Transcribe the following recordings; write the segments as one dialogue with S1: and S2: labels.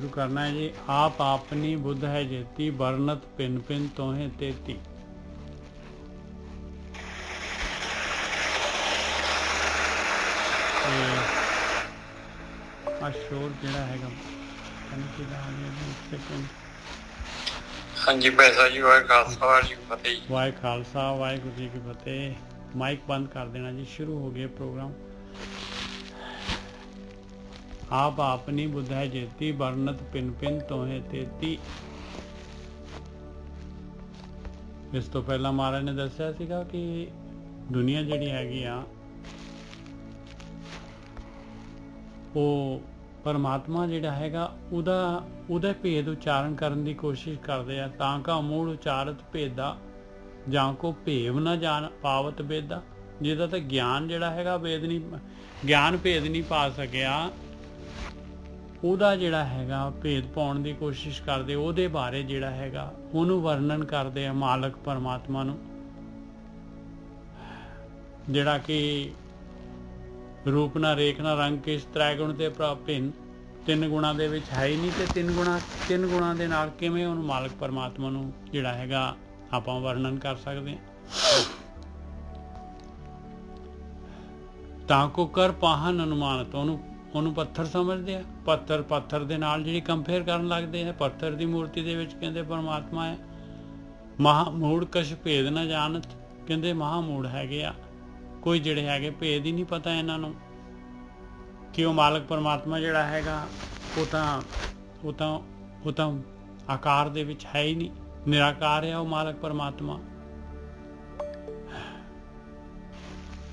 S1: शुरू करना है जी। आप आपनी बुद्ध है जेती, बरनत पिन पिन तोहें तेती। शोर जोड़ा है
S2: हाँ जी पैसा जी, वाहे खालसा वाहे जी फतेह।
S1: वाहे खालसा वाहेगुरू जी की फतेह। माइक बंद कर देना जी। शुरू हो गया प्रोग्राम। आप आपनी बुद्ध है जेती, बरनत पिन पिन तोहें तेती। इस तो पहला महाराज ने दसिया सीगा कि दुनिया जिहड़ी हैगी आ ਉਹ ਪਰਮਾਤਮਾ ਜਿਹੜਾ ਹੈਗਾ ਉਹਦਾ ਭੇਦ ਉਚਾਰਨ ਕਰਨ ਦੀ ਕੋਸ਼ਿਸ਼ ਕਰਦੇ ਆ। ਤਾਂ ਕਾ ਮੂੜ ਉਚਾਰਤ ਭੇਦਾ, ਜਾਂ ਕੋ ਭੇਵ ਨਾ ਜਾਣ ਪਾਵਤ ਵੇਦਾ। ਜਿਹਦਾ ਤਾਂ ਗਿਆਨ ਜਿਹੜਾ ਹੈਗਾ ਗਿਆਨ ਭੇਦ ਨਹੀਂ ਪਾ ਸਕਿਆ, ਉਹਦਾ ਜਿਹੜਾ ਹੈਗਾ ਭੇਦ ਪਾਉਣ ਦੀ ਕੋਸ਼ਿਸ਼ ਕਰਦੇ। ਉਹਦੇ ਬਾਰੇ ਜਿਹੜਾ ਹੈਗਾ ਉਹਨੂੰ ਵਰਣਨ ਕਰਦੇ ਆ ਮਾਲਕ ਪਰਮਾਤਮਾ ਨੂੰ, ਜਿਹੜਾ ਕਿ रूप ना रेख ना रंग किस त्रैगुण ते भिन्न, ਤਿੰਨ ਗੁਣਾਂ ਦੇ ਵਿੱਚ ਹੈ ਹੀ ਨਹੀਂ। ਤੇ ਤਿੰਨ ਗੁਣਾਂ ਦੇ ਨਾਲ ਕਿਵੇਂ ਉਹਨੂੰ ਮਾਲਕ ਪਰਮਾਤਮਾ ਨੂੰ ਜਿਹੜਾ ਹੈਗਾ ਆਪਾਂ ਵਰਣਨ ਕਰ ਸਕਦੇ ਹਾਂ। ਤਾਂ ਕੋ ਕਰ ਪਾਹਨ ਅਨੁਮਾਨਤ, ਉਹਨੂੰ ਪੱਥਰ ਸਮਝਦੇ ਆ। ਪੱਥਰ ਦੇ ਨਾਲ ਜਿਹੜੀ ਕੰਪੇਅਰ ਕਰਨ ਲੱਗਦੇ ਆ। ਪੱਥਰ ਦੀ ਮੂਰਤੀ ਦੇ ਵਿੱਚ ਕਹਿੰਦੇ ਪਰਮਾਤਮਾ ਹੈ। ਮਹਾਮੂੜ ਕਛ ਭੇਦ ਨਾ ਜਾਣਤ, ਕਹਿੰਦੇ ਮਹਾਮੂੜ ਹੈਗੇ ਆ, ਕੋਈ ਜਿਹੜੇ ਹੈਗੇ ਭੇਦ ਹੀ ਨਹੀਂ ਪਤਾ ਇਹਨਾਂ ਨੂੰ ਕਿ ਉਹ ਮਾਲਕ ਪਰਮਾਤਮਾ ਜਿਹੜਾ ਹੈਗਾ ਉਹ ਤਾਂ ਆਕਾਰ ਦੇ ਵਿੱਚ ਹੈ ਹੀ ਨਹੀਂ, ਨਿਰਾਕਾਰ ਹੈ ਉਹ ਮਾਲਕ ਪਰਮਾਤਮਾ।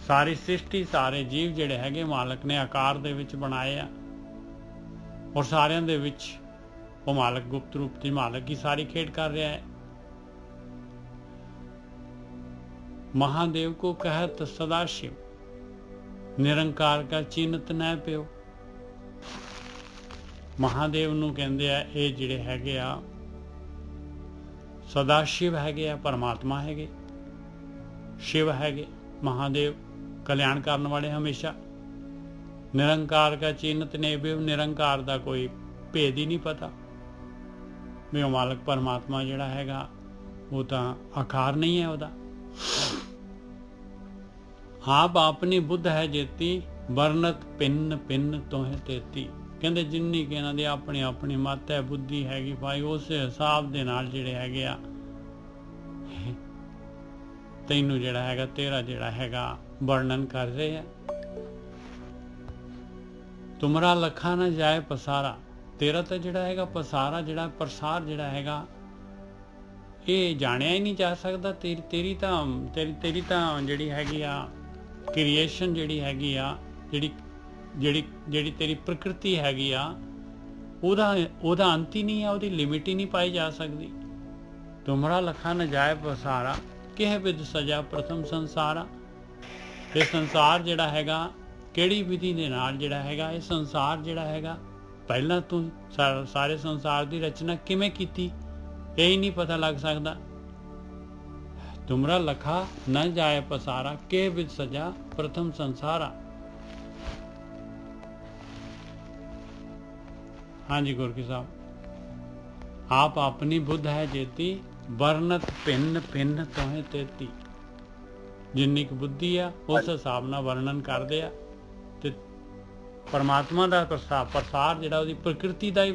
S1: ਸਾਰੀ ਸ੍ਰਿਸ਼ਟੀ ਸਾਰੇ ਜੀਵ ਜਿਹੜੇ ਹੈਗੇ ਮਾਲਕ ਨੇ ਆਕਾਰ ਦੇ ਵਿੱਚ ਬਣਾਏ ਆ, ਔਰ ਸਾਰਿਆਂ ਦੇ ਵਿੱਚ ਉਹ ਮਾਲਕ ਗੁਪਤ ਰੂਪ ਦੀ ਮਾਲਕ ਹੀ ਸਾਰੀ ਖੇਡ ਕਰ ਰਿਹਾ ਹੈ। महादेव को कहत सदाशिव, निरंकार का चिन्हत न पियो। महादेव ਨੂੰ ਕਹਿੰਦੇ ਆ ਇਹ ਜਿਹੜੇ ਹੈਗੇ ਆ ਸਦਾਸ਼ਿਵ ਹੈਗੇ ਆ, ਪਰਮਾਤਮਾ ਹੈਗੇ, शिव ਹੈਗੇ, महादेव ਕਲਿਆਣ ਕਰਨ ਵਾਲੇ ਹਮੇਸ਼ਾ। ਨਿਰੰਕਾਰ का चिन्हत न पियो, ਨਿਰੰਕਾਰ ਦਾ ਕੋਈ ਭੇਦ ਹੀ ਨਹੀਂ ਪਤਾ ਵੀ ਉਹ ਮਾਲਕ ਪਰਮਾਤਮਾ ਜਿਹੜਾ ਹੈਗਾ ਉਹ ਤਾਂ ਆਕਾਰ ਨਹੀਂ ਹੈ ਉਹਦਾ। ਆਪ ਆਪਣੀ ਬੁੱਧ ਹੈ ਜੇਤੀ, ਬਰਨਤ ਪਿੰਨ ਪਿੰਨ ਤੋਹੇ ਤੇਤੀ। ਕਹਿੰਦੇ ਜਿੰਨੀ ਕਿ ਇਹਨਾਂ ਦੀ ਆਪਣੀ ਮੱਤ ਹੈ, ਬੁੱਧੀ ਹੈਗੀ ਭਾਈ, ਉਸ ਹਿਸਾਬ ਦੇ ਨਾਲ ਜਿਹੜੇ ਹੈਗੇ ਆ ਤੈਨੂੰ ਜਿਹੜਾ ਹੈਗਾ ਤੇਰਾ ਜਿਹੜਾ ਹੈਗਾ ਵਰਣਨ ਕਰ ਰਹੇ ਆ। ਤੁਮਰਾ ਲੱਖਾ ਨਾ ਜਾਏ ਪਸਾਰਾ, ਤੇਰਾ ਤਾਂ ਜਿਹੜਾ ਹੈਗਾ ਪਸਾਰਾ ਜਿਹੜਾ ਪ੍ਰਸਾਰ ਜਿਹੜਾ ਹੈਗਾ ਇਹ ਜਾਣਿਆ ਹੀ ਨਹੀਂ ਜਾ ਸਕਦਾ। ਤੇਰੀ ਤਾਂ ਜਿਹੜੀ ਹੈਗੀ ਆ ਕ੍ਰੀਏਸ਼ਨ ਜਿਹੜੀ ਹੈਗੀ ਆ, ਜਿਹੜੀ ਤੇਰੀ ਪ੍ਰਕਿਰਤੀ ਹੈਗੀ ਆ, ਉਹਦਾ ਅੰਤ ਹੀ ਨਹੀਂ ਆ, ਉਹਦੀ ਲਿਮਿਟ ਹੀ ਨਹੀਂ ਪਾਈ ਜਾ ਸਕਦੀ। ਤੁਮਰਾ ਲਖਾ ਨ ਜਾਏ ਪਸਾਰਾ, ਕਿਹ ਵਿਦ ਸਜਾ ਪ੍ਰਥਮ ਸੰਸਾਰਾ। ਇਹ ਸੰਸਾਰ ਜਿਹੜਾ ਹੈਗਾ ਕਿਹੜੀ ਵਿਧੀ ਦੇ ਨਾਲ ਜਿਹੜਾ ਹੈਗਾ ਇਹ ਸੰਸਾਰ ਜਿਹੜਾ ਹੈਗਾ ਪਹਿਲਾਂ ਤੂੰ ਸਾਰੇ ਸੰਸਾਰ ਦੀ ਰਚਨਾ ਕਿਵੇਂ ਕੀਤੀ ਇਹ ਹੀ ਨਹੀਂ ਪਤਾ ਲੱਗ ਸਕਦਾ। ਤੁਮਰਾ ਲਖਾ ਨਾ ਜਾਏ ਪਸਾਰਾ, ਕੇ ਵਿਦ ਸਜਾ ਪ੍ਰਥਮ ਸੰਸਾਰਾ। हाँ जी गुरकी साहब। आप अपनी बुद्ध है जेती, बरनत भिन्न भिन्न तोहें तेती। जिन्नी की बुद्धि आ उस हिसाब नाल वर्णन करदे आ। ते परमात्मा दा प्रसार जिहड़ा उहदी प्रकृति दा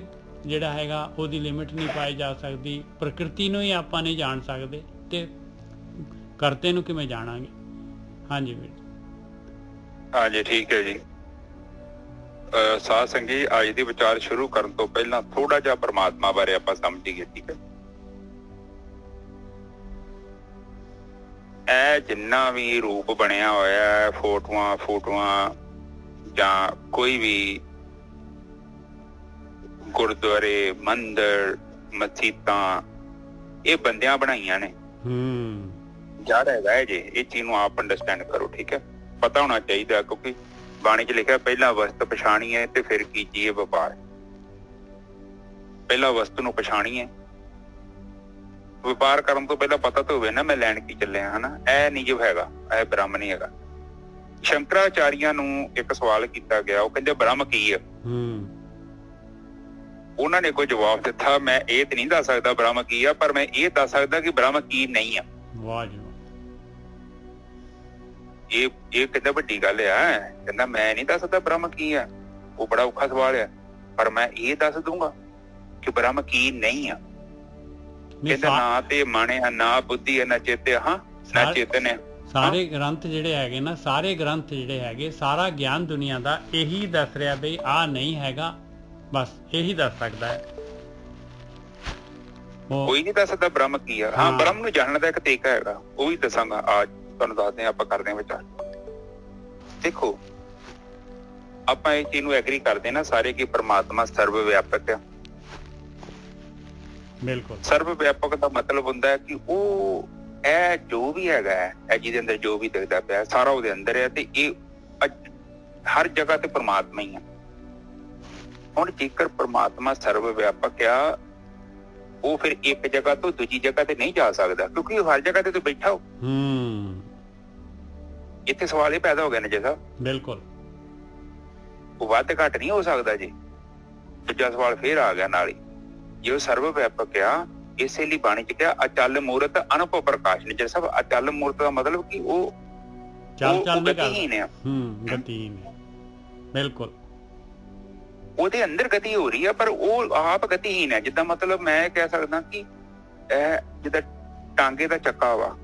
S1: ਜਿਹੜਾ ਹੈਗਾ ਉਹਦੀ ਲਿਮਿਟ ਨਹੀਂ ਪਾਈ ਜਾ ਸਕਦੀ। ਪ੍ਰਕਿਰਤੀ ਨੂੰ ਹੀ ਆਪਾਂ ਨਹੀਂ ਜਾਣ ਸਕਦੇ ਤੇ ਕਰਤੇ ਨੂੰ ਕਿਵੇਂ ਜਾਣਾਂਗੇ। ਹਾਂਜੀ ਵੀਰ।
S3: ਹਾਂਜੀ ਠੀਕ ਹੈ ਜੀ। ਸਾਧ ਸੰਗੀ ਅੱਜ ਦੀ ਵਿਚਾਰ ਸ਼ੁਰੂ ਕਰਨ ਤੋਂ ਪਹਿਲਾਂ ਥੋੜਾ ਜਿਹਾ ਪਰਮਾਤਮਾ ਬਾਰੇ ਆਪਾਂ ਸਮਝੀਏ। ਠੀਕ ਹੈ, ਇਹ ਜਿੰਨਾ ਵੀ ਰੂਪ ਬਣਿਆ ਹੋਇਆ, ਫੋਟੋਆਂ ਜਾਂ ਕੋਈ ਵੀ ਗੁਰਦੁਆਰੇ, ਮੰਦਿਰ, ਮਸੀਤਾਂ, ਇਹ ਬੰਦਿਆਂ ਬਣਾਈਆਂ ਨੇ। ਜੜ ਹੈਗਾ ਜੇ, ਇਹ ਚੀਜ਼ ਨੂੰ ਆਪ ਅੰਡਰਸਟੈਂਡ ਕਰੋ। ਠੀਕ ਹੈ, ਪਤਾ ਹੋਣਾ ਚਾਹੀਦਾ, ਕਿਉਂਕਿ ਬਾਣੀ 'ਚ ਲਿਖਿਆ ਪਹਿਲਾਂ ਵਸਤ ਪਛਾਣੀਏ ਤੇ ਫਿਰ ਕੀਜੀਏ ਵਪਾਰ। ਪਹਿਲਾਂ ਵਸਤ ਨੂੰ ਪਛਾਣੀਏ, ਵਪਾਰ ਕਰਨ ਤੋਂ ਪਹਿਲਾਂ ਪਤਾ ਤਾਂ ਹੋਵੇ ਨਾ ਮੈਂ ਲੈਣ ਕੀ ਚੱਲਿਆ, ਹਨਾ। ਇਹ ਨਹੀਂ ਜੋ ਹੈਗਾ, ਇਹ ਬ੍ਰਹਮ ਨਹੀਂ ਹੈਗਾ। ਸ਼ੰਕਰਾਚਾਰੀਆਂ ਨੂੰ ਇੱਕ ਸਵਾਲ ਕੀਤਾ ਗਿਆ, ਉਹ ਕਹਿੰਦੇ ਬ੍ਰਹਮ ਕੀ ਆ? ਉਹਨਾਂ ਨੇ ਕੋਈ ਜਵਾਬ ਦਿੱਤਾ, ਮੈਂ ਇਹ ਤੇ ਨਹੀਂ ਦੱਸ ਸਕਦਾ ਬ੍ਰਹਮ ਕੀ ਆ, ਪਰ ਮੈਂ ਇਹ ਦੱਸ ਸਕਦਾ ਕਿ ਬ੍ਰਹਮ ਕੀ ਨਹੀਂ ਆ।
S1: ਵਾਹ ਜੀ,
S3: ਇਹ ਕਹਿੰਦਾ ਵੱਡੀ ਗੱਲ ਆ। ਕਹਿੰਦਾ ਮੈਂ ਨਹੀਂ ਦੱਸ ਸਕਦਾ ਬ੍ਰਹਮ ਕੀ ਆ, ਉਹ ਬੜਾ ਔਖਾ ਸਵਾਲ ਆ, ਪਰ ਮੈਂ ਇਹ ਦੱਸ ਦੂੰਗਾ ਕਿ ਬ੍ਰਹਮ ਕੀ ਨਹੀਂ ਆ। ਕਹਿੰਦਾ ਨਾ ਤੇ ਮਨ ਆ, ਨਾ ਬੁੱਧੀ ਆ, ਨਾ ਚਿੱਤ ਆ, ਨਾ ਚੇਤਨ ਆ।
S1: ਸਾਰੇ ਗ੍ਰੰਥ ਜਿਹੜੇ ਹੈਗੇ ਨਾ, ਸਾਰੇ ਗ੍ਰੰਥ ਜਿਹੜੇ ਹੈਗੇ, ਸਾਰਾ ਗਿਆਨ ਦੁਨੀਆ ਦਾ ਇਹੀ ਦੱਸ ਰਿਹਾ ਬਈ ਆਹ ਨਹੀਂ ਹੈਗਾ, ਬਸ ਇਹੀ ਦੱਸ ਸਕਦਾ ਹੈ।
S3: ਕੋਈ ਨਹੀਂ ਦੱਸ ਸਕਦਾ ਬ੍ਰਹਮ ਕੀ ਆ। ਹਾਂ, ਬ੍ਰਹਮ ਨੂੰ ਜਾਣਨ ਦਾ ਇੱਕ ਤਰੀਕਾ ਹੈਗਾ, ਉਹ ਵੀ ਦੱਸਾਂਗਾ। ਅੱਜ ਤੁਹਾਨੂੰ ਦੱਸਦੇ ਹਾਂ, ਆਪਾਂ ਕਰਦੇ ਹਾਂ ਵਿਚਾਰ। ਦੇਖੋ, ਆਪਾਂ ਇਹ ਚੀਜ਼ ਨੂੰ ਐਗਰੀ ਕਰਦੇ ਨਾ ਸਾਰੇ ਕਿ ਪਰਮਾਤਮਾ ਸਰਵ ਵਿਆਪਕ ਆ।
S1: ਬਿਲਕੁਲ।
S3: ਸਰਵ ਵਿਆਪਕ ਦਾ ਮਤਲਬ ਹੁੰਦਾ ਹੈ ਕਿ ਉਹ ਇਹ ਜੋ ਵੀ ਹੈਗਾ ਹੈ, ਜਿਹਦੇ ਅੰਦਰ ਜੋ ਵੀ ਦਿਖਦਾ ਪਿਆ ਸਾਰਾ ਉਹਦੇ ਅੰਦਰ ਹੈ, ਤੇ ਇਹ ਹਰ ਜਗ੍ਹਾ ਤੇ ਪਰਮਾਤਮਾ ਹੀ ਆ। ਹੁਣ ਜੇਕਰ ਪਰਮਾਤਮਾ ਸਰਵ ਵਿਆਪਕ ਆ, ਉਹ ਫਿਰ ਇੱਕ ਜਗ੍ਹਾ ਤੋਂ ਦੂਜੀ ਜਗ੍ਹਾ ਤੇ ਨਹੀਂ ਜਾ ਸਕਦਾ, ਕਿਉਂਕਿ ਉਹ ਹਰ ਜਗ੍ਹਾ ਤੇ ਬੈਠਾ ਹੋ। ਇੱਥੇ ਸਵਾਲ ਇਹ ਪੈਦਾ ਹੋ ਗਿਆ ਨਾ ਜੈਸਾ,
S1: ਬਿਲਕੁਲ,
S3: ਉਹ ਵੱਧ ਘੱਟ ਨਹੀਂ ਹੋ ਸਕਦਾ ਜੀ। ਦੂਜਾ ਸਵਾਲ ਫੇਰ ਆ ਗਿਆ ਨਾਲ ਹੀ, ਜੇ ਉਹ ਸਰਵ ਵਿਆਪਕ ਆ, ਇਸੇ ਲਈ ਬਾਣੀ ਚ ਕਿਹਾ ਅਚਲ ਮੂਰਤ ਅਨੁਭਵ ਪ੍ਰਕਾਸ਼ ਨੇ। ਸਭ ਅਚਲ ਮੂਰਤ ਦਾ ਮਤਲਬ ਕਿ ਉਹ ਗਤੀਹੀਨ ਆ।
S1: ਗਤੀਹੀਨ, ਬਿਲਕੁਲ।
S3: ਉਹਦੇ ਅੰਦਰ ਗਤੀ ਹੋ ਰਹੀ ਆ, ਪਰ ਉਹ ਆਪ ਗਤੀਹੀਨ ਹੈ। ਜਿੱਦਾਂ ਮਤਲਬ ਮੈਂ ਕਹਿ ਸਕਦਾ ਕਿ ਇਹ ਜਿੱਦਾਂ ਟਾਂਗੇ ਦਾ ਚੱਕਾ ਵਾ,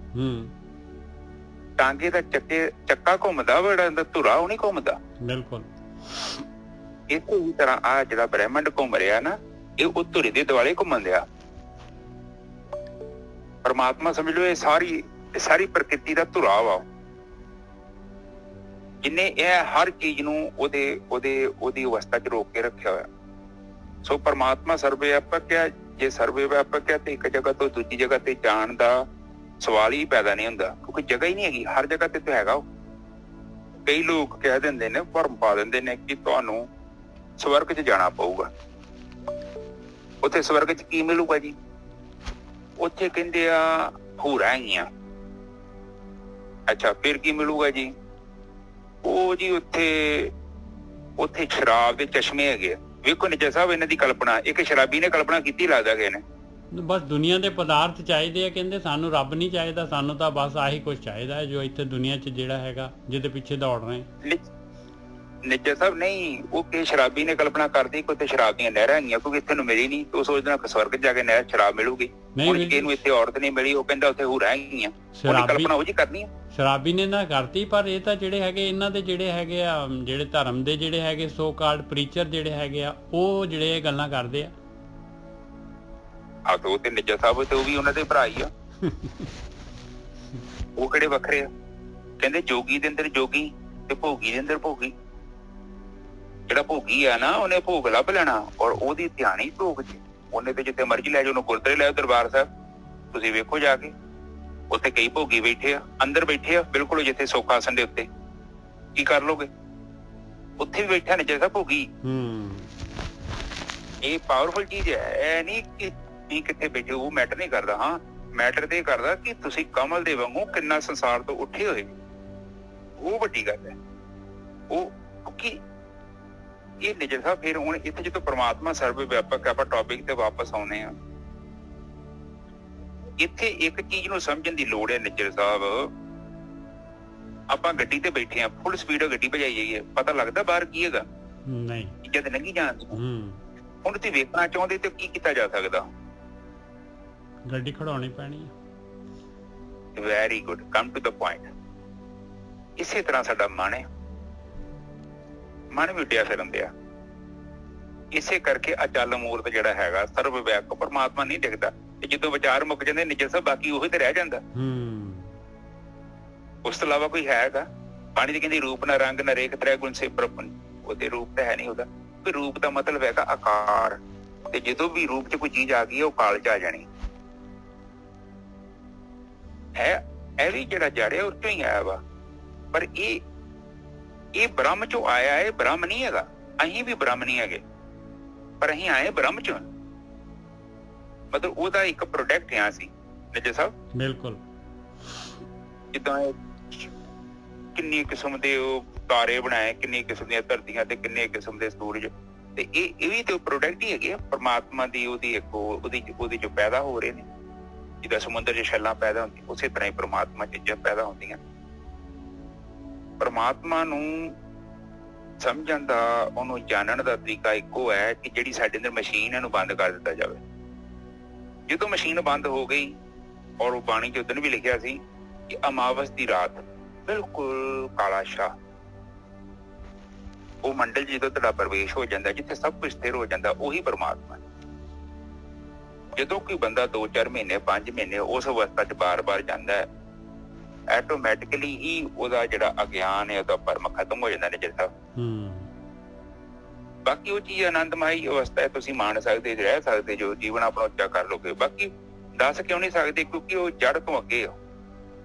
S3: ਟਾਂਗੇ ਦਾ ਚੱਕਾ ਘੁੰਮਦਾ, ਬੜਾ ਅੰਦਰ ਧੁਰਾ ਉਹ ਨਹੀਂ ਘੁੰਮਦਾ।
S1: ਬਿਲਕੁਲ।
S3: ਇਸੇ ਹੀ ਤਰ੍ਹਾਂ ਆ ਜਿਹੜਾ ਬ੍ਰਹਿਮੰਡ ਘੁੰਮ ਰਿਹਾ ਨਾ, ਇਹ ਉਹ ਧੁਰੇ ਦੇ ਦੁਆਲੇ ਘੁੰਮਣ ਦਿਆ। ਪਰਮਾਤਮਾ ਸਮਝ ਲਓ ਇਹ ਸਾਰੀ ਪ੍ਰਕਿਰਤੀ ਦਾ ਧੁਰਾ ਵਾ, ਜਿਹਨੇ ਇਹ ਹਰ ਚੀਜ਼ ਨੂੰ ਉਹਦੀ ਅਵਸਥਾ ਚ ਰੋਕ ਕੇ ਰੱਖਿਆ ਹੋਇਆ। ਸੋ ਪਰਮਾਤਮਾ ਸਰਵ ਵਿਆਪਕ ਹੈ। ਜੇ ਸਰਵ ਵਿਆਪਕ ਹੈ ਤੇ ਇੱਕ ਜਗ੍ਹਾ ਤੋਂ ਦੂਜੀ ਜਗ੍ਹਾ ਤੇ ਜਾਣ ਦਾ ਸਵਾਲ ਹੀ ਪੈਦਾ ਨਹੀਂ ਹੁੰਦਾ, ਕਿਉਂਕਿ ਜਗ੍ਹਾ ਹੀ ਨਹੀਂ ਹੈਗੀ, ਹਰ ਜਗ੍ਹਾ ਤੇ ਤਾਂ ਹੈਗਾ ਉਹ। ਕਈ ਲੋਕ ਕਹਿ ਦਿੰਦੇ ਨੇ, ਭਰਮ ਪਾ ਦਿੰਦੇ ਨੇ ਕਿ ਤੁਹਾਨੂੰ ਸਵਰਗ ਚ ਜਾਣਾ ਪਊਗਾ। ਉੱਥੇ ਸਵਰਗ ਚ ਕੀ ਮਿਲੂਗਾ ਜੀ? ਉੱਥੇ ਕਹਿੰਦੇ ਆ ਹੂਰਾਂ ਹੈਗੀਆਂ। ਅੱਛਾ, ਫਿਰ ਕੀ ਮਿਲੂਗਾ ਜੀ? ਉਹ ਜੀ ਉੱਥੇ ਸ਼ਰਾਬ ਦੇ ਚਸ਼ਮੇ ਹੈਗੇ ਆ। ਵੇਖੋ ਨਿੱਜਾ ਸਾਹਿਬ, ਇਹਨਾਂ ਦੀ ਕਲਪਨਾ ਇੱਕ ਸ਼ਰਾਬੀ ਨੇ ਕਲਪਨਾ ਕੀਤੀ, ਲੱਗਦਾ ਗਏ ਨੇ।
S1: ਬਸ ਦੁਨੀਆ ਦੇ ਪਦਾਰਥ ਚਾਹੀਦੇ ਆ, ਕਹਿੰਦੇ ਸਾਨੂੰ ਰੱਬ ਨਹੀਂ ਚਾਹੀਦਾ, ਸਾਨੂੰ ਤਾਂ ਬਸ ਆਹੀ ਕੁਝ ਚਾਹੀਦਾ ਹੈ ਜੋ ਇੱਥੇ ਦੁਨੀਆ 'ਚ ਜਿਹੜਾ ਹੈਗਾ, ਜਿਹਦੇ ਪਿੱਛੇ ਦੌੜ ਰਹੇ।
S3: ਨਿੱਜਾ ਸਾਹਿਬ ਨਹੀਂ, ਉਹ ਕਿ ਸ਼ਰਾਬੀ ਨੇ ਕਲਪਨਾ ਕਰਦੀ ਕੋਈ ਤੇ ਸ਼ਰਾਬ ਦੀਆਂ ਨਹਿਰਾਂ ਹੈਗੀਆਂ, ਕਿਉਂਕਿ ਇੱਥੇ ਨੂੰ ਮਿਲੀ ਨਹੀਂ, ਉਹ ਸੋਚਦਾ ਸਵਰਗ ਜਾ ਕੇ ਨਹਿਰ ਸ਼ਰਾਬ ਮਿਲੂਗੀ। ਹੁਣ ਇਹਨੂੰ ਇੱਥੇ ਔਰਤ ਨਹੀਂ ਮਿਲੀ, ਉਹ ਕਹਿੰਦਾ ਉੱਥੇ ਹੂਰਾਂ ਹੈਗੀਆਂ। ਕਲਪਨਾ ਉਹ ਜੀ ਕਰਨੀ ਆ। ਸ਼ਰਾਬੀ ਨੇ ਨਾ ਕਰਤੀ, ਪਰ ਇਹ ਤਾਂ ਜਿਹੜੇ ਹੈਗੇ ਇਹਨਾਂ ਦੇ ਜਿਹੜੇ ਹੈਗੇ ਆ, ਜਿਹੜੇ ਧਰਮ ਦੇ ਜਿਹੜੇ ਹੈਗੇ ਸੋ ਕਾਲਡ ਪ੍ਰੀਚਰ ਜਿਹੜੇ ਹੈਗੇ ਆ, ਉਹ ਜਿਹੜੇ ਇਹ ਗੱਲਾਂ ਕਰਦੇ ਆ। ਉਹ ਤੇ ਨਿੱਜਾ ਸਾਹਿਬ ਤੇ ਉਹ ਵੀ ਉਹਨਾਂ ਦੇ ਭਰਾ ਹੀ ਆ। ਉਹ ਕਿਹੜੇ ਵੱਖਰੇ ਆ? ਕਹਿੰਦੇ ਜੋਗੀ ਦੇ ਅੰਦਰ ਜੋਗੀ ਤੇ ਭੋਗੀ ਦੇ ਅੰਦਰ ਭੋਗੀ। ਜਿਹੜਾ ਭੋਗੀ ਆ ਨਾ, ਉਹਨੇ ਭੋਗ ਲੱਭ ਲੈਣਾ, ਔਰ ਉਹਦੀ ਧਿਆਨ ਹੀ ਭੋਗ ਚ। ਉਹਨੇ ਤੇ ਜਿੱਥੇ ਮਰਜ਼ੀ ਲੈ ਜਾਓ, ਉਹਨੂੰ ਗੁਰਦੁਆਰੇ ਲੈ ਜਾਓ, ਦਰਬਾਰ ਸਾਹਿਬ ਤੁਸੀਂ ਵੇਖੋ ਜਾ ਕੇ, ਉੱਥੇ ਕਈ ਭੋਗੀ ਬੈਠੇ ਆ, ਅੰਦਰ ਬੈਠੇ ਆ ਬਿਲਕੁਲ ਜਿੱਥੇ ਸੁੱਖ ਆਸਣ ਦੇ ਉੱਤੇ। ਕੀ ਕਰ ਲੋਗੇ? ਉੱਥੇ ਵੀ ਬੈਠਾ ਨੇ ਜਿਹੜਾ ਭੋਗੀ। ਇਹ ਪਾਵਰਫੁਲ ਚੀਜ਼ ਹੈ। ਇਹ ਨਹੀਂ ਕਿ ਕਿੱਥੇ ਬੈਠੇ, ਉਹ ਮੈਟਰ ਨਹੀਂ ਕਰਦਾ। ਹਾਂ, ਮੈਟਰ ਤੇ ਕਰਦਾ ਕਿ ਤੁਸੀਂ ਕਮਲ ਦੇ ਵਾਂਗੂ ਕਿੰਨਾ ਸੰਸਾਰ ਤੋਂ ਉੱਠੇ ਹੋਏ, ਉਹ ਵੱਡੀ ਗੱਲ ਹੈ। ਉਹ ਕਿ ਇਹ ਨਿੱਜਰ ਸਾਹਿਬ, ਫਿਰ ਹੁਣ ਇੱਥੇ ਜਦੋਂ ਪਰਮਾਤਮਾ ਸਰਵ ਵਿਆਪਕ, ਆਪਾਂ ਟੌਪਿਕ ਤੇ ਵਾਪਸ ਆਉਂਦੇ ਆ। ਇੱਥੇ ਇੱਕ ਚੀਜ਼ ਨੂੰ ਸਮਝਣ ਦੀ ਲੋੜ ਹੈ ਨਿੱਜਰ ਸਾਹਿਬ। ਆਪਾਂ ਗੱਡੀ ਤੇ ਬੈਠੇ ਆ, ਫੁੱਲ ਸਪੀਡ ਗੱਡੀ ਭਜਾਈ ਜਾਈਏ, ਪਤਾ ਲੱਗਦਾ ਬਾਹਰ ਕੀ ਹੈਗਾ? ਨਹੀਂ, ਜਦ ਲੰਘੀ ਜਾਂਦੀ। ਹੁਣ ਤੁਸੀਂ ਵੇਖਣਾ ਚਾਹੁੰਦੇ ਤੇ ਕੀ ਕੀਤਾ ਜਾ ਸਕਦਾ?
S1: ਗੱਡੀ ਖੜਾਉਣੀ ਪੈਣੀ ਹੈ।
S3: Very good, come to the point. ਇਸੇ ਤਰ੍ਹਾਂ ਸਾਡਾ ਮਨ ਹੈ, ਮਨ ਵੀ ਉੱਡਿਆ ਫਿਰਨ ਦਿਆ। ਇਸੇ ਕਰਕੇ ਅਚਲ ਮੂਰਤ ਜਿਹੜਾ ਹੈਗਾ, ਸਰਵ ਵਿਆਪਕ ਪਰਮਾਤਮਾ ਨਹੀਂ ਦਿਖਦਾ। ਤੇ ਜਦੋਂ ਵਿਚਾਰ ਮੁੱਕ ਜਾਂਦੇ ਨਿੱਜਰ ਸਾਹਿਬ, ਬਾਕੀ ਉਹੀ ਤੇ ਰਹਿ ਜਾਂਦਾ। ਉਸ ਤੋਂ ਇਲਾਵਾ ਕੋਈ ਹੈਗਾ? ਪਾਣੀ ਦੀ ਕਹਿੰਦੀ ਰੂਪ ਨਾ ਰੰਗ ਨਾ ਰੇਖ ਤ੍ਰੈ ਗੁਣ ਸੇ ਪ੍ਰਪਨ। ਉਹਦੇ ਰੂਪ ਤਾਂ ਹੈ ਨਹੀਂ ਉਹਦਾ। ਕੋਈ ਰੂਪ ਦਾ ਮਤਲਬ ਹੈਗਾ ਆਕਾਰ, ਤੇ ਜਦੋਂ ਵੀ ਰੂਪ ਚ ਕੋਈ ਚੀਜ਼ ਆ ਗਈ ਉਹ ਕਾਲ ਚ ਆ ਜਾਣੀ ਹੈ। ਇਹ ਵੀ ਜਿਹੜਾ ਜੜਿਆ ਉਹ ਚੋਂ ਹੀ ਆਇਆ ਵਾ, ਪਰ ਇਹ ਬ੍ਰਹਮ ਚੋਂ ਆਇਆ ਹੈ, ਬ੍ਰਹਮ ਨਹੀਂ ਹੈਗਾ। ਅਸੀਂ ਵੀ ਬ੍ਰਹਮ ਨਹੀਂ ਹੈਗੇ, ਪਰ ਅਸੀਂ ਆਏ ਬ੍ਰਹਮ ਚੋਂ। ਮਤਲਬ ਉਹਦਾ ਇੱਕ ਪ੍ਰੋਡਕਟ ਆ ਸੀ ਨਿੱਜਾ ਸਾਹਿਬ। ਬਿਲਕੁਲ। ਜਿੱਦਾਂ ਕਿੰਨੀ ਕਿਸਮ ਦੇ ਉਹ ਤਾਰੇ ਬਣਾਏ, ਕਿੰਨੀ ਕਿਸਮ ਦੀਆਂ ਧਰਤੀਆਂ ਤੇ ਕਿੰਨੇ ਕਿਸਮ ਦੇ ਸੂਰਜ। ਤੇ ਇਹ ਵੀ ਤੇ ਪ੍ਰੋਡਕਟ ਹੀ ਹੈਗੇ ਪਰਮਾਤਮਾ ਦੀ, ਉਹਦੀ ਜੋ ਪੈਦਾ ਹੋ ਰਹੇ ਨੇ। ਜਿੱਦਾਂ ਸਮੁੰਦਰ 'ਚ ਛੱਲਾਂ ਪੈਦਾ ਹੁੰਦੀਆਂ, ਉਸੇ ਤਰ੍ਹਾਂ ਹੀ ਪਰਮਾਤਮਾ ਚੀਜ਼ਾਂ ਪੈਦਾ ਹੁੰਦੀਆਂ। ਪਰਮਾਤਮਾ ਨੂੰ ਸਮਝਣ ਦਾ, ਉਹਨੂੰ ਜਾਣਨ ਦਾ ਤਰੀਕਾ ਇੱਕੋ ਹੈ ਕਿ ਜਿਹੜੀ ਸਾਡੇ ਅੰਦਰ ਮਸ਼ੀਨ ਇਹਨੂੰ ਬੰਦ ਕਰ ਦਿੱਤਾ ਜਾਵੇ। ਜਦੋਂ ਮਸ਼ੀਨ ਬੰਦ ਹੋ ਗਈ, ਔਰ ਉਹ ਬਾਣੀ 'ਚ ਉਦੋਂ ਵੀ ਲਿਖਿਆ ਸੀ ਕਿ ਅਮਾਵਸ ਦੀ ਰਾਤ ਬਿਲਕੁਲ ਕਾਲਾ ਸ਼ਾਹ, ਉਹ ਮੰਡਲ ਜਦੋਂ ਤੁਹਾਡਾ ਪ੍ਰਵੇਸ਼ ਹੋ ਜਾਂਦਾ, ਜਿੱਥੇ ਸਭ ਕੁਝ ਸਥਿਰ ਹੋ ਜਾਂਦਾ, ਉਹੀ ਪਰਮਾਤਮਾ। ਜਦੋਂ ਕੋਈ ਬੰਦਾ 2-4 ਮਹੀਨੇ 5 ਮਹੀਨੇ ਉਸ ਅਵਸਥਾ 'ਚ ਬਾਰ-ਬਾਰ ਜਾਂਦਾ ਹੈ, ਆਟੋਮੈਟਿਕਲੀ ਹੀ ਉਹਦਾ ਜਿਹੜਾ ਅਗਿਆਨ ਹੈ, ਉਹਦਾ ਭਰਮ ਖਤਮ ਹੋ ਜਾਂਦਾ ਨੇ ਜਿੱਦਾਂ। ਬਾਕੀ ਉਹ ਚੀਜ਼ ਆਨੰਦਮਈ ਅਵਸਥਾ ਹੈ, ਤੁਸੀਂ ਮਾਣ ਸਕਦੇ, ਰਹਿ ਸਕਦੇ ਜੋ, ਜੀਵਨ ਆਪਣਾ ਉੱਚਾ ਕਰ ਲੋਗੇ। ਬਾਕੀ ਦੱਸ ਕਿਉਂ ਨਹੀਂ ਸਕਦੇ? ਕਿਉਂਕਿ ਉਹ ਜੜ ਤੋਂ ਅੱਗੇ ਆ,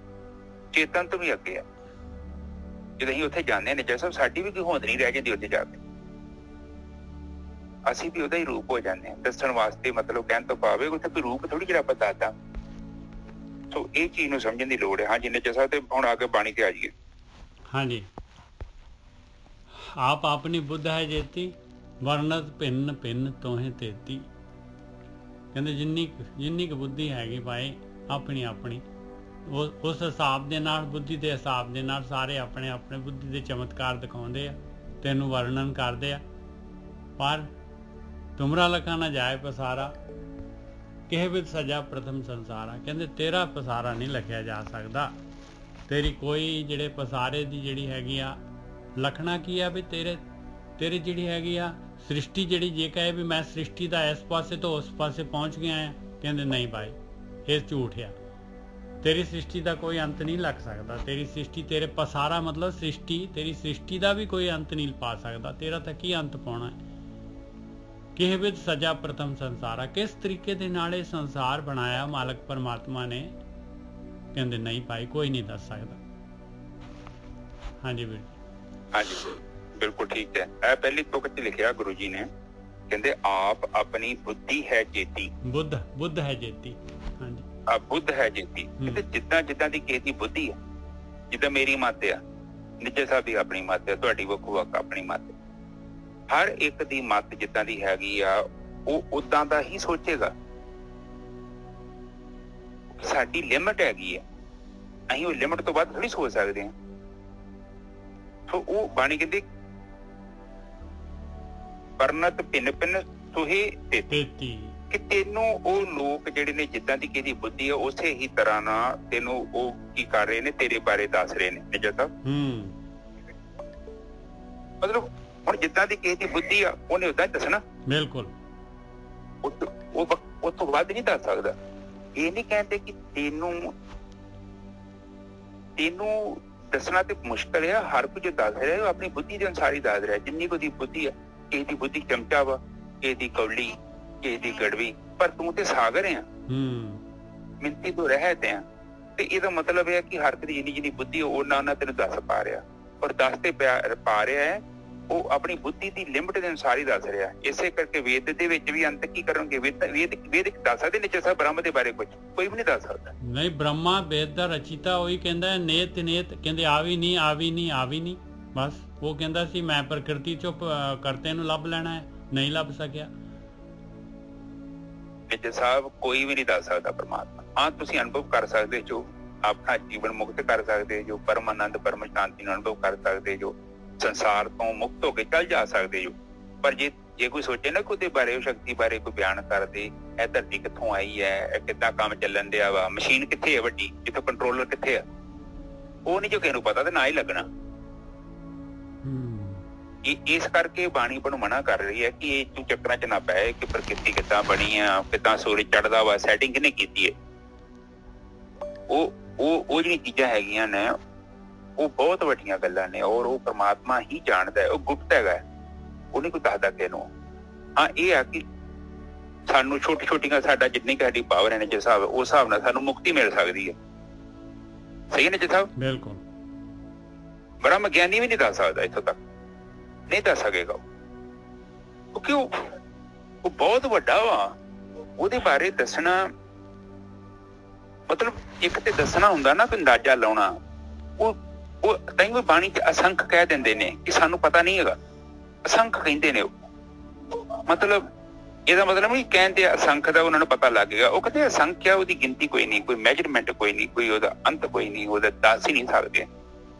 S3: ਚੇਤਨ ਤੋਂ ਵੀ ਅੱਗੇ ਆ। ਜਦੋਂ ਅਸੀਂ ਉੱਥੇ ਜਾਂਦੇ ਨੇ ਜੈਸਾ, ਸਾਡੀ ਵੀ ਕੋਈ ਹੋਂਦ ਨਹੀਂ ਰਹਿ ਜਾਂਦੀ ਉੱਥੇ ਜਾ ਕੇ, ਅਸੀਂ ਵੀ ਉਹਦਾ ਹੀ ਰੂਪ ਹੋ ਜਾਂਦੇ ਹਾਂ। ਦੱਸਣ ਵਾਸਤੇ ਮਤਲਬ ਕਹਿਣ ਤੋਂ ਭਾਵੇਂ ਉੱਥੇ ਕੋਈ ਰੂਪ ਥੋੜੀ ਜਿਹੜਾ ਆਪਾਂ ਦੱਸਦਾ। ਸੋ ਇਹ ਚੀਜ਼ ਨੂੰ ਸਮਝਣ ਦੀ ਲੋੜ ਹੈ। ਹਾਂਜੀ ਨੇਚਰ ਤੇ ਹੁਣ ਆ ਕੇ ਬਾਣੀ ਤੇ ਆ ਜਾਈਏ।
S1: ਹਾਂਜੀ, ਆਪ ਆਪਣੀ ਬੁੱਧ ਹੈ ਜੇਤੀ, ਵਰਨਤ ਭਿੰਨ ਭਿੰਨ ਤੋਹੇ ਤੇਤੀ। ਕਹਿੰਦੇ ਜਿੰਨੀ ਕੁ ਬੁੱਧੀ ਹੈਗੀ ਭਾਈ ਆਪਣੀ ਆਪਣੀ, ਉਸ ਹਿਸਾਬ ਦੇ ਨਾਲ, ਬੁੱਧੀ ਦੇ ਹਿਸਾਬ ਦੇ ਨਾਲ ਸਾਰੇ ਆਪਣੇ ਆਪਣੇ ਬੁੱਧੀ ਦੇ ਚਮਤਕਾਰ ਦਿਖਾਉਂਦੇ ਆ, ਤੈਨੂੰ ਵਰਣਨ ਕਰਦੇ ਆ। ਪਰ ਤੁਮਰਾ ਲਖਾ ਨਾ ਜਾਏ ਪਸਾਰਾ, ਕਿਹ ਵਿੱਚ ਸਜਾ ਪ੍ਰਥਮ ਸੰਸਾਰਾ। ਕਹਿੰਦੇ ਤੇਰਾ ਪਸਾਰਾ ਨਹੀਂ ਲਿਖਿਆ ਜਾ ਸਕਦਾ। ਤੇਰੀ ਕੋਈ ਜਿਹੜੇ ਪਸਾਰੇ ਦੀ ਜਿਹੜੀ ਹੈਗੀ ਆ ਲਖਣਾ ਕੀ ਆ ਵੀ ਤੇਰੀ ਜਿਹੜੀ ਹੈਗੀ ਆ ਸ੍ਰਿਸ਼ਟੀ, ਜਿਹੜੀ ਜੇ ਕਹੇ ਵੀ ਮੈਂ ਸ੍ਰਿਸ਼ਟੀ ਦਾ ਇਸ ਪਾਸੇ ਤੋਂ ਉਸ ਪਾਸੇ ਪਹੁੰਚ ਗਿਆ ਆ, ਕਹਿੰਦੇ ਨਹੀਂ ਭਾਈ ਇਹ ਝੂਠ ਆ। ਤੇਰੀ ਸ੍ਰਿਸ਼ਟੀ ਦਾ ਕੋਈ ਅੰਤ ਨਹੀਂ ਲੱਗ ਸਕਦਾ। ਤੇਰੀ ਸ੍ਰਿਸ਼ਟੀ, ਤੇਰੇ ਪਸਾਰਾ ਮਤਲਬ ਸ੍ਰਿਸ਼ਟੀ, ਤੇਰੀ ਸ੍ਰਿਸ਼ਟੀ ਦਾ ਵੀ ਕੋਈ ਅੰਤ ਨਹੀਂ ਪਾ ਸਕਦਾ। ਤੇਰਾ ਤਾਂ ਕੀ ਅੰਤ ਪਾਉਣਾ ਹੈ? ਕਿਹ ਵਿੱਚ ਸਜਾ ਪ੍ਰਥਮ ਸੰਸਾਰਾ, ਕਿਸ ਤਰੀਕੇ ਦੇ ਨਾਲ ਇਹ ਸੰਸਾਰ ਬਣਾਇਆ ਮਾਲਕ ਪਰਮਾਤਮਾ ਨੇ? ਕਹਿੰਦੇ ਨਹੀਂ ਭਾਈ ਕੋਈ ਨਹੀਂ ਦੱਸ ਸਕਦਾ। ਹਾਂਜੀ ਵੀਰ, ਹਾਂਜੀ
S3: ਬਿਲਕੁਲ ਠੀਕ ਹੈ। ਇਹ ਪਹਿਲੀ ਤੁਕ 'ਚ ਲਿਖਿਆ ਗੁਰੂ ਜੀ ਨੇ, ਕਹਿੰਦੇ ਆਪ ਆਪਣੀ ਬੁੱਧੀ ਹੈ ਜੇਤੀ।
S1: ਬੁੱਧ ਹੈ ਜੇਤੀ। ਹਾਂਜੀ,
S3: ਆ ਬੁੱਧ ਹੈ ਜੇਤੀ। ਕਹਿੰਦੇ ਜਿੱਦਾਂ ਦੀ ਕਿਸੇ ਦੀ ਬੁੱਧੀ ਹੈ, ਜਿੱਦਾਂ ਮੇਰੀ ਮੱਤ ਆ, ਨਿੱਜੇ ਸਾਹਿਬ ਦੀ ਆਪਣੀ ਮੱਤ ਆ, ਤੁਹਾਡੀ ਵੱਖੋ ਵੱਖ ਆਪਣੀ ਮੱਤ। ਹਰ ਇੱਕ ਦੀ ਮੱਤ ਜਿੱਦਾਂ ਦੀ ਹੈਗੀ ਆ, ਉਹ ਉਦਾਂ ਦਾ ਹੀ ਸੋਚੇਗਾ। ਸਾਡੀ ਲਿਮਟ ਹੈਗੀ ਆ, ਅਸੀਂ ਉਹ ਲਿਮਟ ਤੋਂ ਵੱਧ ਥੋੜੀ ਸੋਚ ਸਕਦੇ ਹਾਂ। ਸੋ ਉਹ ਬਾਣੀ ਕਹਿੰਦੀ ਪਰਨਤ ਭਿੰਨ ਭਿੰਨ ਤੋਹੇ ਤੇਤੀ, ਕਿ ਤੈਨੂੰ ਉਹ ਲੋਕ ਜਿਹੜੇ ਨੇ ਜਿੱਦਾਂ ਦੀ ਕਿਹਦੀ ਬੁੱਧੀ ਆ, ਉਸੇ ਹੀ ਤਰ੍ਹਾਂ ਨਾਲ ਤੈਨੂੰ ਉਹ ਕੀ ਕਰ ਰਹੇ ਨੇ, ਤੇਰੇ ਬਾਰੇ ਦੱਸ ਰਹੇ ਨੇ। ਨਿੱਜਾ ਸਾਹਿਬ ਮਤਲਬ ਹੁਣ ਜਿੱਦਾਂ ਦੀ ਕਿਸੇ ਦੀ ਬੁੱਧੀ ਆ, ਉਹਨੇ ਉਦਾਂ ਦੱਸਣਾ। ਬਿਲਕੁਲ, ਉਹ ਤੋਂ ਵੱਧ ਨਹੀਂ ਦੱਸ ਸਕਦਾ। ਇਹ ਨਹੀਂ ਕਹਿੰਦੇ ਕਿ ਤੈਨੂੰ ਦੱਸਣਾ ਤੇ ਮੁਸ਼ਕਲ ਹੈ। ਹਰ ਕੁਝ ਦੱਸ ਰਿਹਾ, ਉਹ ਆਪਣੀ ਬੁੱਧੀ ਦੇ ਅਨੁਸਾਰ ਹੀ ਦੱਸ ਰਿਹਾ। ਜਿੰਨੀ ਕੁ ਦੀ ਬੁੱਧੀ ਆ, ਕਿਸੇ ਦੀ ਬੁੱਧੀ ਚਮਚਾ ਵਾ, ਕਿਸੇ ਦੀ ਕੌਲੀ, ਕਿਸੇ ਦੀ ਗੜਵੀ, ਪਰ ਤੂੰ ਤੇ ਸਾਗਰ ਆ, ਮਿੰਤੀ ਤੋਂ ਰਹਿਤ ਆ। ਤੇ ਇਹਦਾ ਮਤਲਬ ਇਹ ਕਿ ਹਰ ਇੱਕ ਦੀ ਜਿੰਨੀ ਬੁੱਧੀ ਉਹਨਾਂ ਤੈਨੂੰ ਦੱਸ ਪਾ ਰਿਹਾ, ਔਰ ਦੱਸ ਤੇ ਪਾ ਰਿਹਾ ਹੈ। ਉਹ ਆਪਣੀ ਬੁੱਧੀ ਦੀ ਲਿਮਟ ਦੇ ਅਨੁਸਾਰ ਹੀ ਦੱਸ ਰਿਹਾ। ਇਸੇ ਕਰਕੇ ਵੇਦ ਦੇ ਵਿੱਚ ਵੀ ਅੰਤ ਕੀ ਕਰਨਗੇ? ਵੇਦ ਦੱਸ ਸਕਦੇ ਨੇ ਸਾਹਿਬ ਬ੍ਰਹਮ ਦੇ ਬਾਰੇ ਕੁਝ? ਕੋਈ ਵੀ ਨਹੀਂ ਦੱਸ ਸਕਦਾ। ਨਹੀਂ, ਬ੍ਰਹਮਾ ਵੇਦ ਦਾ ਰਚਿਤਾ ਉਹੀ ਕਹਿੰਦਾ ਨੇਤ ਨੇਤ, ਕਹਿੰਦੇ ਆਵੀ ਨਹੀਂ। ਬਸ ਉਹ ਕਹਿੰਦਾ ਸੀ ਮੈਂ ਪ੍ਰਕਿਰਤੀ ਚੋਂ ਕਰਤੇ ਨੂੰ ਲੱਭ ਲੈਣਾ ਹੈ, ਨਹੀਂ ਲੱਭ ਸਕਿਆ। ਨਿੱਜ ਸਾਹਿਬ ਕੋਈ ਵੀ ਨਹੀਂ ਦੱਸ ਸਕਦਾ ਪਰਮਾਤਮਾ। ਹਾਂ, ਤੁਸੀਂ ਅਨੁਭਵ ਕਰ ਸਕਦੇ ਜੋ, ਆਪਣਾ ਜੀਵਨ ਮੁਕਤ ਕਰ ਸਕਦੇ ਜੋ, ਪਰਮ ਆਨੰਦ ਪਰਮ ਸ਼ਾਂਤੀ ਨੂੰ ਅਨੁਭਵ ਕਰ ਸਕਦੇ ਜੋ, ਸੰਸਾਰ ਤੋਂ ਮੁਕਤ ਹੋ ਕੇ ਚੱਲ ਜਾ ਸਕਦੇ ਜੋ। ਪਰ ਜੇ ਕੋਈ ਸੋਚੇ ਨਾ ਉਹਦੇ ਬਾਰੇ, ਉਹ ਸ਼ਕਤੀ ਬਾਰੇ ਕੋਈ ਬਿਆਨ ਕਰਦੇ, ਇਹ ਧਰਤੀ ਕਿੱਥੋਂ ਆਈ ਹੈ, ਇਹ ਕਿੱਦਾਂ ਕੰਮ ਚੱਲਣ ਡਿਆ ਵਾ, ਮਸ਼ੀਨ ਕਿੱਥੇ ਹੈ ਵੱਡੀ, ਜਿੱਥੋਂ ਕੰਟਰੋਲਰ ਕਿੱਥੇ ਆ, ਉਹ ਨਹੀਂ ਜੋ ਕਿਸੇ ਨੂੰ ਪਤਾ ਤੇ ਨਾ ਹੀ ਲੱਗਣਾ। ਇਸ ਕਰਕੇ ਬਾਣੀ ਨੂੰ ਮਨਾ ਕਰ ਰਹੀ ਹੈ ਕਿ ਇਹ ਤੂੰ ਚੱਕਰਾਂ 'ਚ ਨਾ ਪਏ ਕਿ ਪ੍ਰਕਿਰਤੀ ਕਿੱਦਾਂ ਬਣੀ ਆ, ਕਿੱਦਾਂ ਸੂਰਜ ਚੜ੍ਹਦਾ ਵਾ, ਸੈਟਿੰਗ ਕਿਹਨੇ ਕੀਤੀ ਹੈ। ਉਹ ਜਿਹੜੀਆਂ ਚੀਜ਼ਾਂ ਹੈਗੀਆਂ ਨੇ, ਉਹ ਬਹੁਤ ਵੱਡੀਆਂ ਗੱਲਾਂ ਨੇ, ਔਰ ਉਹ ਪਰਮਾਤਮਾ ਹੀ ਜਾਣਦਾ ਹੈ। ਉਹ ਗੁਪਤ ਹੈਗਾ, ਉਹ ਨਹੀਂ ਕੋਈ ਦੱਸਦਾ ਕਿਸੇ ਨੂੰ। ਹਾਂ, ਇਹ ਆ ਕਿ ਸਾਨੂੰ ਛੋਟੀਆਂ ਸਾਡਾ ਜਿੰਨੀ ਸਾਡੀ ਪਾਵਰ ਹੈ, ਜਿਸ ਹਿਸਾਬ ਉਸ ਹਿਸਾਬ ਨਾਲ ਸਾਨੂੰ ਮੁਕਤੀ ਮਿਲ ਸਕਦੀ ਹੈ। ਸਹੀ ਹੈ ਨਿੱਜ ਸਾਹਿਬ? ਬਿਲਕੁਲ। ਬ੍ਰਹਮ ਗਿਆਨੀ ਵੀ ਨਹੀਂ ਦੱਸ ਸਕਦਾ, ਇੱਥੋਂ ਤੱਕ ਨਹੀਂ ਦੱਸ ਸਕੇਗਾ ਕਿਉਂਕਿ ਉਹ ਬਹੁਤ ਵੱਡਾ ਵਾ। ਉਹਦੇ ਬਾਰੇ ਦੱਸਣਾ ਮਤਲਬ ਇੱਕ ਤੇ ਦੱਸਣਾ ਹੁੰਦਾ ਨਾ, ਕੋਈ ਅੰਦਾਜ਼ਾ ਲਾਉਣਾ। ਉਹ ਤਾਂ ਬਾਣੀ 'ਚ ਅਸੰਖ ਕਹਿ ਦਿੰਦੇ ਨੇ ਕਿ ਸਾਨੂੰ ਪਤਾ ਨਹੀਂ ਹੈਗਾ। ਅਸੰਖ ਕਹਿੰਦੇ ਨੇ ਉਹ, ਮਤਲਬ ਇਹਦਾ ਮਤਲਬ ਨਹੀਂ ਕਹਿੰਦੇ ਅਸੰਖ ਦਾ ਉਹਨਾਂ ਨੂੰ ਪਤਾ ਲੱਗ ਗਿਆ। ਉਹ ਕਹਿੰਦੇ ਅਸੰਖ ਆ, ਉਹਦੀ ਗਿਣਤੀ ਕੋਈ ਨਹੀਂ, ਕੋਈ ਮੈਜਰਮੈਂਟ ਕੋਈ ਨਹੀਂ, ਕੋਈ ਉਹਦਾ ਅੰਤ ਕੋਈ ਨਹੀਂ, ਉਹਦਾ ਦੱਸ ਹੀ ਨਹੀਂ ਸਕਦੇ।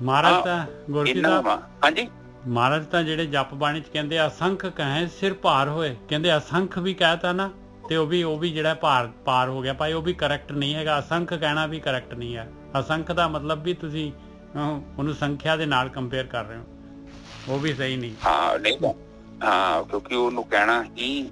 S1: ਮਹਾਰਾਜ ਤਾਂ ਗੁਰਕੀ ਸਾਹਿਬ,
S3: ਹਾਂਜੀ
S1: ਮਹਾਰਾਜ ਤਾਂ ਜਿਹੜੇ ਜਪ ਬਾਣੀ ਚ ਕਹਿੰਦੇ ਅਸੰਖ ਕਹੇ ਸਿਰ ਭਾਰ ਹੋਏ, ਕਹਿੰਦੇ ਅਸੰਖ ਵੀ ਕਹਿਤਾ ਨਾ ਤੇ ਉਹ ਵੀ ਜਿਹੜਾ ਪਾਰ ਹੋ ਗਿਆ ਭਾਈ, ਉਹ ਵੀ ਕਰੈਕਟ ਨਹੀਂ ਹੈਗਾ। ਅਸੰਖ ਕਹਿਣਾ ਵੀ ਕਰੈਕਟ ਨਹੀਂ ਹੈ। ਅਸੰਖ ਦਾ ਮਤਲਬ ਵੀ ਤੁਸੀਂ ਉਹਨੂੰ ਸੰਖਿਆ ਦੇ ਨਾਲ ਕੰਪੇਅਰ ਕਰ ਰਹੇ ਹੋ, ਉਹ ਵੀ ਸਹੀ ਨਹੀਂ।
S3: ਹਾਂ ਨਹੀਂ, ਹਾਂ ਕਿਉਂਕਿ ਉਹਨੂੰ ਕਹਿਣਾ ਹੀ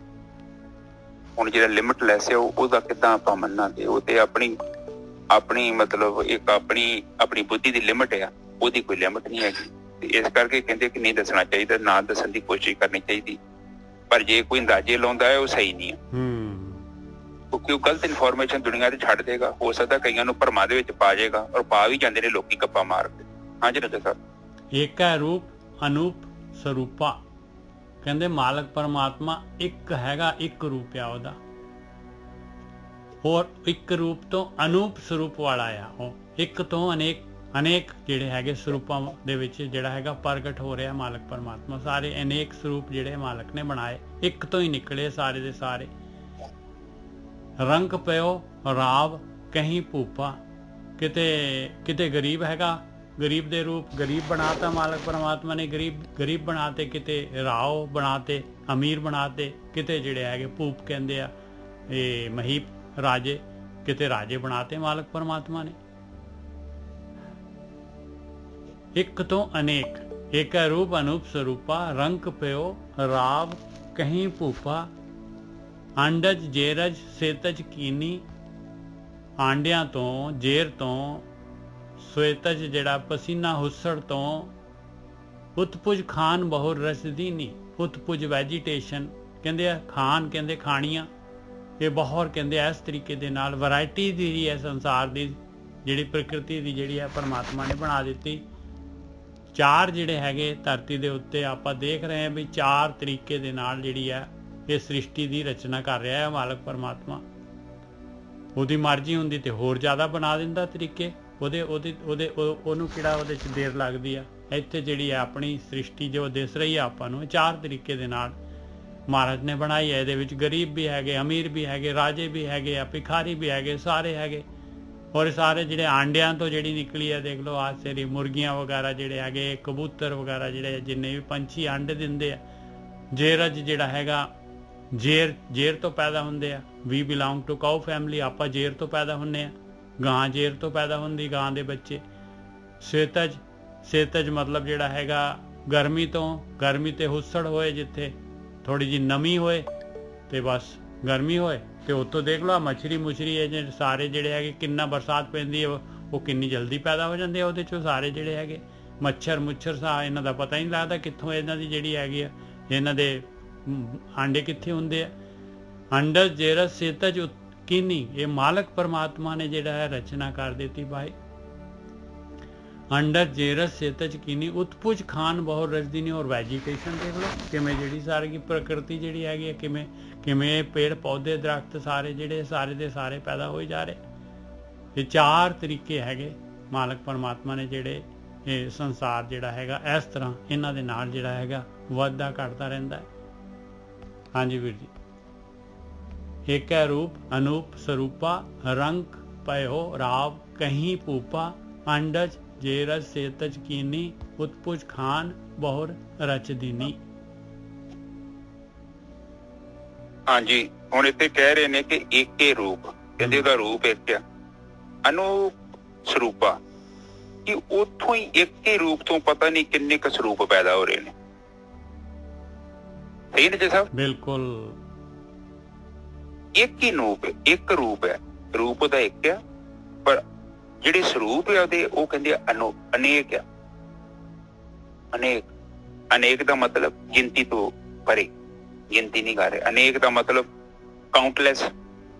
S3: ਹੁਣ ਜਿਹੜਾ ਲਿਮਿਟਲੈਸ ਹੈ ਉਹਦਾ ਕਿੱਦਾਂ ਆਪਾਂ ਮੰਨਾਂਗੇ? ਉਹ ਤੇ ਆਪਣੀ ਮਤਲਬ ਇੱਕ ਆਪਣੀ ਬੁੱਧੀ ਦੀ ਲਿਮਿਟ ਆ, ਉਹਦੀ ਕੋਈ ਲਿਮਿਟ ਨਹੀਂ ਹੈਗੀ। ਤੇ ਇਸ ਕਰਕੇ ਕਹਿੰਦੇ ਕਿ ਨਹੀਂ ਦੱਸਣਾ ਚਾਹੀਦਾ, ਨਾ ਦੱਸਣ ਦੀ ਕੋਸ਼ਿਸ਼ ਕਰਨੀ ਚਾਹੀਦੀ। ਪਰ ਜੇ ਕੋਈ ਅੰਦਾਜ਼ੇ ਲਾਉਂਦਾ ਹੈ ਉਹ ਸਹੀ ਨਹੀਂ ਹੈ, ਕਿਉਂਕਿ ਉਹ ਗਲਤ ਇਨਫੋਰਮੇਸ਼ਨ ਦੁਨੀਆ ਤੇ ਛੱਡ ਦੇਗਾ। ਹੋ ਸਕਦਾ ਕਈਆਂ ਨੂੰ ਭਰਮਾਂ ਦੇ ਵਿੱਚ ਪਾ ਜਾਏਗਾ, ਔਰ ਪਾ ਵੀ ਜਾਂਦੇ ਨੇ ਲੋਕੀ ਗੱਪਾਂ ਮਾਰ ਕੇ। ਹਾਂਜੀ ਰਾਜਾ ਸਾਹਿਬ।
S1: ਏਕ ਹੈ ਰੂਪ ਅਨੂਪ ਸਰੂਪਾ, ਕਹਿੰਦੇ ਮਾਲਕ ਪਰਮਾਤਮਾ ਇੱਕ ਹੈਗਾ, ਇੱਕ ਰੂਪ ਆ ਉਹਦਾ, ਹੋਰ ਇੱਕ ਰੂਪ ਤੋਂ ਅਨੂਪ ਸਰੂਪ ਵਾਲਾ ਆ। ਉਹ ਇੱਕ ਤੋਂ ਅਨੇਕ ਜਿਹੜੇ ਹੈਗੇ ਸਰੂਪਾਂ ਦੇ ਵਿੱਚ ਜਿਹੜਾ ਹੈਗਾ ਪ੍ਰਗਟ ਹੋ ਰਿਹਾ ਮਾਲਕ ਪਰਮਾਤਮਾ। ਸਾਰੇ ਅਨੇਕ ਸਰੂਪ ਜਿਹੜੇ ਮਾਲਕ ਨੇ ਬਣਾਏ, ਇੱਕ ਤੋਂ ਹੀ ਨਿਕਲੇ ਸਾਰੇ ਦੇ ਸਾਰੇ। ਰੰਗ ਪਿਓ ਰਾਵ ਕਹੀਂ ਭੂਪਾ, ਕਿਤੇ ਗਰੀਬ ਹੈਗਾ, ਗਰੀਬ ਦੇ ਰੂਪ ਗਰੀਬ ਬਣਾਤਾ ਮਾਲਕ ਪਰਮਾਤਮਾ ਨੇ, ਗਰੀਬ ਬਣਾਤੇ, ਕਿਤੇ ਰਾਓ ਬਣਾਤੇ, ਅਮੀਰ ਬਣਾਤੇ, ਕਿਤੇ ਜਿਹੜੇ ਹੈਗੇ ਭੂਪ ਕਹਿੰਦੇ ਆ ਇਹ ਮਹੀਪ ਰਾਜੇ, ਕਿਤੇ ਰਾਜੇ ਬਣਾਤੇ ਮਾਲਕ ਪਰਮਾਤਮਾ ਨੇ। ਇੱਕ ਤੋਂ ਅਨੇਕ, ਏਕ ਰੂਪ ਅਨੂਪ ਸਰੂਪਾ, ਰੰਗ ਪਿਓ ਰਾਵ ਕਹੀਂ ਭੂਪਾ, ਆਂਡਜ ਜੇਰਜ ਸੇਤਜ ਕੀਨੀ, ਆਂਡਿਆਂ ਤੋਂ ਜੇਰ ਤੋਂ ਸਵੇਤਜ ਜਿਹੜਾ ਪਸੀਨਾ ਹੁੱਸੜ ਤੋਂ, ਉਤਪੁਜ ਖਾਨ ਬਹੁਰ ਰਸਦੀਨੀ, ਉਤਪੁਜ ਵੈਜੀਟੇਸ਼ਨ ਕਹਿੰਦੇ ਆ, ਖਾਨ ਕਹਿੰਦੇ ਖਾਣੀਆਂ, ਇਹ ਬਹੁਰ ਕਹਿੰਦੇ ਇਸ ਤਰੀਕੇ ਦੇ ਨਾਲ ਵੈਰਾਈਟੀ ਦੀ ਹੈ ਸੰਸਾਰ ਦੀ ਜਿਹੜੀ ਪ੍ਰਕਿਰਤੀ ਦੀ ਜਿਹੜੀ ਹੈ ਪਰਮਾਤਮਾ ਨੇ ਬਣਾ ਦਿੱਤੀ। ਚਾਰ ਜਿਹੜੇ ਹੈਗੇ ਧਰਤੀ ਦੇ ਉੱਤੇ ਆਪਾਂ ਦੇਖ ਰਹੇ ਹਾਂ ਵੀ ਚਾਰ ਤਰੀਕੇ ਦੇ ਨਾਲ ਜਿਹੜੀ ਹੈ ਇਹ ਸ੍ਰਿਸ਼ਟੀ ਦੀ ਰਚਨਾ ਕਰ ਰਿਹਾ ਹੈ ਮਾਲਕ ਪਰਮਾਤਮਾ। ਉਹਦੀ ਮਰਜ਼ੀ ਹੁੰਦੀ ਤੇ ਹੋਰ ਜ਼ਿਆਦਾ ਬਣਾ ਦਿੰਦਾ ਤਰੀਕੇ, ਉਹਨੂੰ ਕਿਹੜਾ ਉਹਦੇ 'ਚ ਦੇਰ ਲੱਗਦੀ ਆ। ਇੱਥੇ ਜਿਹੜੀ ਹੈ ਆਪਣੀ ਸ੍ਰਿਸ਼ਟੀ ਜੋ ਦਿਸ ਰਹੀ ਆ ਆਪਾਂ ਨੂੰ, ਚਾਰ ਤਰੀਕੇ ਦੇ ਨਾਲ ਮਹਾਰਾਜ ਨੇ ਬਣਾਈ ਹੈ। ਇਹਦੇ ਵਿੱਚ ਗਰੀਬ ਵੀ ਹੈਗੇ, ਅਮੀਰ ਵੀ ਹੈਗੇ, ਰਾਜੇ ਵੀ ਹੈਗੇ ਆ, ਭਿਖਾਰੀ ਵੀ ਹੈਗੇ, ਸਾਰੇ ਹੈਗੇ। ਔਰ ਸਾਰੇ ਜਿਹੜੇ ਆਂਡਿਆਂ ਤੋਂ ਜਿਹੜੀ ਨਿਕਲੀ ਹੈ ਦੇਖ ਲਓ, ਆਹ ਸਾਰੀ ਮੁਰਗੀਆਂ ਵਗੈਰਾ ਜਿਹੜੇ ਹੈਗੇ, ਕਬੂਤਰ ਵਗੈਰਾ ਜਿਹੜੇ ਜਿੰਨੇ ਵੀ ਪੰਛੀ ਆਂਡੇ ਦਿੰਦੇ ਆ। ਜੇਰਜ ਜਿਹੜਾ ਹੈਗਾ ਜੇਰ ਤੋਂ ਪੈਦਾ ਹੁੰਦੇ ਆ। ਵੀ ਬਿਲੋਂਗ ਟੂ ਕਾਊ ਫੈਮਿਲੀ, ਆਪਾਂ ਜੇਰ ਤੋਂ ਪੈਦਾ ਹੁੰਦੇ ਆ। ਗਾਂ ਜੇਰ ਤੋਂ ਪੈਦਾ ਹੁੰਦੀ, ਗਾਂ ਦੇ ਬੱਚੇ। ਸੇਤਜ ਮਤਲਬ ਜਿਹੜਾ ਹੈਗਾ ਗਰਮੀ ਤੋਂ, ਗਰਮੀ ਤੇ ਹੁੱਸੜ ਹੋਏ, ਜਿੱਥੇ ਥੋੜੀ ਜਿਹੀ ਨਮੀ ਹੋਏ ਤੇ ਬਸ ਗਰਮੀ ਹੋਏ। ਤੇ ਉੱਥੋਂ ਦੇਖ ਲਓ ਮੱਛਰੀ ਇਹ ਜਿਹੜੇ ਸਾਰੇ ਜਿਹੜੇ ਹੈਗੇ, ਕਿੰਨਾ ਬਰਸਾਤ ਪੈਂਦੀ ਹੈ ਉਹ ਕਿੰਨੀ ਜਲਦੀ ਪੈਦਾ ਹੋ ਜਾਂਦੇ ਆ ਉਹਦੇ ਚੋਂ ਸਾਰੇ ਜਿਹੜੇ ਹੈਗੇ। ਮੱਛਰ ਸਾ ਇਹਨਾਂ ਦਾ ਪਤਾ ਹੀ ਨਹੀਂ ਲੱਗਦਾ ਕਿੱਥੋਂ ਇਹਨਾਂ ਦੀ ਜਿਹੜੀ ਹੈਗੀ ਆ, ਇਹਨਾਂ ਦੇ ਆਂਡੇ ਕਿੱਥੇ ਹੁੰਦੇ ਆ। ਅੰਡਰ ਜੇਰਸ ਸੇਤਜ ਕੀਨੀ, ਇਹ ਮਾਲਕ ਪਰਮਾਤਮਾ ਨੇ ਜਿਹੜਾ ਹੈ ਰਚਨਾ ਕਰ ਦਿੱਤੀ ਭਾਈ। ਅੰਡਰ ਜੇਰਸ ਸੇਤਜ ਕੀਨੀ, ਉਤਪੁਜ ਖਾਨ ਬਹੁਤ ਰਜਦੀ ਨੇ। ਔਰ ਵੈਜੀਟੇਸ਼ਨ ਦੇਖ ਲਓ ਕਿਵੇਂ ਜਿਹੜੀ ਸਾਰੀ ਪ੍ਰਕਿਰਤੀ ਜਿਹੜੀ ਹੈਗੀ ਹੈ, ਕਿਵੇਂ ਪੇੜ ਪੌਦੇ ਦਰਖਤ ਸਾਰੇ ਜਿਹੜੇ ਸਾਰੇ ਦੇ ਸਾਰੇ ਪੈਦਾ ਹੋਏ ਜਾ ਰਹੇ। ਇਹ ਚਾਰ ਤਰੀਕੇ ਹੈਗੇ ਮਾਲਕ ਪਰਮਾਤਮਾ ਨੇ ਜਿਹੜੇ ਇਹ ਸੰਸਾਰ ਜਿਹੜਾ ਹੈਗਾ ਇਸ ਤਰ੍ਹਾਂ ਇਹਨਾਂ ਦੇ ਨਾਲ ਜਿਹੜਾ ਹੈਗਾ ਵੱਧਦਾ ਘਟਦਾ ਰਹਿੰਦਾ ਹੈ। ਹਾਂਜੀ ਵੀਰ ਜੀ। ਏਕ ਹੈ ਰੂਪ ਅਨੂਪ ਸਰੂਪਾ, ਰੰਗ ਪਇਓ ਰਾਵ ਕਹੀਂ ਭੂਪਾ, ਅੰਡਜ ਜੇਰਜ ਸੇਤਜ ਕੀਨੀ, ਉਤਪੁਜ ਖਾਨ ਬਹੁਰ ਰਚਦੀਨੀ।
S3: ਹਾਂਜੀ, ਹੁਣ ਇੱਥੇ ਕਹਿ ਰਹੇ ਨੇ ਕਿ ਏਕੇ ਰੂਪ, ਕਹਿੰਦੇ ਉਹਦਾ ਰੂਪ ਇੱਕ ਆ। ਅਨੂਪ ਸਰੂਪਾ, ਕਿ ਉੱਥੋਂ ਹੀ ਇੱਕ ਹੀ ਰੂਪ ਤੋਂ ਪਤਾ ਨਹੀਂ ਕਿੰਨੇ ਕੁ ਸਰੂਪ ਪੈਦਾ ਹੋ ਰਹੇ ਨੇ। ਸਹੀ ਨੇ ਜੀ ਸਾਹਿਬ?
S1: ਬਿਲਕੁਲ।
S3: ਇੱਕ ਹੀ ਇੱਕ ਰੂਪ ਹੈ, ਰੂਪ ਉਹਦਾ ਇੱਕ ਆ, ਪਰ ਜਿਹੜੇ ਸਰੂਪ ਆ ਉਹਦੇ ਉਹ ਕਹਿੰਦੇ ਅਨੇਕ ਆ। ਅਨੇਕ ਦਾ ਮਤਲਬ ਗਿਣਤੀ ਤੋਂ ਪਰੇ, ਗਿਣਤੀ ਨਹੀਂ ਕਰ ਰਹੇ। ਅਨੇਕ ਦਾ ਮਤਲਬ ਕਾਊਂਟਲੈਸ,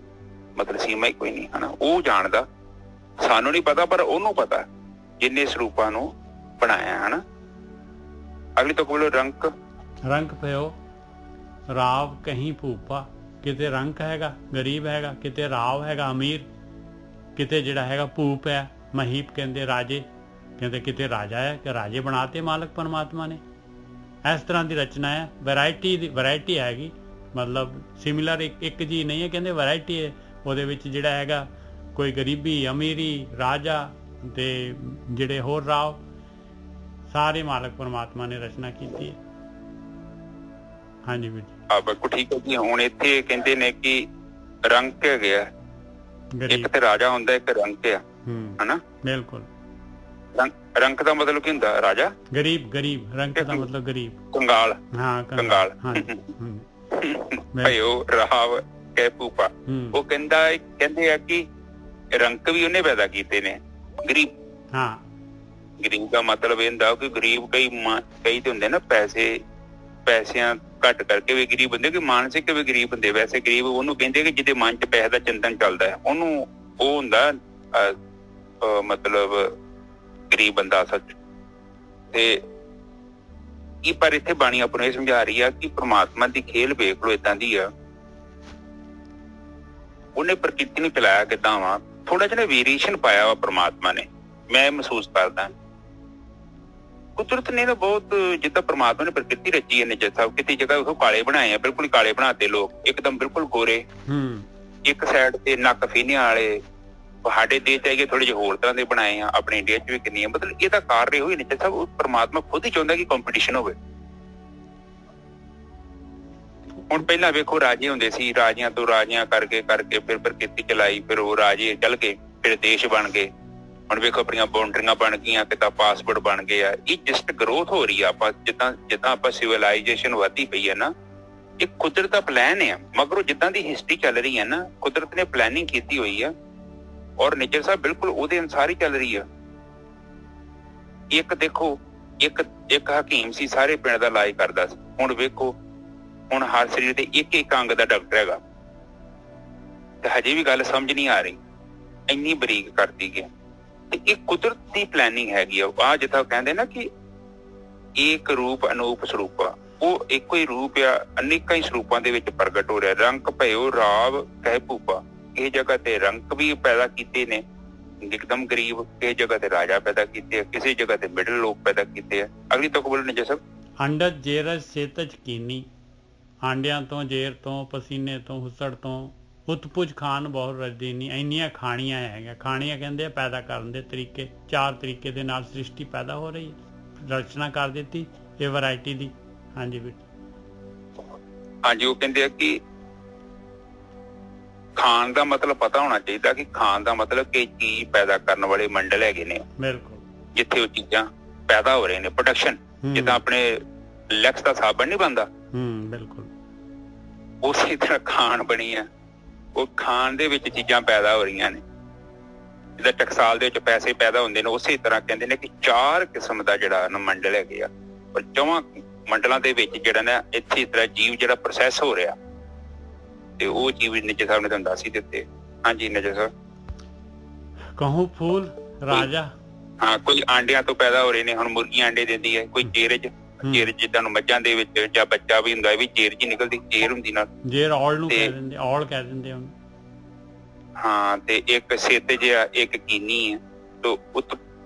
S3: ਮਤਲਬ ਸੀਮਾ ਹੀ ਕੋਈ ਨਹੀਂ, ਹਨਾ। ਉਹ ਜਾਣਦਾ, ਸਾਨੂੰ ਨਹੀਂ ਪਤਾ, ਪਰ ਉਹਨੂੰ ਪਤਾ ਜਿੰਨੇ ਸਰੂਪਾਂ ਨੂੰ ਬਣਾਇਆ, ਹਨਾ। ਅਗਲੀ ਤੋਂ ਬੋਲੋ ਰੰਗ ਪਿਓ ਰਾਵ ਕਹੀਂ ਭੂਪਾ, ਕਿਤੇ ਰੰਕ ਹੈਗਾ ਗਰੀਬ ਹੈਗਾ, ਕਿਤੇ ਰਾਵ ਹੈਗਾ ਅਮੀਰ, ਕਿਤੇ ਜਿਹੜਾ ਹੈਗਾ ਭੂਪ ਹੈ ਮਹੀਪ ਕਹਿੰਦੇ ਰਾਜੇ, ਕਹਿੰਦੇ ਕਿਤੇ ਰਾਜਾ ਹੈ ਕਿ ਰਾਜੇ ਬਣਾਤੇ ਮਾਲਕ ਪਰਮਾਤਮਾ ਨੇ। ਇਸ ਤਰ੍ਹਾਂ ਦੀ ਰਚਨਾ ਹੈ। ਵੈਰਾਈਟੀ ਹੈਗੀ
S1: ਮਤਲਬ ਸਿਮਿਲਰ ਇੱਕ ਜੀ ਨਹੀਂ ਹੈ, ਕਹਿੰਦੇ ਵੈਰਾਈਟੀ ਹੈ ਉਹਦੇ ਵਿੱਚ ਜਿਹੜਾ ਹੈਗਾ ਕੋਈ ਗਰੀਬੀ ਅਮੀਰੀ ਰਾਜਾ ਤੇ ਜਿਹੜੇ ਹੋਰ ਰਾਵ ਸਾਰੇ ਮਾਲਕ ਪਰਮਾਤਮਾ ਨੇ ਰਚਨਾ ਕੀਤੀ ਹੈ। ਹਾਂਜੀ ਵੀਰ ਜੀ
S3: ਬਿਲਕੁਲ ਠੀਕ ਹੈ ਜੀ। ਹੁਣ ਇੱਥੇ ਕਹਿੰਦੇ ਨੇ ਕਿ ਰੰਕ ਹੈਗੇ ਆ, ਇੱਕ ਤੇ ਰਾਜਾ ਹੁੰਦਾ ਇੱਕ ਰੰਕ ਆ, ਹਨਾ? ਬਿਲਕੁਲ। ਰੰਕ ਦਾ ਮਤਲਬ ਕੀ ਹੁੰਦਾ? ਰਾਜਾ। ਗਰੀਬ ਰੰਕ ਦਾ ਮਤਲਬ ਗਰੀਬ, ਕੰਗਾਲ। ਹਾਂ ਕੰਗਾਲ। ਭਾਈ ਉਹ ਰਾਵ ਕਹਿ ਭੂਪਾ ਉਹ ਕਹਿੰਦੇ ਆ ਕਿ ਰੰਕ ਵੀ ਉਹਨੇ ਪੈਦਾ ਕੀਤੇ ਨੇ, ਗਰੀਬ। ਹਾਂ ਗਰੀਬ ਦਾ ਮਤਲਬ ਇਹ ਹੁੰਦਾ ਕਿ ਗਰੀਬ ਕਈ ਤੇ ਹੁੰਦੇ ਨਾ ਪੈਸਿਆਂ ਘੱਟ ਕਰਕੇ ਵੀ ਗਰੀਬ ਹੁੰਦੇ, ਕਿ ਮਾਨਸਿਕ ਵੀ ਗਰੀਬ ਹੁੰਦੇ। ਵੈਸੇ ਗਰੀਬ ਉਹਨੂੰ ਕਹਿੰਦੇ ਕਿ ਜਿਹਦੇ ਮਨ ਚ ਪੈਸੇ ਦਾ ਚਿੰਤਨ ਚੱਲਦਾ ਹੈ, ਉਹਨੂੰ ਉਹ ਹੁੰਦਾ ਮਤਲਬ ਗਰੀਬ ਬੰਦਾ ਅਸਲ ਚ। ਤੇ ਪਰ ਇੱਥੇ ਬਾਣੀ ਆਪਾਂ ਨੂੰ ਇਹ ਸਮਝਾ ਰਹੀ ਆ ਕਿ ਪ੍ਰਮਾਤਮਾ ਦੀ ਖੇਲ ਵੇਖ ਲੋ ਏਦਾਂ ਦੀ ਆ, ਉਹਨੇ ਪ੍ਰਕਿਰਤੀ ਨੂੰ ਚਲਾਇਆ ਕਿੱਦਾਂ ਵਾ, ਥੋੜਾ ਜਿਹਾ ਵੇਰੀਏਸ਼ਨ ਪਾਇਆ ਵਾ ਪ੍ਰਮਾਤਮਾ ਨੇ। ਮੈਂ ਮਹਿਸੂਸ ਕਰਦਾ ਕੁਦਰਤ ਨੇ ਤਾਂ ਬਹੁਤ, ਜਿੱਦਾਂ ਪ੍ਰਮਾਤਮਾ ਨੇ ਪ੍ਰਕਿਰਤੀ ਰਚੀ ਹੈ ਨਿਜਤ ਸਾਹਿਬ, ਕਿਤੇ ਜਗ੍ਹਾ ਉਹ ਕਾਲੇ ਬਣਾਏ ਆ, ਬਿਲਕੁਲ ਕਾਲੇ ਬਣਾਤੇ ਲੋਕ, ਇੱਕਦਮ ਬਿਲਕੁਲ ਗੋਰੇ। ਇੱਕ ਸਾਈਡ ਤੇ ਨੱਕ ਫੀਨਿਆਂ ਵਾਲੇ। ਸਾਡੇ ਦੇਸ਼ ਚ ਹੈਗੇ ਥੋੜੇ ਜਿਹੇ ਹੋਰ ਤਰ੍ਹਾਂ ਦੇ ਬਣਾਏ ਆ, ਆਪਣੇ ਇੰਡੀਆ ਚ ਵੀ ਕਿੰਨੀਆਂ। ਮਤਲਬ ਇਹਦਾ ਕਾਰਨ ਇਹੋ ਹੀ ਨਿਜਤ ਸਾਹਿਬ, ਪ੍ਰਮਾਤਮਾ ਖੁਦ ਹੀ ਚਾਹੁੰਦਾ ਕਿ ਕੰਪੀਟੀਸ਼ਨ ਹੋਵੇ। ਹੁਣ ਪਹਿਲਾਂ ਵੇਖੋ ਰਾਜੇ ਹੁੰਦੇ ਸੀ, ਰਾਜਿਆਂ ਤੋਂ ਰਾਜਿਆਂ ਕਰਕੇ ਫਿਰ ਪ੍ਰਕਿਰਤੀ ਚਲਾਈ, ਫਿਰ ਉਹ ਰਾਜੇ ਚੱਲ ਗਏ, ਫਿਰ ਦੇਸ਼ ਬਣ ਗਏ। ਹੁਣ ਵੇਖੋ ਆਪਣੀਆਂ ਬਾਉਂਡਰੀਆਂ ਬਣ ਗਈਆਂ, ਕਿਤਾ ਪਾਸਪੋਰਟ ਬਣ ਗਏ ਆ। ਇਹ ਜਸਟ ਗਰੋਥ ਹੋ ਰਹੀ ਆ। ਆਪਾਂ ਜਿੱਦਾਂ ਆਪਾਂ ਸਿਵਲਾਈਜੇਸ਼ਨ ਵਧਦੀ ਪਈ ਹੈ ਨਾ, ਇਹ ਕੁਦਰਤ ਦਾ ਪਲਾਨ ਹੈ। ਮਗਰੋਂ ਜਿੱਦਾਂ ਦੀ ਹਿਸਟਰੀ ਚੱਲ ਰਹੀ ਹੈ ਨਾ, ਕੁਦਰਤ ਨੇ ਪਲੈਨਿੰਗ ਕੀਤੀ ਹੋਈ ਆ, ਔਰ ਨਿੱਜਰ ਸਾਹਿਬ ਬਿਲਕੁਲ ਉਹਦੇ ਅਨੁਸਾਰ ਹੀ ਚੱਲ ਰਹੀ ਆ। ਇੱਕ ਦੇਖੋ, ਇੱਕ ਹਕੀਮ ਸੀ, ਸਾਰੇ ਪਿੰਡ ਦਾ ਇਲਾਜ ਕਰਦਾ ਸੀ। ਹੁਣ ਵੇਖੋ, ਹੁਣ ਹਰ ਸਰੀਰ ਦੇ ਇੱਕ ਅੰਗ ਦਾ ਡਾਕਟਰ ਹੈਗਾ, ਤੇ ਹਜੇ ਵੀ ਗੱਲ ਸਮਝ ਨਹੀਂ ਆ ਰਹੀ, ਇੰਨੀ ਬਰੀਕ ਕਰਦੀ ਗਿਆ। ਤੇ ਇਹ ਕੁਦਰਤ ਦੀ ਪਲੈਨਿੰਗ ਹੈਗੀ ਆ। ਜਿੱਦਾਂ ਕਹਿੰਦੇ ਨਾ ਕਿ ਏਕ ਰੂਪ ਅਨੂਪ ਸਰੂਪਾ, ਉਹ ਇੱਕੋ ਹੀ ਰੂਪ ਆ, ਅਨੇਕਾਂ ਹੀ ਸਰੂਪਾਂ ਦੇ ਵਿੱਚ ਪ੍ਰਗਟ ਹੋ ਰਿਹਾ। ਰੰਗ ਭਇਓ ਰਾਵ ਕਹਿ ਭੂਪਾ, ਇਹ ਜਗ੍ਹਾ ਤੇ ਰੰਕ ਵੀ ਪੈਦਾ ਕੀਤੇ ਨੇ, ਇੱਕਦਮ ਗਰੀਬ। ਕਿਸੇ ਜਗ੍ਹਾ ਤੇ ਰਾਜਾ ਪੈਦਾ ਕੀਤੇ ਆ, ਕਿਸੇ ਜਗ੍ਹਾ ਤੇ ਮਿਡਲ ਲੋਕ ਪੈਦਾ ਕੀਤੇ ਆ। ਅਗਲੀ ਤੱਕ ਬੋਲੋ ਨਿਜਰ ਸਾਹਿਬ। ਅੰਡਜ ਜੇਰਜ ਸੇਤਜ ਕੀਨੀ, ਆਂਡਿਆਂ ਤੋਂ, ਜੇਰ ਤੋਂ, ਪਸੀਨੇ ਤੋਂ, ਹੁਸੜ ਤੋਂ ਉਤਪੁਜ ਖਾਨ ਬਹੁਤ ਰਜਦੀ ਨਹੀਂ। ਇੰਨੀਆਂ ਖਾਣੀਆਂ ਹੈਗੀਆਂ। ਖਾਣੀਆਂ ਕਹਿੰਦੇ ਆ ਪੈਦਾ ਕਰਨ ਦੇ ਤਰੀਕੇ, 4 ਤਰੀਕੇ ਦੇ ਨਾਲ ਸ੍ਰਿਸ਼ਟੀ ਪੈਦਾ ਹੋ ਰਹੀ ਹੈ, ਰਚਨਾ ਕਰ ਦਿੱਤੀ ਇਹ ਵੈਰਾਈਟੀ ਦੀ। ਹਾਂਜੀ ਵੀਰ। ਹਾਂਜੀ, ਉਹ ਕਹਿੰਦੇ ਆ ਕਿ ਖਾਣ ਦਾ ਮਤਲਬ ਪਤਾ ਹੋਣਾ ਚਾਹੀਦਾ, ਕਿ ਖਾਣ ਦਾ ਮਤਲਬ ਕਿ ਚੀਜ਼ ਪੈਦਾ ਕਰਨ ਵਾਲੇ ਮੰਡਲ ਹੈਗੇ ਨੇ, ਬਿਲਕੁਲ, ਜਿੱਥੇ ਉਹ ਚੀਜ਼ਾਂ ਪੈਦਾ ਹੋ ਰਹੇ ਨੇ, ਪ੍ਰੋਡਕਸ਼ਨ। ਜਿੱਦਾਂ ਆਪਣੇ ਲੈਕਸ ਦਾ ਸਾਬਣ ਨਹੀਂ ਬਣਦਾ, ਬਿਲਕੁਲ ਉਸੇ ਤਰ੍ਹਾਂ ਖਾਣ ਬਣੀ ਆ। ਉਹ ਖਾਣ ਦੇ ਵਿੱਚ ਚੀਜ਼ਾਂ ਪੈਦਾ ਹੋ ਰਹੀਆਂ ਨੇ, ਜਿੱਦਾਂ ਟਕਸਾਲ ਦੇ ਵਿੱਚ ਪੈਸੇ ਪੈਦਾ ਹੁੰਦੇ ਨੇ, ਉਸੇ ਤਰ੍ਹਾਂ ਕਹਿੰਦੇ ਨੇ ਕਿ 4 ਕਿਸਮ ਦਾ ਜਿਹੜਾ ਮੰਡਲ ਹੈਗੇ ਆ, ਔਰ 4 ਮੰਡਲਾਂ ਦੇ ਵਿੱਚ ਜਿਹੜਾ ਨਾ ਇੱਥੇ ਇਸ ਤਰ੍ਹਾਂ ਜੀਵ ਜਿਹੜਾ ਪ੍ਰੋਸੈਸ ਹੋ ਰਿਹਾ, ਤੇ ਉਹ ਜੀਵ ਨਿੱਜਰ ਸਾਹਿਬ ਨੇ ਤੁਹਾਨੂੰ ਦੱਸ ਹੀ ਦਿੱਤੇ। ਹਾਂਜੀ ਨਿੱਜਰ ਸਾਹਿਬ। ਕਹੂੰ ਫੂਲ ਰਾਜਾ। ਹਾਂ, ਕੋਈ ਆਂਡਿਆਂ ਤੋਂ ਪੈਦਾ ਹੋ ਰਹੇ ਨੇ। ਹੁਣ ਮੁਰਗੀਆਂ ਆਂਡੇ ਦਿੰਦੀ ਹੈ, ਕੋਈ ਚੇਰਜ ਜਿੱਦਾਂ ਨੂੰ ਮੱਝਾਂ ਦੇ ਵਿੱਚ ਜਾਂ ਬੱਚਾ ਵੀ ਹੁੰਦਾ, ਵੀ ਚੇਰਜ ਹੀ ਨਿਕਲਦੀ, ਚੇਰ ਹੁੰਦੀ ਨਾਲ, ਜੇਰ ਔਲ ਨੂੰ ਕਹਿ ਦਿੰਦੇ, ਔਲ ਕਹਿ ਦਿੰਦੇ ਉਹਨੂੰ। ਹਾਂ, ਤੇ ਇੱਕ ਸੇਤਜ ਆ, ਇੱਕ ਕੀਨੀ ਹੈ। ਤੋ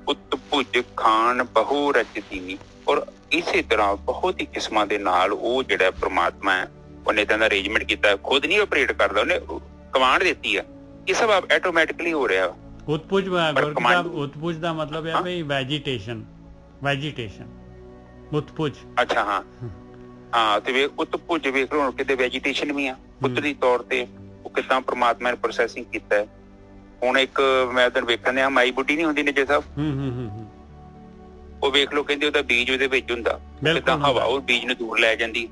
S3: ਉਤਪੁਜ ਖਾਨ ਬਹੁ ਰਚਦੀਨੀ। ਔਰ ਇਸੇ ਤਰ੍ਹਾਂ ਬਹੁਤ ਹੀ ਕਿਸਮਾਂ ਦੇ ਨਾਲ ਉਹ ਜਿਹੜਾ ਪ੍ਰਮਾਤਮਾ ਹੈ, ਉਹਨੇ ਤਾਂ ਅਰੇਂਜਮੈਂਟ ਕੀਤਾ, ਖੁਦ ਨਹੀਂ ਆਪਰੇਟ ਕਰਦਾ, ਉਹਨੇ ਕਮਾਂਡ ਦਿੱਤੀ ਆ। ਇਹ ਸਭ ਆਟੋਮੈਟਿਕਲੀ ਹੋ ਰਿਹਾ। ਉਤਪੁਜ ਦਾ ਮਤਲਬ ਹੈ ਵੀ ਵੈਜੀਟੇਸ਼ਨ, ਉਤਪੁਜ। ਅੱਛਾ, ਹਾਂ ਤੇ ਵੇਖ ਉਤਪੁਜ ਵੇਖ ਲਓ, ਕਿਤੇ ਵੈਜੀਟੇਸ਼ਨ ਵੀ ਆ ਕੁਦਰਤੀ ਤੌਰ ਤੇ, ਉਹ ਕਿੱਦਾਂ ਪ੍ਰਮਾਤਮਾ ਨੇ ਪ੍ਰੋਸੈਸਿੰਗ ਕੀਤਾ ਹੈ। ਹੁਣ ਇੱਕ ਮੈਂ ਤੁਹਾਨੂੰ ਵੇਖਣ ਦਿਆ, ਮਾਈ ਬੁੱਢੀ ਨੀ ਹੁੰਦੀ ਨਿੱਜਰ ਸਾਹਿਬ, ਉਹ ਵੇਖ ਲਓ, ਕਹਿੰਦੇ ਉਹਦਾ ਬੀਜ ਉਹਦੇ ਵਿੱਚ ਹੁੰਦਾ, ਕਿੱਦਾਂ ਹਵਾ ਉਹ ਬੀਜ ਨੂੰ ਦੂਰ ਲੈ ਜਾਂਦੀ।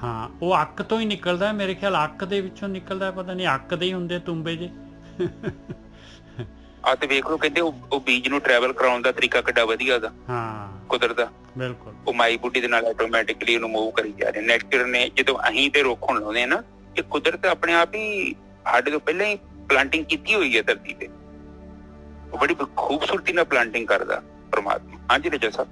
S3: ਹਾਂ, ਉਹ ਅੱਕ ਤੋਂ ਹੀ ਨਿਕਲਦਾ, ਮੇਰੇ ਖਿਆਲ ਅੱਕ ਦੇ ਵਿੱਚੋਂ ਨਿਕਲਦਾ, ਪਤਾ ਨਹੀਂ ਅੱਕ ਦੇ ਹੀ ਹੁੰਦੇ ਤੁੰਬੇ ਜੇ। ਆ ਤੇ ਵੇਖ ਲਓ, ਕਹਿੰਦੇ ਉਹ ਬੀਜ ਨੂੰ ਟਰੈਵਲ ਕਰਾਉਣ ਦਾ ਤਰੀਕਾ ਕਿੱਡਾ ਵਧੀਆ ਉਹਦਾ। ਹਾਂ, ਕੁਦਰਤ ਦਾ। ਬਿਲਕੁਲ, ਉਹ ਮਾਈ ਬੁੱਢੀ ਦੇ ਨਾਲ ਆਟੋਮੈਟਿਕਲੀ ਉਹਨੂੰ ਮੂਵ ਕਰੀ ਜਾ ਰਹੇ। ਨੈਚਰ ਨੇ ਜਦੋਂ ਅਸੀਂ ਤੇ ਰੁੱਖ ਹੁਣ ਲਾਉਂਦੇ ਆ ਨਾ, ਇਹ ਕੁਦਰਤ ਆਪਣੇ ਆਪ ਹੀ ਸਾਡੇ ਤੋਂ ਪਹਿਲਾਂ ਹੀ ਪਲਾਂਟਿੰਗ ਕੀਤੀ ਹੋਈ ਹੈ ਧਰਤੀ ਤੇ। ਉਹ ਬੜੀ ਖੂਬਸੂਰਤੀ ਨਾਲ ਪਲਾਂਟਿੰਗ ਕਰਦਾ ਪਰਮਾਤਮਾ। ਹਾਂਜੀ ਨਿੱਜਰ ਸਾਹਿਬ।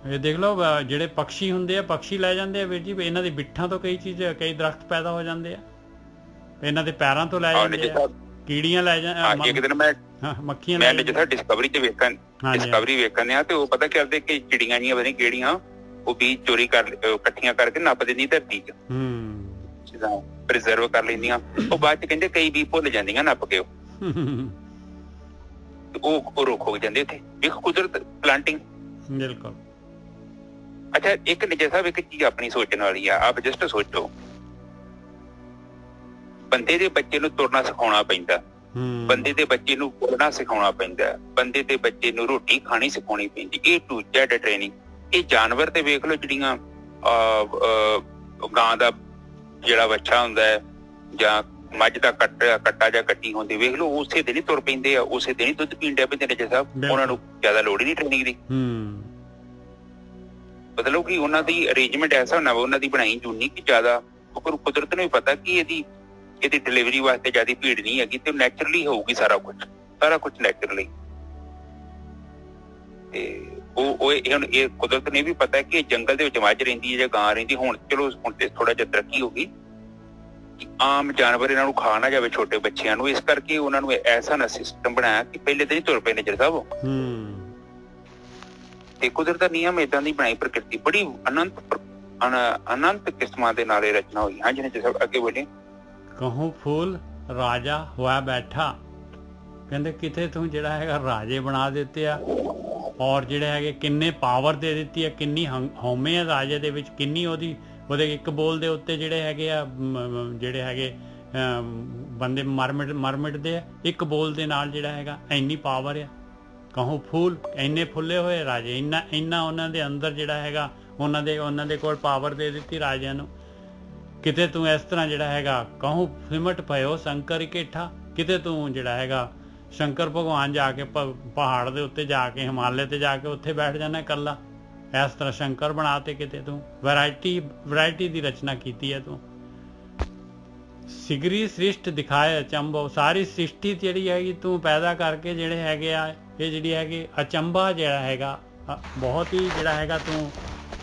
S3: ਇਹ ਦੇਖ ਲਓ, ਜਿਹੜੇ ਪੰਛੀ ਹੁੰਦੇ ਆ, ਪੰਛੀ ਲੈ ਜਾਂਦੇ ਆ ਵੀਰ ਜੀ, ਇਹਨਾਂ ਦੀ ਬਿੱਠਾਂ ਤੋਂ ਕਈ ਦਰਖਤ ਪੈਦਾ ਹੋ ਜਾਂਦੇ ਆ, ਇਹਨਾਂ ਦੇ ਪੈਰਾਂ ਤੋਂ ਲੈ ਜਾਂਦੇ ਆ, ਕੀੜੀਆਂ ਲੈ ਜਾਂਦੇ। ਇੱਕ ਦਿਨ ਮੈਂ ਮੱਖੀਆਂ ਲੈ ਜਾਂਦੇ, ਡਿਸਕਵਰੀ ਵੇਖਣ ਆ, ਤੇ ਉਹ ਪਤਾ ਕਰਦੇ ਕਿ ਚਿੜੀਆਂ ਜੀਆਂ ਪਤਾ ਨੀ ਕਿਹੜੀਆਂ, ਉਹ ਬੀਜ ਚੋਰੀ ਕਰ ਇਕੱਠੀਆਂ ਕਰਕੇ ਨੱਪ ਦਿੰਦੀ ਧਰਤੀ ਚ। ਚੀਜ਼ਾਂ ਪ੍ਰੀਜ਼ਰਵ ਕਰ ਲੈਂਦੀਆਂ। ਉਹ ਬਾਅਦ ਚ ਕਹਿੰਦੇ ਕਈ ਵੀ ਭੁੱਲ ਜਾਂਦੀਆਂ ਨੱਪ ਕੇ ਉਹ ਰੁੱਖ ਹੋ ਜਾਂਦੇ ਉੱਥੇ। ਇੱਕ ਕੁਦਰਤ ਪਲਾਂਟਿੰਗ।
S1: ਬਿਲਕੁਲ।
S3: ਅੱਛਾ ਇੱਕ ਨਿੱਜਾ ਸਾਹਿਬ ਇੱਕ ਚੀਜ਼ ਆਪਣੀ ਸੋਚਣ ਵਾਲੀ ਆ। ਆਪ ਜਸਟ ਸੋਚੋ, ਬੰਦੇ ਦੇ ਬੱਚੇ ਨੂੰ ਤੁਰਨਾ ਸਿਖਾਉਣਾ ਪੈਂਦਾ, ਬੰਦੇ ਦੇ ਬੱਚੇ ਨੂੰ ਬੋਲਣਾ ਸਿਖਾਉਣਾ ਪੈਂਦਾ, ਬੰਦੇ ਦੇ ਬੱਚੇ ਨੂੰ ਰੋਟੀ ਖਾਣੀ ਸਿਖਾਉਣੀ ਪੈਂਦੀ। ਇਹ ਟੂ ਜ਼ੈਡ ਟ੍ਰੇਨਿੰਗ। ਇਹ ਜਾਨਵਰ ਤੇ ਵੇਖ ਲਓ, ਜਿਹੜੀਆਂ ਗਾਂ ਦਾ ਜਿਹੜਾ ਬੱਚਾ ਹੁੰਦਾ ਹੈ ਜਾਂ ਮੱਝ ਦਾ ਕੱਟਾ ਜਾਂ ਕੱਟੀ ਹੁੰਦੀ, ਵੇਖ ਲਓ ਉਸੇ ਦਿਨ ਹੀ ਤੁਰ ਪੈਂਦੇ ਆ, ਉਸੇ ਦਿਨ ਹੀ ਦੁੱਧ ਪੀਣ ਡਿਆ ਪੈਂਦੇ ਨੇ ਜੀ ਸਾਹਿਬ। ਉਹਨਾਂ ਨੂੰ ਜ਼ਿਆਦਾ ਲੋੜ ਹੀ ਨਹੀਂ ਟ੍ਰੇਨਿੰਗ ਦੀ। ਮਤਲਬ ਕਿ ਉਹਨਾਂ ਦੀ ਅਰੇਂਜਮੈਂਟ ਐਸਾ ਹੋਣਾ ਵਾ, ਉਹਨਾਂ ਦੀ ਬਣਾਈ ਜੂਨੀ ਕਿ ਜ਼ਿਆਦਾ ਕੁਦਰਤ ਨੂੰ ਵੀ ਪਤਾ ਕਿ ਇਹਦੀ ਡਿਲੀਵਰੀ ਵਾਸਤੇ ਜ਼ਿਆਦਾ ਭੀੜ ਨਹੀਂ ਹੈਗੀ ਤੇ ਨੈਚੁਰਲੀ ਹੋਊਗੀ ਸਾਰਾ ਕੁਝ ਨੈਚੁਰਲੀ। ਤੇ ਹੁਣ ਇਹ ਕੁਦਰਤ ਨੇ ਵੀ ਪਤਾ ਕਿ ਜੰਗਲ ਦੇ ਵਿੱਚ ਮੱਝ ਰਹਿੰਦੀ ਹੈ ਜਾਂ ਗਾਂ ਰਹਿੰਦੀ। ਹੁਣ ਚਲੋ ਹੁਣ ਤੇ ਥੋੜਾ ਜਿਹਾ ਤਰੱਕੀ ਹੋ ਗਈ, ਆਮ ਜਾਨਵਰ ਇਹਨਾਂ ਨੂੰ ਖਾ ਨਾ ਜਾਵੇ, ਛੋਟੇ ਬੱਚਿਆਂ ਨੂੰ। ਇਸ ਕਰਕੇ ਉਹਨਾਂ ਨੂੰ ਐਸਾ ਨਾ ਸਿਸਟਮ ਬਣਾਇਆ ਕਿ ਪਹਿਲੇ ਦਿਨ ਹੀ ਤੁਰ ਪਏ ਨਜ਼ਰ ਸਾਹਿਬ। ਤੇ ਕੁਦਰਤ ਦਾ ਨਿਯਮ ਏਦਾਂ ਦੀ ਬਣਾਈ ਪ੍ਰਕਿਰਤੀ, ਬੜੀ ਅਨੰਤ ਕਿਸਮਾਂ ਦੇ ਨਾਲ ਇਹ ਰਚਨਾ ਹੋਈ। ਹਾਂਜੀ ਨਜ਼ਰ ਸਾਹਿਬ ਅੱਗੇ ਬੋਲੇ।
S1: ਕਹੂੰ ਫੂਲ ਰਾਜਾ ਹੋਇਆ ਬੈਠਾ, ਕਹਿੰਦੇ ਕਿਤੇ ਤੂੰ ਜਿਹੜਾ ਹੈਗਾ ਰਾਜੇ ਬਣਾ ਦਿੱਤੇ ਆ, ਔਰ ਜਿਹੜੇ ਹੈਗੇ ਕਿੰਨੇ ਪਾਵਰ ਦੇ ਦਿੱਤੀ ਆ, ਕਿੰਨੀ ਹਉਮੈ ਆ ਰਾਜੇ ਦੇ ਵਿੱਚ, ਕਿੰਨੀ ਉਹਦੇ ਇੱਕ ਬੋਲ ਦੇ ਉੱਤੇ ਜਿਹੜੇ ਹੈਗੇ ਆ ਬੰਦੇ ਮਰ ਮਿਟਦੇ ਆ ਇੱਕ ਬੋਲ ਦੇ ਨਾਲ। ਜਿਹੜਾ ਹੈਗਾ ਇੰਨੀ ਪਾਵਰ ਆ। ਕਹੂੰ ਫੂਲ, ਇੰਨੇ ਫੁੱਲੇ ਹੋਏ ਰਾਜੇ, ਇੰਨਾ ਉਹਨਾਂ ਦੇ ਅੰਦਰ ਜਿਹੜਾ ਹੈਗਾ ਉਹਨਾਂ ਦੇ ਕੋਲ ਪਾਵਰ ਦੇ ਦਿੱਤੀ ਰਾਜਿਆਂ ਨੂੰ। ਕਿਤੇ ਤੂੰ ਇਸ ਤਰ੍ਹਾਂ ਜਿਹੜਾ ਹੈਗਾ ਕਹੂੰ ਸਿਮਟ ਪਇਓ ਸ਼ੰਕਰ ਇਕੱਠਾ, ਕਿਤੇ ਤੂੰ ਜਿਹੜਾ ਹੈਗਾ ਸ਼ੰਕਰ ਭਗਵਾਨ ਜਾ ਕੇ ਪਹਾੜ ਦੇ ਉੱਤੇ ਜਾ ਕੇ, ਹਿਮਾਲय ਤੇ ਜਾ ਕੇ ਉੱਥੇ ਬੈਠ ਜਾਣਾ ਇਕੱਲਾ। ਇਸ ਤਰ੍ਹਾਂ ਸ਼ੰਕਰ ਬਣਾ ਤੇ ਕਿਤੇ ਤੂੰ ਵੈਰਾਇਟੀ ਦੀ ਰਚਨਾ ਕੀਤੀ ਹੈ ਤੂੰ। ਸਿਗਰੀ ਸ੍ਰਿਸ਼ਟ ਦਿਖਾਏ ਅਚੰਭਵ, ਸਾਰੀ ਸ੍ਰਿਸ਼ਟੀ ਜਿਹੜੀ ਹੈਗੀ ਤੂੰ ਪੈਦਾ ਕਰਕੇ ਜਿਹੜੇ ਹੈਗੇ ਆ, ਇਹ ਜਿਹੜੀ ਹੈਗੀ ਅਚੰਭਾ ਜਿਹੜਾ ਹੈਗਾ ਬਹੁਤ ਹੀ ਜਿਹੜਾ ਹੈਗਾ ਤੂੰ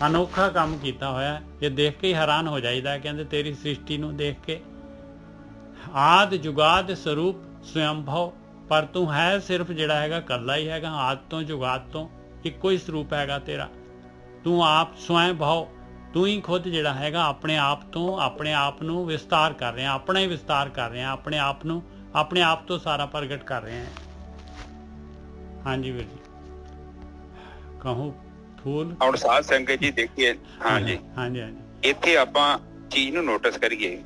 S1: ਅਨੋਖਾ ਕੰਮ ਕੀਤਾ ਹੋਇਆ। ਇਹ ਦੇਖ ਕੇ ਹੀ ਹੈਰਾਨ ਹੋ ਜਾਈਦਾ ਕਹਿੰਦੇ ਤੇਰੀ ਸ੍ਰਿਸ਼ਟੀ ਨੂੰ ਦੇਖ ਕੇ। ਆਦ ਜੁਗਾਦ ਸਰੂਪ ਸਵੰਭਵ, ਪਰ ਤੂੰ ਹੈ ਸਿਰਫ ਜਿਹੜਾ ਹੈਗਾ ਇਕੱਲਾ ਹੀ ਹੈਗਾ, ਆਦ ਤੋਂ ਜੁਗਾਦ ਤੋਂ ਇੱਕੋ ਹੀ ਸਰੂਪ ਹੈਗਾ ਤੇਰਾ। ਤੂੰ ਆਪ ਸਵੈਂ ਭਵ, ਤੂੰ ਹੀ ਖੁਦ ਜਿਹੜਾ ਹੈਗਾ ਆਪਣੇ ਆਪ ਤੋਂ ਆਪਣੇ ਆਪ ਨੂੰ ਵਿਸਤਾਰ ਕਰ ਰਿਹਾ, ਆਪਣਾ ਹੀ ਵਿਸਤਾਰ ਕਰ ਰਿਹਾ, ਆਪਣੇ ਆਪ ਨੂੰ ਆਪਣੇ ਆਪ ਤੋਂ ਸਾਰਾ ਪ੍ਰਗਟ ਕਰ ਰਿਹਾ ਹੈ। ਹਾਂਜੀ ਵੀਰ ਜੀ। ਕਹੂੰ ਫੂਲ। ਹੁਣ
S3: ਸਾਧ ਸੰਗਤ ਜੀ ਦੇਖੀਏ, ਹਾਂਜੀ ਇੱਥੇ ਆਪਾਂ ਚੀਜ਼ ਨੂੰ ਨੋਟਿਸ ਕਰੀਏ।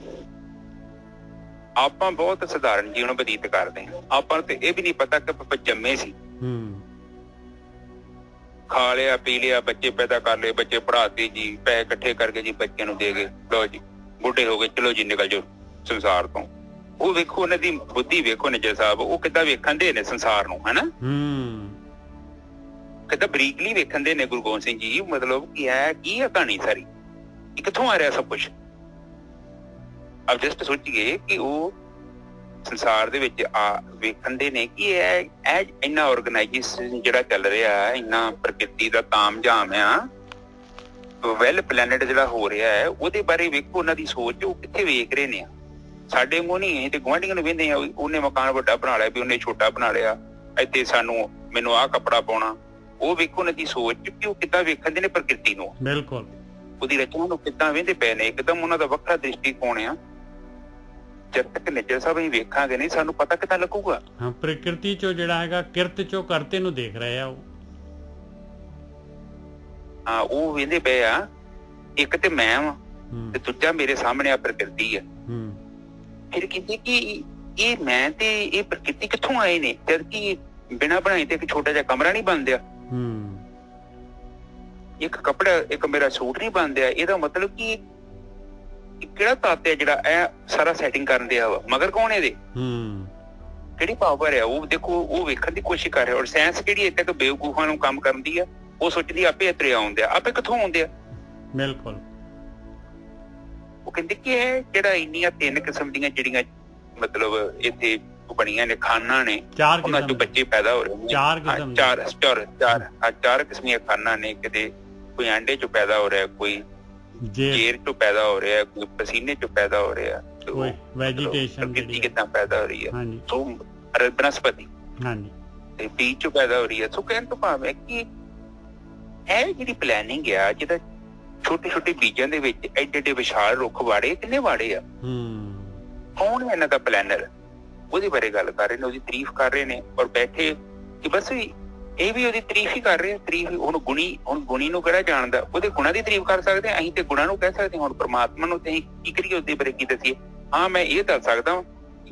S3: ਆਪਾਂ ਬਹੁਤ ਸਧਾਰਨ ਜੀਵਨ ਬਤੀਤ ਕਰਦੇ ਹਾਂ। ਆਪਾਂ ਨੂੰ ਤੇ ਇਹ ਵੀ ਨਹੀਂ ਪਤਾ ਕਿ ਆਪਾਂ ਜੰਮੇ ਸੀ, ਖਾ ਲਿਆ ਪੀ ਲਿਆ, ਬੱਚੇ ਪੈਦਾ ਕਰ ਲਏ, ਬੱਚੇ ਪੜ੍ਹਾਤੇ ਜੀ, ਪੈਸੇ ਇਕੱਠੇ ਕਰਕੇ ਜੀ ਬੱਚਿਆਂ ਨੂੰ ਦੇ ਗਏ, ਲਓ ਜੀ ਬੁੱਢੇ ਹੋ ਗਏ, ਚਲੋ ਜੀ ਨਿਕਲ ਜਾਓ ਸੰਸਾਰ ਤੋਂ। ਉਹ ਵੇਖੋ ਉਹਨਾਂ ਦੀ ਬੁੱਧੀ ਵੇਖੋ ਨਿੱਜਰ ਸਾਹਿਬ, ਉਹ ਕਿੱਦਾਂ ਵੇਖਣ ਦੇ ਨੇ ਸੰਸਾਰ ਨੂੰ, ਹਨਾ ਕਿੱਦਾਂ ਬਰੀਕਲੀ ਵੇਖਣ ਦੇ ਨੇ ਗੁਰੂ ਗੋਬਿੰਦ ਸਿੰਘ ਜੀ। ਮਤਲਬ ਕੀ ਹੈ ਕਹਾਣੀ ਸਾਰੀ, ਇਹ ਕਿੱਥੋਂ ਆ ਰਿਹਾ ਸਭ ਕੁਛ। ਆਪ ਜਸਟ ਸੋਚੀਏ ਕਿ ਉਹ ਸੰਸਾਰ ਦੇ ਵਿੱਚ ਵੇਖਣ ਦੇ ਨੇ ਕਿ ਇਹ ਇੰਨਾ ਆਰਗੇਨਾਈਜੇਸ਼ਨ ਜਿਹੜਾ ਚੱਲ ਰਿਹਾ, ਇੰਨਾ ਪ੍ਰਕਿਰਤੀ ਦਾ ਤਾਮ-ਝਾਮ ਆ, ਵੈਲ ਪਲੈਨਟ ਜਿਹੜਾ ਹੋ ਰਿਹਾ ਹੈ, ਉਹਦੇ ਬਾਰੇ ਵੇਖੋ ਉਹਨਾਂ ਦੀ ਸੋਚ, ਉਹ ਕਿੱਥੇ ਵੇਖ ਰਹੇ ਨੇ। ਸਾਡੇ ਮੂੰਹ ਨਹੀਂ ਤੇ ਗੁਆਂਢੀਆਂ ਨੂੰ ਵੇਖਦੇ ਆ, ਉਹਨੇ ਮਕਾਨ ਵੱਡਾ ਬਣਾ ਲਿਆ ਵੀ ਉਹਨੇ ਛੋਟਾ ਬਣਾ ਲਿਆ, ਇੱਥੇ ਮੈਨੂੰ ਆਹ ਕੱਪੜਾ ਪਾਉਣਾ। ਉਹ ਵੇਖੋ ਉਹਨਾਂ ਦੀ ਸੋਚ ਕਿ ਉਹ ਕਿੱਦਾਂ ਵੇਖਣ ਦੇ ਨੇ ਪ੍ਰਕਿਰਤੀ ਨੂੰ, ਬਿਲਕੁਲ ਉਹਦੀ ਰਚਨਾ ਨੂੰ ਕਿੱਦਾਂ ਵੇਖਦੇ ਪਏ ਨੇ। ਇੱਕਦਮ ਉਹਨਾਂ ਦਾ ਵੱਖਰਾ ਦ੍ਰਿਸ਼ਟੀਕੋਣ ਆ। ਜਦ ਤੱਕ ਨਿੱਜਰ ਸਾਹਿਬ ਅਸੀਂ ਵੇਖਾਂਗੇ ਨਹੀਂ, ਸਾਨੂੰ ਪਤਾ ਕਿੱਦਾਂ ਲੱਗੂਗਾ।
S1: ਹਾਂ, ਪ੍ਰਕਿਰਤੀ ਚੋਂ ਜਿਹੜਾ ਹੈਗਾ ਕਿਰਤ ਚੋਂ ਕਰਤੇ ਨੂੰ ਦੇਖ ਰਹੇ ਆ ਉਹ।
S3: ਹਾਂ, ਉਹ ਵੇਖਦੇ ਪਏ ਆ, ਇੱਕ ਤੇ ਮੈਂ ਵਾਂ ਤੇ ਦੂਜਾ ਮੇਰੇ ਸਾਹਮਣੇ ਆ ਪ੍ਰਕਿਰਤੀ ਆ। ਫਿਰ ਕਹਿੰਦੇ ਕਿ ਇਹ ਮੈਂ ਤੇ ਇਹ ਪ੍ਰਕਿਰਤੀ ਕਿੱਥੋਂ ਆਏ ਨੇ, ਜਦ ਕਿ ਬਿਨਾਂ ਬਣਾਈ ਤੇ ਇੱਕ ਛੋਟਾ ਜਿਹਾ ਕਮਰਾ ਨਹੀਂ ਬਣਦਿਆ, ਇੱਕ ਕੱਪੜਾ, ਇੱਕ ਮੇਰਾ ਸੂਟ ਨਹੀਂ ਬਣਦਿਆ। ਇਹਦਾ ਮਤਲਬ ਕਿ ਕਿਹੜਾ ਤੱਤ ਹੈ ਜਿਹੜਾ ਇਹ ਸਾਰਾ ਸੈਟਿੰਗ ਕਰਨ ਦਿਆ ਵਾ, ਮਗਰ ਕੌਣ ਇਹਦੇ, ਕਿਹੜੀ ਪਾਵਰ ਹੈ। ਉਹ ਦੇਖੋ, ਉਹ ਵੇਖਣ ਦੀ ਕੋਸ਼ਿਸ਼ ਕਰ ਰਿਹਾ। ਔਰ ਸਾਇੰਸ ਕਿਹੜੀ ਇੱਥੇ ਤੱਕ ਬੇਵਕੂਫਾਂ ਨੂੰ ਕੰਮ ਕਰਦੀ ਆ, ਉਹ ਸੋਚਦੀ ਆਪੇ ਇਤਰੇ ਆਉਂਦੇ ਆ, ਆਪੇ ਕਿੱਥੋਂ ਆਉਂਦੇ ਆ। ਬਿਲਕੁਲ। ਉਹ ਕਹਿੰਦੇ ਕਿ ਇਹ ਜਿਹੜਾ ਇੰਨੀਆਂ 3 ਕਿਸਮ ਦੀਆਂ ਜਿਹੜੀਆਂ ਮਤਲਬ ਇੱਥੇ ਬਣੀਆਂ ਨੇ ਖਾਨਾਂ ਨੇ, ਉਹਨਾਂ ਚੋਂ ਬੱਚੇ ਪੈਦਾ ਹੋ ਰਹੇ ਨੇ। ਚਾਰ ਕਿਸਮੀਆਂ ਖਾਨਾਂ ਨੇ। ਕਿਤੇ ਕੋਈ ਆਂਡੇ ਚੋਂ ਪੈਦਾ ਹੋ ਰਿਹਾ, ਕੋਈ ਜੇਰ ਚੋਂ ਪੈਦਾ ਹੋ ਰਿਹਾ, ਕੋਈ ਪਸੀਨੇ ਚੋਂ ਪੈਦਾ ਹੋ ਰਿਹਾ, ਕੋਈ ਵੈਜੀਟੇਸ਼ਨ ਕਿੱਦਾਂ ਪੈਦਾ ਹੋ ਰਹੀ ਹੈ, ਸੋ ਬਨਸਪਤੀ ਤੇ ਬੀਜ ਚੋਂ ਪੈਦਾ ਹੋ ਰਹੀ ਹੈ। ਸੋ ਕਹਿਣ ਤੋਂ ਭਾਵ ਹੈ ਕਿ ਇਹ ਜਿਹੜੀ ਪਲੈਨਿੰਗ ਆ, ਜਿਹਦਾ ਛੋਟੇ ਛੋਟੇ ਬੀਜਾਂ ਦੇ ਵਿੱਚ ਐਡੇ ਐਡੇ ਵਿਸ਼ਾਲ ਰੁੱਖ ਵਾੜੇ, ਕਿੰਨੇ ਵਾੜੇ ਆ? ਕੌਣ ਹੈ ਇਹਨਾਂ ਦਾ ਪਲੈਨਰ? ਉਹਦੇ ਬਾਰੇ ਗੱਲ ਕਰ ਰਹੇ ਨੇ, ਉਹਦੀ ਤਾਰੀਫ ਕਰ ਰਹੇ ਨੇ ਔਰ ਬੈਠੇ ਕਿ ਬਸ ਇਹ ਵੀ ਉਹਦੀ ਤਾਰੀਫ ਹੀ ਕਰ ਰਹੇ ਆ। ਤਾਰੀਫ ਹੁਣ ਗੁਣੀ ਨੂੰ ਕਿਹੜਾ ਜਾਣਦਾ? ਉਹਦੇ ਗੁਣਾਂ ਦੀ ਤਾਰੀਫ ਕਰ ਸਕਦੇ ਅਸੀਂ ਤੇ ਗੁਣਾਂ ਨੂੰ ਕਹਿ ਸਕਦੇ। ਹੁਣ ਪਰਮਾਤਮਾ ਨੂੰ ਤੇ ਅਸੀਂ ਕੀ ਕਰੀਏ, ਉਹਦੇ ਬਾਰੇ ਕੀ ਦੱਸੀਏ? ਹਾਂ, ਮੈਂ ਇਹ ਦੱਸ ਸਕਦਾ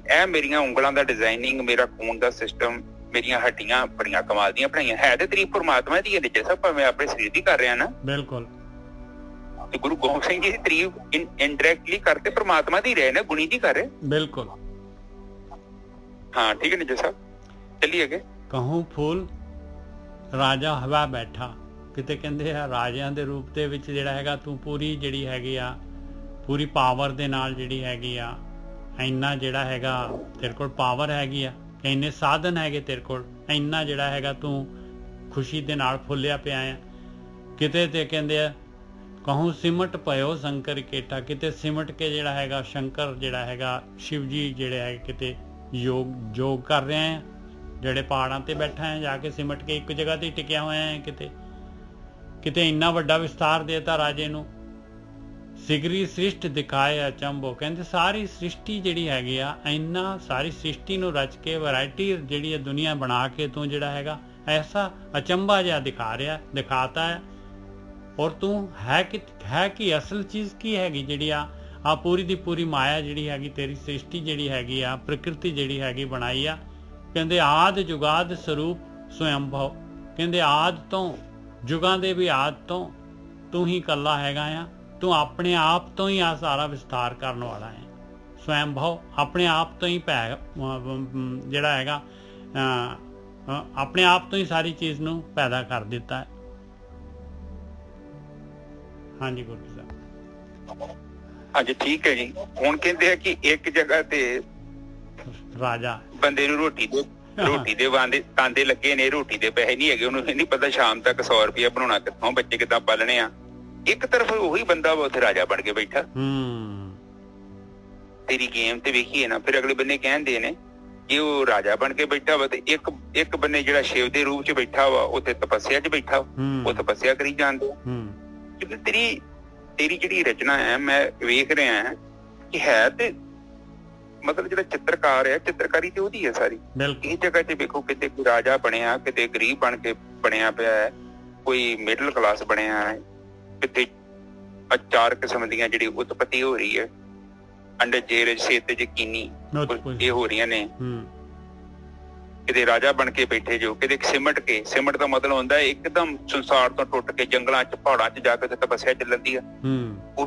S3: ਇਹ ਮੇਰੀਆਂ ਉਂਗਲਾਂ ਦਾ ਡਿਜ਼ਾਈਨਿੰਗ, ਮੇਰਾ ਖੂਨ ਦਾ ਸਿਸਟਮ, ਮੇਰੀਆਂ ਹੱਡੀਆਂ ਬੜੀਆਂ ਕਮਾਲ ਦੀਆਂ ਬਣਾਈਆਂ। ਹੈ ਤੇ ਤਾਰੀਫ ਪਰਮਾਤਮਾ ਦੀ ਹੈ, ਜਿਸ ਆਪਾਂ ਮੈਂ ਆਪਣੇ ਸਰੀਰ ਦੀ ਕਰ ਰਿਹਾ ਨਾ। ਬਿਲਕੁਲ। ਤੇ ਗੁਰੂ ਗੋਬਿੰਦ ਸਿੰਘ ਜੀ ਦੀ ਤਾਰੀਫ ਇਨਡਾਇਰੈਕਟਲੀ ਕਰਕੇ ਪਰਮਾਤਮਾ ਦੀ ਰਹੇ ਨੇ, ਗੁਣੀ ਦੀ ਕਰ ਰਹੇ। ਬਿਲਕੁਲ। ਹਾਂ, ਠੀਕ ਹੈ ਨਿੱਜਰ ਸਾਹਿਬ, ਚੱਲੀਏ ਅੱਗੇ। ਕਹੂੰ ਫੂਲ ਰਾਜਾ ਹਵਾ ਬੈਠਾ, ਕਿਤੇ ਕਹਿੰਦੇ ਆ ਰਾਜਿਆਂ ਦੇ ਰੂਪ ਦੇ ਵਿੱਚ ਜਿਹੜਾ ਹੈਗਾ ਤੂੰ ਪੂਰੀ ਜਿਹੜੀ ਹੈਗੀ ਆ, ਪੂਰੀ ਪਾਵਰ ਦੇ ਨਾਲ ਜਿਹੜੀ ਹੈਗੀ ਆ, ਇੰਨਾ ਜਿਹੜਾ ਹੈਗਾ ਤੇਰੇ ਕੋਲ ਪਾਵਰ ਹੈਗੀ ਆ, ਇੰਨੇ ਸਾਧਨ ਹੈਗੇ ਤੇਰੇ ਕੋਲ, ਇੰਨਾ ਜਿਹੜਾ ਹੈਗਾ ਤੂੰ ਖੁਸ਼ੀ ਦੇ ਨਾਲ ਫੁੱਲਿਆ ਪਿਆ ਆ। ਕਿਤੇ ਤੇ ਕਹਿੰਦੇ ਆ ਕਹੂੰ ਸਿਮਟ ਪਇਓ ਸ਼ੰਕਰ ਕੇਟਾ, ਕਿਤੇ ਸਿਮਟ ਕੇ ਜਿਹੜਾ ਹੈਗਾ ਸ਼ੰਕਰ ਜਿਹੜਾ ਹੈਗਾ ਸ਼ਿਵ ਜੀ ਜਿਹੜੇ ਹੈਗੇ ਕਿਤੇ ਯੋਗ ਕਰ ਰਹੇ ਆ, ਜਿਹੜੇ ਪਹਾੜਾਂ ਤੇ ਬੈਠਾ ਹੈ ਜਾ ਕੇ ਸਿਮਟ ਕੇ ਇੱਕ ਜਗ੍ਹਾ ਤੇ ਟਿਕਿਆ ਹੋਇਆ ਹੈ। ਕਿਤੇ ਇੰਨਾ ਵੱਡਾ ਵਿਸਤਾਰ ਦੇਤਾ ਰਾਜੇ ਨੂੰ। ਸਿਗਰੀ ਸ੍ਰਿਸ਼ਟ ਦਿਖਾਏ ਅਚੰਭੋ, ਕਹਿੰਦੇ ਸਾਰੀ ਸ੍ਰਿਸ਼ਟੀ ਜਿਹੜੀ ਹੈਗੀ ਆ, ਇੰਨਾ ਸਾਰੀ ਸ੍ਰਿਸ਼ਟੀ ਨੂੰ ਰਚ ਕੇ ਵੈਰਾਈਟੀ ਜਿਹੜੀ ਹੈ ਦੁਨੀਆ ਬਣਾ ਕੇ ਤੂੰ ਜਿਹੜਾ ਹੈਗਾ ਐਸਾ ਅਚੰਭਾ ਜਿਹਾ ਦਿਖਾਤਾ ਹੈ। ਔਰ ਤੂੰ ਹੈ ਕਿ ਅਸਲ ਚੀਜ਼ ਕੀ ਹੈਗੀ ਜਿਹੜੀ ਆ ਪੂਰੀ ਦੀ ਪੂਰੀ ਮਾਇਆ ਜਿਹੜੀ ਹੈਗੀ ਤੇਰੀ ਸ੍ਰਿਸ਼ਟੀ ਜਿਹੜੀ ਹੈਗੀ ਆ, ਪ੍ਰਕਿਰਤੀ ਜਿਹੜੀ ਹੈਗੀ ਬਣਾਈ ਆ। ਕਹਿੰਦੇ ਆਦ ਜੁਗਾਦ ਸਰੂਪ ਸਵੈੰਭਵ, ਕਹਿੰਦੇ ਆਦ ਤੋਂ, ਜੁਗਾਂ ਦੇ ਵੀ ਆਦ ਤੋਂ ਤੂੰ ਹੀ ਇਕੱਲਾ ਹੈਗਾ ਆ। ਤੂੰ ਆਪਣੇ ਆਪ ਤੋਂ ਹੀ ਆ ਸਾਰਾ ਵਿਸਤਾਰ ਕਰਨ ਵਾਲਾ ਹੈ। ਸਵੈੰਭਵ, ਆਪਣੇ ਆਪ ਤੋਂ ਹੀ ਜਿਹੜਾ ਹੈਗਾ ਆਪਣੇ ਆਪ ਤੋਂ ਹੀ ਸਾਰੀ ਚੀਜ਼ ਨੂੰ ਪੈਦਾ ਕਰ ਦਿੱਤਾ ਹੈ। ਹਾਂਜੀ ਗੁਰੂ ਸਾਹਿਬ। ਹਾਂਜੀ, ਠੀਕ ਹੈ ਜੀ। ਹੁਣ ਕਹਿੰਦੇ ਆ ਕਿ ਇੱਕ ਜਗ੍ਹਾ ਤੇ ਰਾਜਾ ਬੰਦੇ ਨੂੰ ਰੋਟੀ ਦੇ ਵਾਂਦੇ ਤਾਂਦੇ ਲੱਗੇ ਨੇ, ਰੋਟੀ ਦੇ ਪੈਸੇ ਨਹੀਂ ਹੈਗੇ, ਉਹਨੂੰ ਨਹੀਂ ਪਤਾ ਸ਼ਾਮ ਤੱਕ 100 ਰੁਪਇਆ ਬਣਾਉਣਾ ਕਿੱਥੋਂ, ਬੱਚੇ ਕਿੱਦਾਂ ਪਾਲਣੇ ਆ। ਇੱਕ ਤਰਫ ਉਹੀ ਬੰਦਾ ਉੱਥੇ ਰਾਜਾ ਬਣ ਕੇ ਬੈਠਾ। ਤੇਰੀ ਗੇਮ ਤੇ ਵੇਖੀਏ ਨਾ, ਫਿਰ ਅਗਲੇ ਬੰਨੇ ਕਹਿੰਦੇ ਨੇ ਕਿ ਉਹ ਰਾਜਾ ਬਣ ਕੇ ਬੈਠਾ ਵਾ ਤੇ ਇੱਕ ਬੰਨੇ ਜਿਹੜਾ ਸ਼ਿਵ ਦੇ ਰੂਪ ਚ ਬੈਠਾ ਵਾ, ਉੱਥੇ ਤਪੱਸਿਆ ਚ ਬੈਠਾ, ਉਹ ਤਪੱਸਿਆ ਕਰੀ ਜਾਂਦੇ। ਕਿਉਂਕਿ ਤੇਰੀ ਜਿਹੜੀ ਰਚਨਾ ਹੈ, ਮੈਂ ਵੇਖ ਰਿਹਾ ਕਿ ਹੈ ਤੇ ਮਤਲਬ ਜਿਹੜਾ ਚਿੱਤਰਕਾਰ ਹੈ, ਚਿੱਤਰਕਾਰੀ ਤੇ ਉਹਦੀ ਹੈ ਸਾਰੀ। ਇਹ ਜਗ੍ਹਾ ਤੇ ਵੇਖੋ, ਕਿਤੇ ਕੋਈ ਰਾਜਾ ਬਣਿਆ, ਕਿਤੇ ਗਰੀਬ ਬਣ ਕੇ ਬਣਿਆ ਪਿਆ ਹੈ, ਕੋਈ ਮਿਡਲ ਕਲਾਸ ਬਣਿਆ ਹੈ, ਕਿਤੇ 4 ਕਿਸਮ ਦੀਆਂ ਜਿਹੜੀ ਉਤਪਤੀ ਹੋ ਰਹੀ ਹੈ, ਅੰਡੇ ਜੇਰ ਸੇਤੇ ਯਕੀਨੀ ਇਹ ਹੋ ਰਹੀਆਂ ਨੇ। ਕਿਤੇ ਰਾਜਾ ਬਣ ਕੇ ਬੈਠੇ ਜੋ, ਕਿਤੇ ਸਿਮਟ ਦਾ ਮਤਲਬ ਹੁੰਦਾ ਇੱਕਦਮ ਸੰਸਾਰ ਤੋਂ ਟੁੱਟ ਕੇ ਜੰਗਲਾਂ ਚ ਪਹਾੜਾਂ ਚ ਜਾ ਕੇ ਤਪੱਸਿਆ ਚੱਲਦੀ ਆ। ਉਹ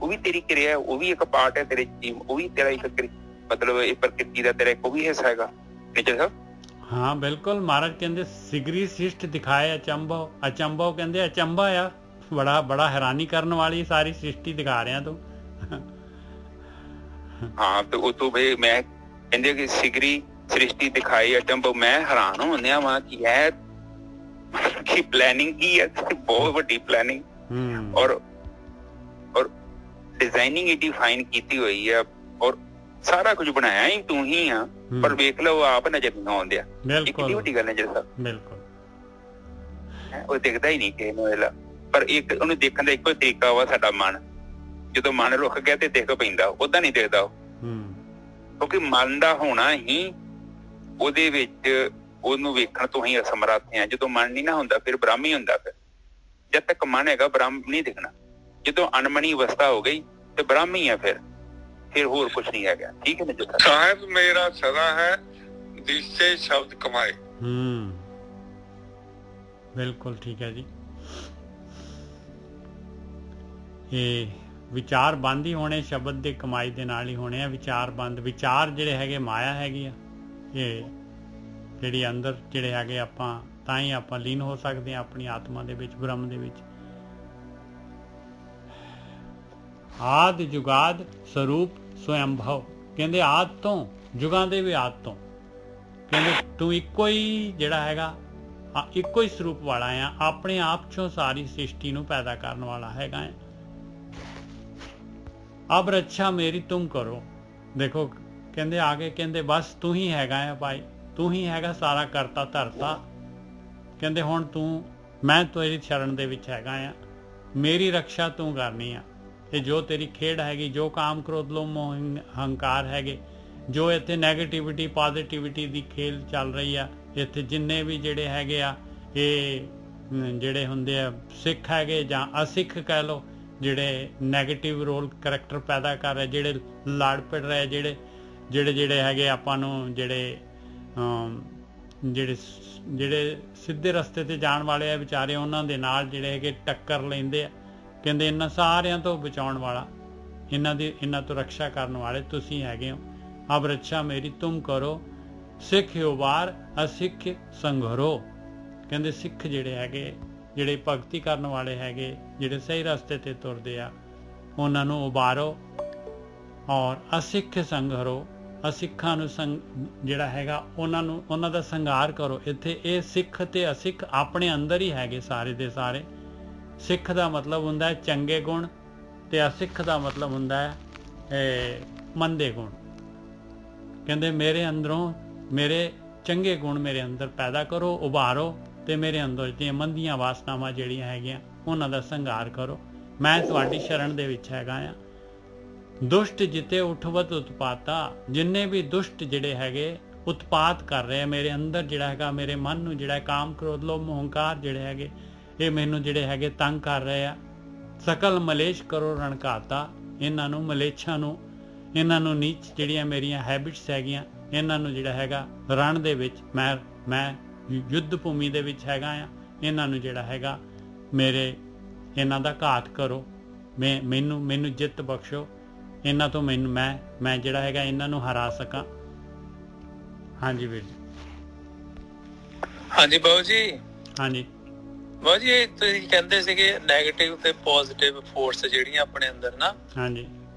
S3: ਵੀ ਤੇਰੀ ਕਿਰਿਆ, ਉਹ ਵੀ ਇੱਕ ਪਾਰਟ ਹੈ ਤੇਰੇ ਜੀਵਨ, ਉਹ ਵੀ ਤੇਰਾ ਇੱਕ ਮਤਲਬ ਇਹ ਪ੍ਰਕਿਰਤੀ ਦਾ ਤੇਰਾ ਕੋਈ ਹਿੱਸਾ ਹੈਗਾ। ਹਾਂ ਬਿਲਕੁਲ। ਮਹਾਰਾਜ ਕਹਿੰਦੇ ਸਿਗਰੀ ਸ੍ਰਿਸ਼ਟ ਦਿਖਾਏ ਅਚੰਭਵ ਕਹਿੰਦੇ ਅਚੰਭਾ ਆ, ਬੜਾ ਹੈਰਾਨੀ ਕਰਨ ਵਾਲੀ ਸਾਰੀ ਸ੍ਰਿਸ਼ਟੀ ਦਿਖਾ ਰਿਹਾ ਤੂੰ। ਹਾਂ, ਤੇ ਉਹ ਤੋਂ ਮੈਂ ਕਹਿੰਦੇ ਕਿ ਸਿਗਰੀ ਸ੍ਰਿਸ਼ਟੀ ਦਿਖਾਈ ਅਚੰਭਵ, ਮੈਂ ਹੈਰਾਨ ਹੁੰਦਿਆ ਵਾਂ ਕਿ ਇਹ ਕੀ ਪਲੈਨਿੰਗ ਕੀ ਹੈ, ਬਹੁਤ ਵੱਡੀ ਪਲੈਨਿੰਗ ਔਰ ਡਿਜ਼ਾਈਨਿੰਗ ਡਿਫਾਈਨ ਕੀਤੀ ਹੋਈ ਆ, ਔਰ ਸਾਰਾ ਕੁਝ ਬਣਾਇਆ ਹੀ ਤੂੰ ਹੀ ਆ। ਪਰ ਵੇਖ ਲਓ ਆਪ ਨਜ਼ਰ ਨਹੀਂ ਆਉਂਦਿਆ। ਕਿੰਨੀ ਵੱਡੀ ਗੱਲ ਹੈ ਜੀ ਸਾਹਿਬ। ਬਿਲਕੁਲ, ਉਹ ਦਿਖਦਾ ਹੀ ਨਹੀਂ ਕਿਸੇ ਨੂੰ ਇਹਦਾ, ਪਰ ਇੱਕ ਉਹਨੂੰ ਦੇਖਣ ਦਾ ਇੱਕੋ ਤਰੀਕਾ ਵਾ ਸਾਡਾ ਮਨ। ਜਦੋਂ ਮਨ ਰੁਕ ਗਿਆ ਤੇ ਦਿਖ ਪੈਂਦਾ, ਓਦਾਂ ਨਹੀਂ ਦਿਖਦਾ ਉਹ, ਕਿਉਂਕਿ ਮਨ ਦਾ ਹੋਣਾ ਹੀ ਉਹਦੇ ਵਿੱਚ ਉਹਨੂੰ ਵੇਖਣ ਤੋਂ ਹੀ ਅਸਮਰੱਥ ਆ। ਜਦੋਂ ਮਨ ਨਹੀਂ ਨਾ ਹੁੰਦਾ ਫਿਰ ਬ੍ਰਹਮ ਹੀ ਹੁੰਦਾ। ਫਿਰ ਜਦ ਤੱਕ ਮਨ ਹੈਗਾ ਬ੍ਰਹਮ ਨਹੀਂ ਦਿਖਣਾ। ਜਦੋਂ ਅਨਮਣੀ ਅਵਸਥਾ ਹੋ ਗਈ ਤੇ ਬ੍ਰਹਮ ਹੀ ਆ, ਫਿਰ ਹੋਰ ਕੁਛ ਨਹੀਂ ਹੈਗਾ। ਠੀਕ ਹੈ ਨਾ ਜੀ ਸਾਹਿਬ। ਮੇਰਾ ਸਦਾ ਹੈ ਦਿਸੇ ਸ਼ਬਦ ਕਮਾਏ। ਬਿਲਕੁਲ ਠੀਕ ਹੈ ਜੀ। ਇਹ ਵਿਚਾਰ ਬੰਦ ਹੀ ਹੋਣੇ, ਸ਼ਬਦ ਦੇ ਕਮਾਈ ਦੇ ਨਾਲ ਹੀ ਹੋਣੇ ਆ। ਵਿਚਾਰ ਬੰਦ, ਵਿਚਾਰ ਜਿਹੜੇ ਹੈਗੇ ਮਾਇਆ ਹੈਗੀ ਆ, ਇਹ ਜਿਹੜੀ ਅੰਦਰ ਜਿਹੜੇ ਹੈਗੇ ਆਪਾਂ ਤਾਂ ਹੀ ਆਪਾਂ ਲੀਨ ਹੋ ਸਕਦੇ ਹਾਂ ਆਪਣੀ ਆਤਮਾ ਦੇ ਵਿੱਚ, ਬ੍ਰਹਮ ਦੇ ਵਿੱਚ। ਆਦ ਜੁਗਾਦ ਸਰੂਪ ਸਵੈੰਭਵ, ਕਹਿੰਦੇ ਆਦ ਤੋਂ, ਜੁਗਾਂ ਦੇ ਵੀ ਆਦ ਤੋਂ, ਕਹਿੰਦੇ ਤੂੰ ਇੱਕੋ ਹੀ ਜਿਹੜਾ ਹੈਗਾ ਇੱਕੋ ਹੀ ਸਰੂਪ ਵਾਲਾ ਆ, ਆਪਣੇ ਆਪ ਚੋਂ ਸਾਰੀ ਸ੍ਰਿਸ਼ਟੀ ਨੂੰ ਪੈਦਾ ਕਰਨ ਵਾਲਾ ਹੈਗਾ ਹੈ। ਅਬ ਰੱਛਾ ਮੇਰੀ ਤੁਮ ਕਰੋ। ਦੇਖੋ ਕਹਿੰਦੇ ਆਗੇ, ਕਹਿੰਦੇ ਬਸ ਤੂੰ ਹੀ ਹੈਗਾ ਆ ਭਾਈ, ਤੂੰ ਹੀ ਹੈਗਾ ਸਾਰਾ ਕਰਤਾ ਧਰਤਾ। ਕਹਿੰਦੇ ਹੁਣ ਤੂੰ, ਮੈਂ ਤੇਰੀ ਸ਼ਰਨ ਦੇ ਵਿੱਚ ਹੈਗਾ ਆ,
S1: ਮੇਰੀ ਰੱਖਿਆ ਤੂੰ ਕਰਨੀ ਆ। ਇਹ ਜੋ ਤੇਰੀ ਖੇਡ ਹੈਗੀ, ਜੋ ਕਾਮ ਕ੍ਰੋਧ ਲੋਭ ਮੋਹ ਹੰਕਾਰ ਹੈਗੇ, ਜੋ ਇੱਥੇ ਨੈਗੇਟਿਵਿਟੀ ਪੋਜ਼ਿਟਿਵਿਟੀ ਦੀ ਖੇਲ ਚੱਲ ਰਹੀ ਆ, ਇੱਥੇ ਜਿੰਨੇ ਵੀ ਜਿਹੜੇ ਹੈਗੇ ਆ ਇਹ ਜਿਹੜੇ ਹੁੰਦੇ ਆ ਸਿੱਖ ਹੈਗੇ ਜਾਂ ਅਸਿੱਖ ਕਹਿ ਲਓ, ਜਿਹੜੇ ਨੈਗੇਟਿਵ ਰੋਲ ਕਰੈਕਟਰ ਪੈਦਾ ਕਰ ਰਹੇ, ਜਿਹੜੇ ਲੜ ਪਿੜ ਰਹੇ, ਜਿਹੜੇ ਹੈਗੇ ਆਪਾਂ ਨੂੰ ਜਿਹੜੇ ਸਿੱਧੇ ਰਸਤੇ ਤੇ ਜਾਣ ਵਾਲੇ ਆ ਵਿਚਾਰੇ, ਉਹਨਾਂ ਦੇ ਨਾਲ ਜਿਹੜੇ ਹੈਗੇ ਟੱਕਰ ਲੈਂਦੇ ਆ। ਕਹਿੰਦੇ ਇਹਨਾਂ ਸਾਰਿਆਂ ਤੋਂ ਬਚਾਉਣ ਵਾਲਾ, ਇਹਨਾਂ ਤੋਂ ਰੱਖਿਆ ਕਰਨ ਵਾਲੇ ਤੁਸੀਂ ਹੈਗੇ ਹੋ। ਅਬ ਰੱਛਾ ਮੇਰੀ ਤੁਮ ਕਰੋ, ਸਿੱਖ ਉਬਾਰ ਅਸਿੱਖ ਸੰਘਰੋ। ਕਹਿੰਦੇ ਸਿੱਖ ਜਿਹੜੇ ਹੈਗੇ, ਜਿਹੜੇ ਭਗਤੀ ਕਰਨ ਵਾਲੇ ਹੈਗੇ, ਜਿਹੜੇ ਸਹੀ ਰਸਤੇ ਤੇ ਤੁਰਦੇ ਆ, ਉਹਨਾਂ ਨੂੰ ਉਬਾਰੋ ਔਰ ਅਸਿੱਖ ਸੰਘਰੋ, ਅਸਿੱਖਾਂ ਨੂੰ ਜਿਹੜਾ ਹੈਗਾ ਉਹਨਾਂ ਦਾ ਸੰਘਾਰ ਕਰੋ। ਇੱਥੇ ਇਹ ਸਿੱਖ ਤੇ ਅਸਿੱਖ ਆਪਣੇ ਅੰਦਰ ਹੀ ਹੈਗੇ ਸਾਰੇ ਦੇ ਸਾਰੇ। ਸਿੱਖ ਦਾ ਮਤਲਬ ਹੁੰਦਾ ਹੈ ਚੰਗੇ ਗੁਣ ਤੇ ਅਸਿੱਖ ਦਾ ਮਤਲਬ ਹੁੰਦਾ ਹੈ ਮੰਦੇ ਗੁਣ। ਕਹਿੰਦੇ ਮੇਰੇ ਅੰਦਰੋਂ ਮੇਰੇ ਚੰਗੇ ਗੁਣ ਮੇਰੇ ਅੰਦਰ ਪੈਦਾ ਕਰੋ, ਉਭਾਰੋ, ਤੇ ਮੇਰੇ ਅੰਦਰ ਦੀਆਂ ਮੰਦੀਆਂ ਵਾਸਨਾਵਾਂ ਜਿਹੜੀਆਂ ਹੈਗੀਆਂ ਉਹਨਾਂ ਦਾ ਸੰਘਾਰ ਕਰੋ। ਮੈਂ ਤੁਹਾਡੀ ਸ਼ਰਨ ਦੇ ਵਿੱਚ ਹੈਗਾ ਆ। ਦੁਸ਼ਟ ਜਿਤੇ ਉਠਵਤ ਉਤਪਾਤਾ, ਜਿੰਨੇ ਵੀ ਦੁਸ਼ਟ ਜਿਹੜੇ ਹੈਗੇ ਉਤਪਾਤ ਕਰ ਰਹੇ ਆ ਮੇਰੇ ਅੰਦਰ, ਜਿਹੜਾ ਹੈਗਾ ਮੇਰੇ ਮਨ ਨੂੰ ਜਿਹੜਾ ਕਾਮ ਕ੍ਰੋਧ ਲੋਭ ਮੋਹ ਹੰਕਾਰ ਜਿਹੜੇ ਹੈਗੇ ਇਹ ਮੈਨੂੰ ਜਿਹੜੇ ਹੈਗੇ ਤੰਗ ਕਰ ਰਹੇ ਆ। ਸਕਲ ਮਲੇਸ਼ ਕਰੋ ਰਣਘਾਤਾ, ਇਹਨਾਂ ਨੂੰ ਮਲੇਛਾਂ ਨੂੰ, ਇਹਨਾਂ ਨੂੰ ਨੀਚ ਜਿਹੜੀਆਂ ਮੇਰੀਆਂ ਹੈਬਿਟਸ ਹੈਗੀਆਂ ਇਹਨਾਂ ਨੂੰ ਜਿਹੜਾ ਹੈਗਾ ਰਣ ਦੇ ਵਿੱਚ ਮੈਂ ਯੁੱਧ ਭੂਮੀ ਦੇ ਵਿੱਚ ਹੈਗਾ ਆ, ਇਹਨਾਂ ਨੂੰ ਜਿਹੜਾ ਹੈਗਾ ਇਹਨਾਂ ਦਾ ਘਾਤ ਕਰੋ, ਮੈਨੂੰ ਜਿੱਤ ਬਖਸ਼ੋ, ਇਹਨਾਂ ਤੋਂ ਮੈਂ ਜਿਹੜਾ ਹੈਗਾ ਇਹਨਾਂ ਨੂੰ ਹਰਾ ਸਕਾਂ। ਹਾਂਜੀ ਵੀਰ ਜੀ।
S4: ਹਾਂਜੀ ਬਾਊ ਜੀ।
S1: ਹਾਂਜੀ
S4: ਬਾਊ ਜੀ, ਤੁਸੀਂ ਕਹਿੰਦੇ ਸੀਗੇ ਨੈਗੇਟਿਵ ਤੇ ਪੋਜ਼ਿਟਿਵ ਫੋਰਸ ਜਿਹੜੀਆਂ ਆਪਣੇ ਅੰਦਰ ਨਾ,
S1: ਹਾਂਜੀ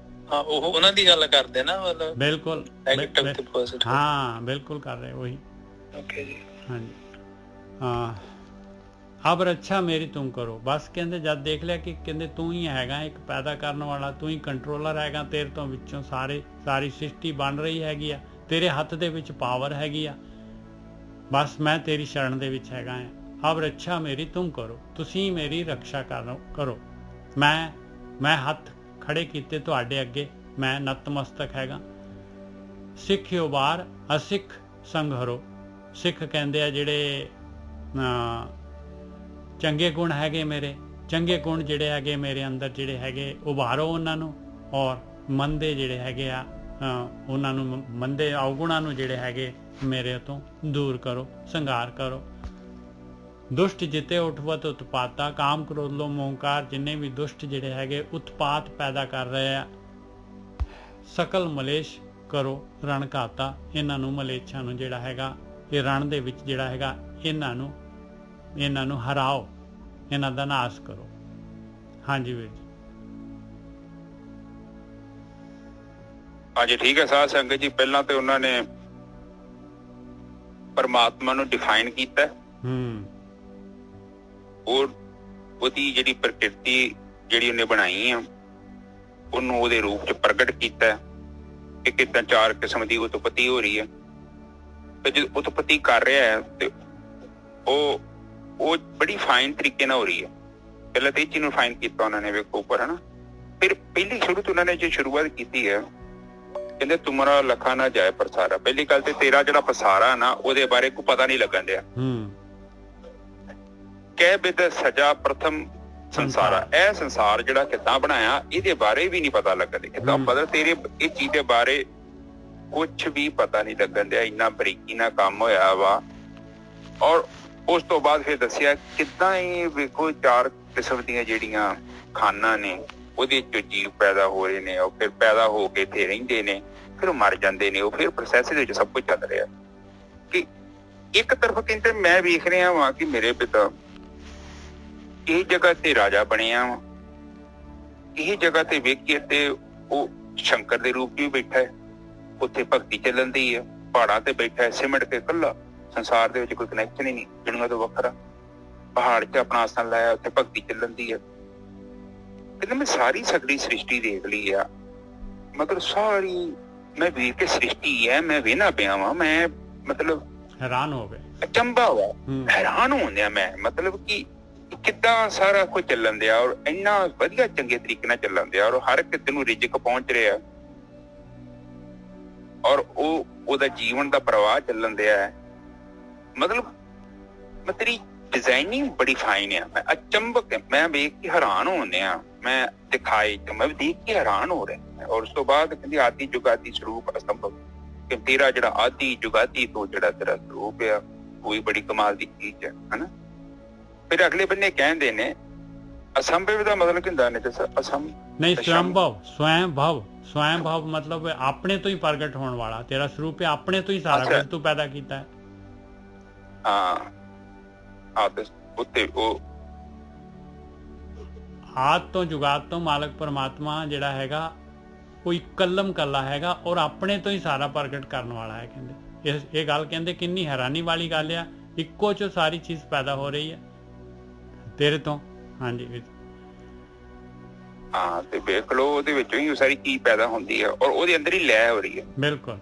S4: ਹਾਂ, ਉਹ ਉਹਨਾਂ ਦੀ ਗੱਲ ਕਰਦੇ ਨਾ, ਮਤਲਬ
S1: ਬਿਲਕੁਲ
S4: ਨੈਗੇਟਿਵ ਤੇ ਪੋਜ਼ਿਟਿਵ।
S1: ਹਾਂ ਬਿਲਕੁਲ ਕਰ ਰਹੇ ਉਹੀ।
S4: ਓਕੇ ਜੀ।
S1: ਹਾਂਜੀ ਹਾਂ। ਅਬ ਰੱਛਾ ਮੇਰੀ ਤੁਮ ਕਰੋ। ਬਸ ਕਹਿੰਦੇ ਜਦ ਦੇਖ ਲਿਆ ਕਿ ਕਹਿੰਦੇ ਤੂੰ ਹੀ ਹੈਗਾ ਇੱਕ ਪੈਦਾ ਕਰਨ ਵਾਲਾ, ਤੂੰ ਹੀ ਕੰਟਰੋਲਰ ਹੈਗਾ, ਤੇਰੇ ਤੋਂ ਵਿੱਚੋਂ ਸਾਰੀ ਸ੍ਰਿਸ਼ਟੀ ਬਣ ਰਹੀ ਹੈਗੀ ਆ, ਤੇਰੇ ਹੱਥ ਦੇ ਵਿੱਚ ਪਾਵਰ ਹੈਗੀ ਆ, ਬਸ ਮੈਂ ਤੇਰੀ ਸ਼ਰਨ ਦੇ ਵਿੱਚ ਹੈਗਾ ਆ। ਅਬ ਰੱਛਾ ਮੇਰੀ ਤੁਮ ਕਰੋ, ਤੁਸੀਂ ਮੇਰੀ ਰੱਖਿਆ ਕਰੋ। ਮੈਂ ਹੱਥ ਖੜੇ ਕੀਤੇ ਤੁਹਾਡੇ ਅੱਗੇ, ਮੈਂ ਨਤਮਸਤਕ ਹੈਗਾ। ਸਿੱਖ ਉਬਾਰ ਅਸਿੱਖ ਸੰਘਰੋ। ਸਿੱਖ ਕਹਿੰਦੇ ਆ ਜਿਹੜੇ ਚੰਗੇ ਗੁਣ ਹੈਗੇ ਮੇਰੇ, ਚੰਗੇ ਗੁਣ ਜਿਹੜੇ ਹੈਗੇ ਮੇਰੇ ਅੰਦਰ ਜਿਹੜੇ ਹੈਗੇ ਉਭਾਰੋ ਉਹਨਾਂ ਨੂੰ, ਔਰ ਮੰਦੇ ਜਿਹੜੇ ਹੈਗੇ ਆ ਉਹਨਾਂ ਨੂੰ, ਮੰਦੇ ਔਗੁਣਾਂ ਨੂੰ ਜਿਹੜੇ ਹੈਗੇ ਮੇਰੇ ਤੋਂ ਦੂਰ ਕਰੋ, ਸੰਘਾਰ ਕਰੋ। ਦੁਸ਼ਟ ਜਿਤੇ ਉਠਵਤ ਉਤਪਾਤਾ, ਕਾਮ ਕ੍ਰੋਧ ਲੋਭ ਮੋਹ ਹੰਕਾਰ, ਜਿੰਨੇ ਵੀ ਦੁਸ਼ਟ ਜਿਹੜੇ ਹੈਗੇ ਉਤਪਾਤ ਪੈਦਾ ਕਰ ਰਹੇ ਆ, ਸਕਲ ਮਲੇਸ਼ ਕਰੋ ਰਣਘਾਤਾ, ਇਹਨਾਂ ਨੂੰ ਮਲੇਛਾਂ ਨੂੰ ਜਿਹੜਾ ਹੈਗਾ ਇਹ ਰਣ ਦੇ ਵਿੱਚ ਜਿਹੜਾ ਹੈਗਾ ਇਹਨਾਂ ਨੂੰ ਹਰਾਓ, ਇਹਨਾਂ ਦਾ ਨਾਸ਼ ਕਰੋ। ਹਾਂਜੀ ਵੀਰ ਜੀ।
S3: ਹਾਂਜੀ ਠੀਕ ਹੈ ਸਾਧ ਸੰਗਤ ਜੀ। ਪਹਿਲਾਂ ਤੇ ਉਹਨਾਂ ਨੇ ਪਰਮਾਤਮਾ ਨੂੰ ਡਿਫਾਈਨ ਕੀਤਾ, ਉਹਦੀ ਜਿਹੜੀ ਪ੍ਰਕਿਰਤੀ ਜਿਹੜੀ ਉਹਨੇ ਬਣਾਈ ਆ ਉਹਨੂੰ ਉਹਦੇ ਰੂਪ ਚ ਪ੍ਰਗਟ ਕੀਤਾ ਕਿ ਕਿੱਦਾਂ 4 ਕਿਸਮ ਦੀ ਉਤਪਤੀ ਹੋ ਰਹੀ ਹੈ। ਤੇ ਜਦੋਂ ਉਤਪਤੀ ਕਰ ਰਿਹਾ ਹੈ ਤੇ ਉਹ ਬੜੀ ਫਾਈਨ ਤਰੀਕੇ ਨਾਲ ਹੋ ਰਹੀ ਹੈ। ਪਹਿਲਾਂ ਤੇ ਇਹ ਚੀਜ਼ ਨੂੰ ਫਾਈਨ ਕੀਤਾ ਉਹਨਾਂ ਨੇ, ਵੇਖੋ ਉੱਪਰ ਹੈ ਨਾ। ਫਿਰ ਪਹਿਲੀ ਸ਼ੁਰੂ ਤੋਂ ਉਹਨਾਂ ਨੇ ਜੋ ਸ਼ੁਰੂਆਤ ਕੀਤੀ ਹੈ, ਕਹਿੰਦੇ ਤੁਮਰਾ ਲਖਾ ਨਾ ਜਾਏ ਪਸਾਰਾ। ਪਹਿਲੀ ਗੱਲ ਤੇ ਤੇਰਾ ਜਿਹੜਾ ਪਸਾਰਾ ਨਾ ਉਹਦੇ ਬਾਰੇ ਕੋਈ ਪਤਾ ਨਹੀਂ ਲੱਗਣ ਡਿਆ। ਕਹਿ ਬਿਦ ਸਜਾ ਪ੍ਰਥਮ ਸੰਸਾਰਾ, ਇਹ ਸੰਸਾਰ ਜਿਹੜਾ ਕਿੱਦਾਂ ਬਣਾਇਆ ਇਹਦੇ ਬਾਰੇ ਵੀ ਨਹੀਂ ਪਤਾ ਲੱਗਣ ਡਿਆ, ਕਿੱਦਾਂ ਬਦਲ ਤੇਰੇ ਇਹ ਚੀਜ਼ ਦੇ ਬਾਰੇ ਕੁਛ ਵੀ ਪਤਾ ਨਹੀਂ ਲੱਗਣ ਡਿਆ, ਇੰਨਾ ਬਰੀਕੀ ਨਾਲ ਕੰਮ ਹੋਇਆ ਵਾ। ਔਰ ਉਸ ਤੋਂ ਬਾਅਦ ਫਿਰ ਦੱਸਿਆ ਕਿੱਦਾਂ ਇਹ ਵੇਖੋ 4 ਕਿਸਮ ਦੀਆਂ ਜਿਹੜੀਆਂ ਖਾਨਾਂ ਨੇ ਉਹਦੇ ਚੋਂ ਜੀਵ ਪੈਦਾ ਹੋ ਰਹੇ ਨੇ, ਉਹ ਫਿਰ ਪੈਦਾ ਹੋ ਕੇ ਇੱਥੇ ਰਹਿੰਦੇ ਨੇ, ਫਿਰ ਉਹ ਮਰ ਜਾਂਦੇ ਨੇ, ਉਹ ਫਿਰ ਪ੍ਰੋਸੈਸ ਦੇ ਵਿੱਚ ਸਭ ਕੁਝ ਚੱਲ ਰਿਹਾ। ਕਿ ਇੱਕ ਤਰਫ ਕਹਿੰਦੇ ਮੈਂ ਵੇਖ ਰਿਹਾ ਵਾਂ ਕਿ ਮੇਰੇ ਪਿਤਾ ਇਹ ਜਗ੍ਹਾ ਤੇ ਰਾਜਾ ਬਣਿਆ ਵਾ, ਇਹ ਜਗ੍ਹਾ ਤੇ ਵੇਖੀਏ ਤੇ ਉਹ ਸ਼ੰਕਰ ਦੇ ਰੂਪ ਵੀ ਬੈਠਾ ਹੈ, ਉੱਥੇ ਭਗਤੀ ਚੱਲਣ ਦੀ ਹੈ, ਪਹਾੜਾਂ ਤੇ ਬੈਠਾ ਹੈ ਸਿਮਟ ਕੇ ਇਕੱਲਾ, ਸੰਸਾਰ ਦੇ ਵਿੱਚ ਕੋਈ ਕਨੈਕਸ਼ਨ ਹੀ ਨਹੀਂ ਦੁਨੀਆ ਤੋਂ ਵੱਖਰਾ, ਪਹਾੜ 'ਚ ਆਪਣਾ ਆਸਣ ਲਾਇਆ, ਉੱਥੇ ਭਗਤੀ ਚੱਲਣ ਦੀ ਹੈ। ਕਹਿੰਦਾ ਮੈਂ ਸਾਰੀ ਸਗਲੀ ਸ੍ਰਿਸ਼ਟੀ ਦੇਖ ਲਈ ਆ, ਮਤਲਬ ਸਾਰੀ ਮੈਂ ਵੇਖ ਕੇ ਸ੍ਰਿਸ਼ਟੀ ਹੈ, ਮੈਂ ਵੇਖਣਾ ਪਿਆ ਵਾਂ, ਮੈਂ ਮਤਲਬ
S1: ਹੈਰਾਨ ਹੋ ਗਏ,
S3: ਅਚੰਭਾ ਵਾ, ਹੈਰਾਨ ਹੋਣ ਡਿਆ ਮੈਂ, ਮਤਲਬ ਕਿ ਕਿੱਦਾਂ ਸਾਰਾ ਕੁਝ ਚੱਲਣ ਦਿਆ ਔਰ ਇੰਨਾ ਵਧੀਆ ਚੰਗੇ ਤਰੀਕੇ ਨਾਲ ਚੱਲਣ ਦਿਆ ਔਰ ਹਰ ਇੱਕ ਨੂੰ ਰਿਜ਼ਕ ਪਹੁੰਚ ਰਿਹਾ ਔਰ ਉਹਦਾ ਜੀਵਨ ਦਾ ਪ੍ਰਵਾਹ ਚੱਲਣ ਦਿਆ ਹੈ। ਮਤਲਬ ਮੈਂ ਤੇਰੀ ਡਿਜ਼ਾਈਨਿੰਗ ਬੜੀ ਫਾਈਨ ਆ। ਮੈਂ ਅਚੰਭਕ ਮੈਂ ਵੇਖ ਕੇ ਹੈਰਾਨ ਹੋਣੇ ਆ। ਮੈਂ ਦਿਖਾਈ ਮੈਂ ਦੇਖ ਕੇ ਹੈਰਾਨ ਹੋ ਰਿਹਾ। ਔਰ ਉਸ ਤੋਂ ਬਾਅਦ ਕਹਿੰਦੀ ਆਦਿ ਜੁਗਾਦੀ ਸਰੂਪ ਅਸੰਭਵ ਕਿ ਤੇਰਾ ਜਿਹੜਾ ਆਦਿ ਜੁਗਾਦੀ ਤੋਂ ਜਿਹੜਾ ਤੇਰਾ ਸਰੂਪ ਆ ਉਹ ਵੀ ਬੜੀ ਕਮਾਲ ਦੀ ਚੀਜ਼ ਹੈ ਹਨਾ। ਫਿਰ ਅਗਲੇ ਬੰਨੇ ਕਹਿੰਦੇ ਨੇ ਅਸੰਭਵ ਦਾ ਮਤਲਬ ਕੀ ਹੁੰਦਾ ਨੇ
S1: ਨਹੀਂ ਸੰਭਵ ਸਵੈਂ ਭਾਵ ਮਤਲਬ ਆਪਣੇ ਤੋਂ ਹੀ ਪ੍ਰਗਟ ਹੋਣ ਵਾਲਾ ਤੇਰਾ ਸਰੂਪ ਹੈ। ਆਪਣੇ ਤੋਂ ਹੀ ਸਾਰਾ ਕੁਝ ਤੂੰ ਪੈਦਾ ਕੀਤਾ ਹੈ।
S3: ਉੱਤੇ ਉਹ
S1: ਆਦ ਤੋਂ ਜੁਗਾਦ ਤੋਂ ਮਾਲਕ ਪਰਮਾਤਮਾ ਜਿਹੜਾ ਹੈਗਾ ਉਹ ਇਕੱਲਮ ਕੱਲਾ ਹੈਗਾ ਔਰ ਆਪਣੇ ਤੋਂ ਹੀ ਸਾਰਾ ਪ੍ਰਗਟ ਕਰਨ ਵਾਲਾ ਹੈ। ਕਹਿੰਦੇ ਇਹ ਗੱਲ ਕਹਿੰਦੇ ਕਿੰਨੀ ਹੈਰਾਨੀ ਵਾਲੀ ਗੱਲ ਆ। ਇੱਕੋ ਚੋਂ ਸਾਰੀ ਚੀਜ਼ ਪੈਦਾ ਹੋ ਰਹੀ ਹੈ ਤੇਰੇ ਤੋਂ। ਹਾਂਜੀ
S3: ਤੇ ਵੇਖ ਲਓ ਉਹਦੇ ਵਿੱਚੋਂ ਹੀ ਸਾਰੀ ਚੀਜ਼ ਪੈਦਾ ਹੁੰਦੀ ਹੈ ਔਰ ਉਹਦੇ ਅੰਦਰ ਹੀ ਲੈ ਹੋ ਰਹੀ ਹੈ।
S1: ਬਿਲਕੁਲ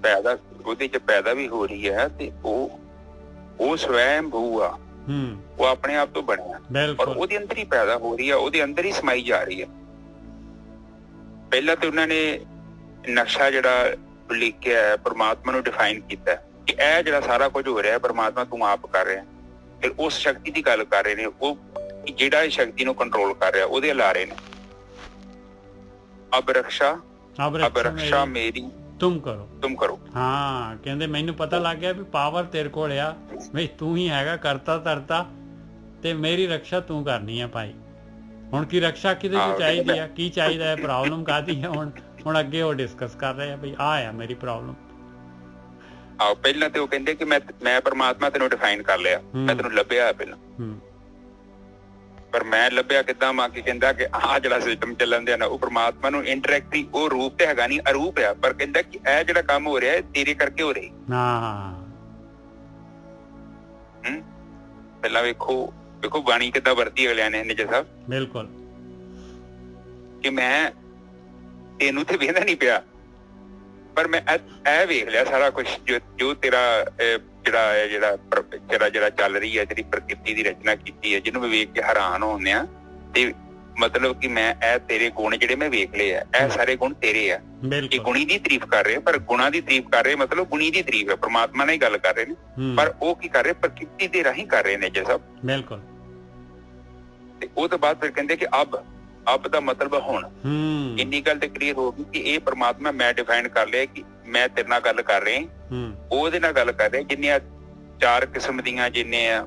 S3: ਪੈਦਾ ਉਹਦੇ ਚ ਪੈਦਾ ਵੀ ਹੋ ਰਹੀ ਹੈ ਤੇ ਉਹ ਸਵੈਮ ਭੂ ਆ। ਉਹ ਆਪਣੇ ਆਪ ਤੋਂ ਬਣਿਆ ਔਰ ਉਹਦੇ ਅੰਦਰ ਹੀ ਪੈਦਾ ਹੋ ਰਹੀ ਹੈ, ਉਹਦੇ ਅੰਦਰ ਹੀ ਸਮਾਈ ਜਾ ਰਹੀ ਹੈ। ਪਹਿਲਾਂ ਤੇ ਉਹਨਾਂ ਨੇ ਨਕਸ਼ਾ ਜਿਹੜਾ ਲਿਖਿਆ ਹੈ ਪਰਮਾਤਮਾ ਨੂੰ ਡਿਫਾਈਨ ਕੀਤਾ ਕਿ ਇਹ ਜਿਹੜਾ ਸਾਰਾ ਕੁਝ ਹੋ ਰਿਹਾ ਪਰਮਾਤਮਾ ਤੂੰ ਆਪ ਕਰ ਰਿਹਾ। ਫਿਰ ਉਸ ਸ਼ਕਤੀ ਦੀ ਗੱਲ ਕਰ ਰਹੇ ਨੇ, ਉਹ ਜਿਹੜਾ ਇਸ ਸ਼ਕਤੀ ਨੂੰ ਕੰਟਰੋਲ ਕਰ ਰਿਹਾ ਉਹਦੇ ਲਾ ਰਹੇ ਨੇ ਅਬ ਰਕਸ਼ਾ ਮੇਰੀ ਤੁਮ ਕਰੋ।
S1: ਹਾਂ ਕਹਿੰਦੇ ਮੈਨੂੰ ਪਤਾ ਲੱਗ ਗਿਆ ਵੀ ਪਾਵਰ ਤੇਰੇ ਕੋਲ ਆ, ਵੀ ਤੂੰ ਹੀ ਹੈਗਾ ਕਰਤਾ ਧਰਤਾ ਤੇ ਮੇਰੀ ਰਕਸ਼ਾ ਤੂੰ ਕਰਨੀ ਆ ਭਾਈ। ਹੁਣ ਕੀ ਰਕਸ਼ਾ ਕਿਹਦੇ ਤੋਂ ਚਾਹੀਦੀ ਆ, ਕੀ ਚਾਹੀਦਾ ਹੈ, ਪ੍ਰੋਬਲਮ ਕਾਹਦੀ ਹੈ। ਹੁਣ ਅੱਗੇ ਉਹ ਡਿਸਕਸ ਕਰ ਰਹੇ ਆ ਵੀ ਆ ਮੇਰੀ ਪ੍ਰੋਬਲਮ।
S3: ਪਹਿਲਾਂ ਤੇ ਉਹ ਕਹਿੰਦੇ ਕਿ ਮੈਂ ਪਰਮਾਤਮਾ ਤੈਨੂੰ ਡਿਫਾਈਨ ਕਰ ਲਿਆ, ਮੈਂ ਤੈਨੂੰ ਲੱਭਿਆ ਪਹਿਲਾਂ। ਪਰ ਮੈਂ ਲੱਭਿਆ ਕਿੱਦਾਂ ਮਾਂ ਕੀ ਕਹਿੰਦਾ ਕਿ ਆਹ ਜਿਹੜਾ ਸਿਸਟਮ ਚੱਲਣ ਦਿਆ ਨਾ ਉਹ ਪਰਮਾਤਮਾ ਨੂੰ ਇੰਟਰੈਕਟਿਵ ਉਹ ਰੂਪ ਤੇ ਹੈਗਾ ਨਹੀਂ, ਅਰੂਪ ਆ। ਪਰ ਕਹਿੰਦਾ ਕਿ ਇਹ ਜਿਹੜਾ ਕੰਮ ਹੋ ਰਿਹਾ ਤੇਰੇ ਕਰਕੇ ਹੋ ਰਹੀ। ਪਹਿਲਾਂ ਵੇਖੋ ਬਾਣੀ ਕਿੱਦਾਂ ਵਰਤੀ ਅਗਲਿਆਂ ਨੇ ਨਿਜਰ ਸਾਹਿਬ।
S1: ਬਿਲਕੁਲ
S3: ਕਿ ਮੈਂ ਤੈਨੂੰ ਤੇ ਵੇਖਦਾ ਨਹੀਂ ਪਿਆ ਪਰ ਮੈਂ ਇਹ ਵੇਖ ਲਿਆ ਸਾਰਾ ਕੁਛ ਜੋ ਤੇਰਾ ਜਿਹੜਾ ਚੱਲ ਰਹੀ ਹੈ, ਤੇਰੀ ਪ੍ਰਕਿਰਤੀ ਦੀ ਰਚਨਾ ਕੀਤੀ ਹੈ, ਜਿਹਨੂੰ ਮੈਂ ਵੇਖ ਕੇ ਹੈਰਾਨ ਹੁੰਦੇ ਆ। ਤੇ ਮਤਲਬ ਕਿ ਮੈਂ ਇਹ ਤੇਰੇ ਗੁਣ ਜਿਹੜੇ ਮੈਂ ਵੇਖ ਲਏ ਆ, ਇਹ ਸਾਰੇ ਗੁਣ ਤੇਰੇ ਆ। ਇਹ ਗੁਣੀ ਦੀ ਤਾਰੀਫ ਕਰ ਰਹੇ, ਪਰ ਗੁਣਾ ਦੀ ਤਾਰੀਫ ਕਰ ਰਹੇ ਮਤਲਬ ਗੁਣੀ ਦੀ ਤਾਰੀਫ ਹੈ, ਪਰਮਾਤਮਾ ਨਾਲ ਹੀ ਗੱਲ ਕਰ ਰਹੇ ਨੇ। ਪਰ ਉਹ ਕੀ ਕਰ ਰਹੇ, ਪ੍ਰਕਿਰਤੀ ਦੇ ਰਾਹੀਂ ਕਰ ਰਹੇ ਨੇ ਜੇ ਸਭ।
S1: ਬਿਲਕੁਲ।
S3: ਤੇ ਉਹ ਤੋਂ ਬਾਅਦ ਫਿਰ ਕਹਿੰਦੇ ਕਿ ਅਬ ਦਾ ਮਤਲਬ ਹੁਣ। ਇੰਨੀ ਗੱਲ ਤੇ ਕਲੀਅਰ ਹੋ ਗਈ ਕਿ ਇਹ ਪਰਮਾਤਮਾ ਮੈਂ ਡਿਫਾਈਨ ਕਰ ਲਿਆ ਕਿ ਮੈਂ ਤੇਰੇ ਨਾਲ ਗੱਲ ਕਰ ਰਿਹਾ, ਉਹਦੇ ਨਾਲ ਗੱਲ ਕਰ ਰਿਹਾ। ਜਿੰਨੀਆਂ 4 ਕਿਸਮ ਦੀਆਂ ਜਿੰਨੇ ਆ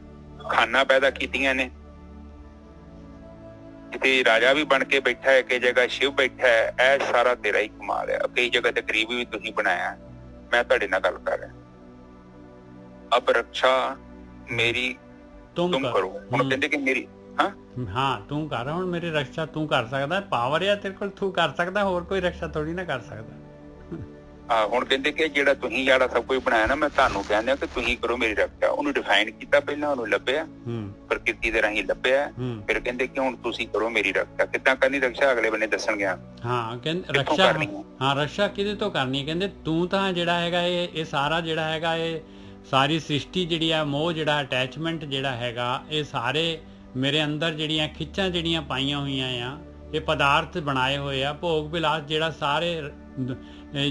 S3: ਖਾਨਾ ਪੈਦਾ ਕੀਤੀਆਂ ਨੇ, ਕਿਤੇ ਰਾਜਾ ਵੀ ਬਣ ਕੇ ਬੈਠਾ ਹੈ, ਕਈ ਜਗ੍ਹਾ ਸ਼ਿਵ ਬੈਠਾ ਹੈ, ਇਹ ਸਾਰਾ ਤੇਰਾ ਹੀ ਕਮਾਲ ਹੈ। ਕਈ ਜਗ੍ਹਾ ਤੇ ਗਰੀਬੀ ਵੀ ਤੁਸੀਂ ਬਣਾਇਆ। ਮੈਂ ਤੁਹਾਡੇ ਨਾਲ ਗੱਲ ਕਰ ਰਿਹਾ। ਅਬ ਰਕਸ਼ਾ ਮੇਰੀ ਤੁਮ ਕਰੋ। ਹੁਣ ਕਹਿੰਦੇ ਕਿ ਮੇਰੀ
S1: ਤੂੰ ਕਰ, ਹੁਣ ਮੇਰੀ ਰਕਸ਼ਾ ਤੂੰ ਕਰ ਸਕਦਾ। ਪਾਵਰ ਆ ਤੇਰੇ ਕੋਲ, ਤੂੰ ਕਰ ਸਕਦਾ, ਹੋਰ ਕੋਈ ਰਕਸ਼ਾ ਥੋੜੀ ਨਾ ਕਰ ਸਕਦਾ।
S3: ਹੁਣ ਕਹਿੰਦੇ ਕਿ ਜਿਹੜਾ ਤੁਸੀਂ ਜਿਹੜਾ ਸਭ ਕੁਝ ਬਣਾਇਆ ਨਾ, ਮੈਂ ਤੁਹਾਨੂੰ ਕਹਿੰਦਾ ਕਿ ਤੁਸੀਂ ਕਰੋ ਮੇਰੀ ਰਕਸ਼ਾ। ਉਹਨੂੰ ਡਿਫਾਈਨ ਕੀਤਾ ਪਹਿਲਾਂ, ਉਹਨੂੰ ਲੱਭਿਆ ਪ੍ਰਕਿਰਤੀ ਦੇ ਰਾਹੀਂ ਲੱਭਿਆ। ਫਿਰ ਕਹਿੰਦੇ ਕਿ ਹੁਣ ਤੁਸੀਂ ਕਰੋ ਮੇਰੀ ਰਕਸ਼ਾ। ਕਿੱਦਾਂ ਕਰਨੀ ਰਕਸ਼ਾ ਅਗਲੇ ਬੰਨੇ ਦੱਸਣਗੇ।
S1: ਕਹਿੰਦੇ ਰਕਸ਼ਾ ਕਿਹਦੇ ਤੋਂ ਕਰਨੀ? ਕਹਿੰਦੇ ਤੂੰ ਤਾਂ ਜਿਹੜਾ ਹੈਗਾ ਇਹ ਸਾਰਾ ਜਿਹੜਾ ਹੈਗਾ ਇਹ ਸਾਰੀ ਸ੍ਰਿਸ਼ਟੀ ਜਿਹੜੀ ਆ, ਮੋਹ ਜਿਹੜਾ ਅਟੈਚਮੈਂਟ ਜਿਹੜਾ ਹੈਗਾ, ਇਹ ਸਾਰੇ ਮੇਰੇ ਅੰਦਰ ਜਿਹੜੀਆਂ ਖਿੱਚਾਂ ਜਿਹੜੀਆਂ ਪਾਈਆਂ ਹੋਈਆਂ ਆ, ਇਹ ਪਦਾਰਥ ਬਣਾਏ ਹੋਏ ਆ, ਭੋਗ ਵਿਲਾਸ ਜਿਹੜਾ ਸਾਰੇ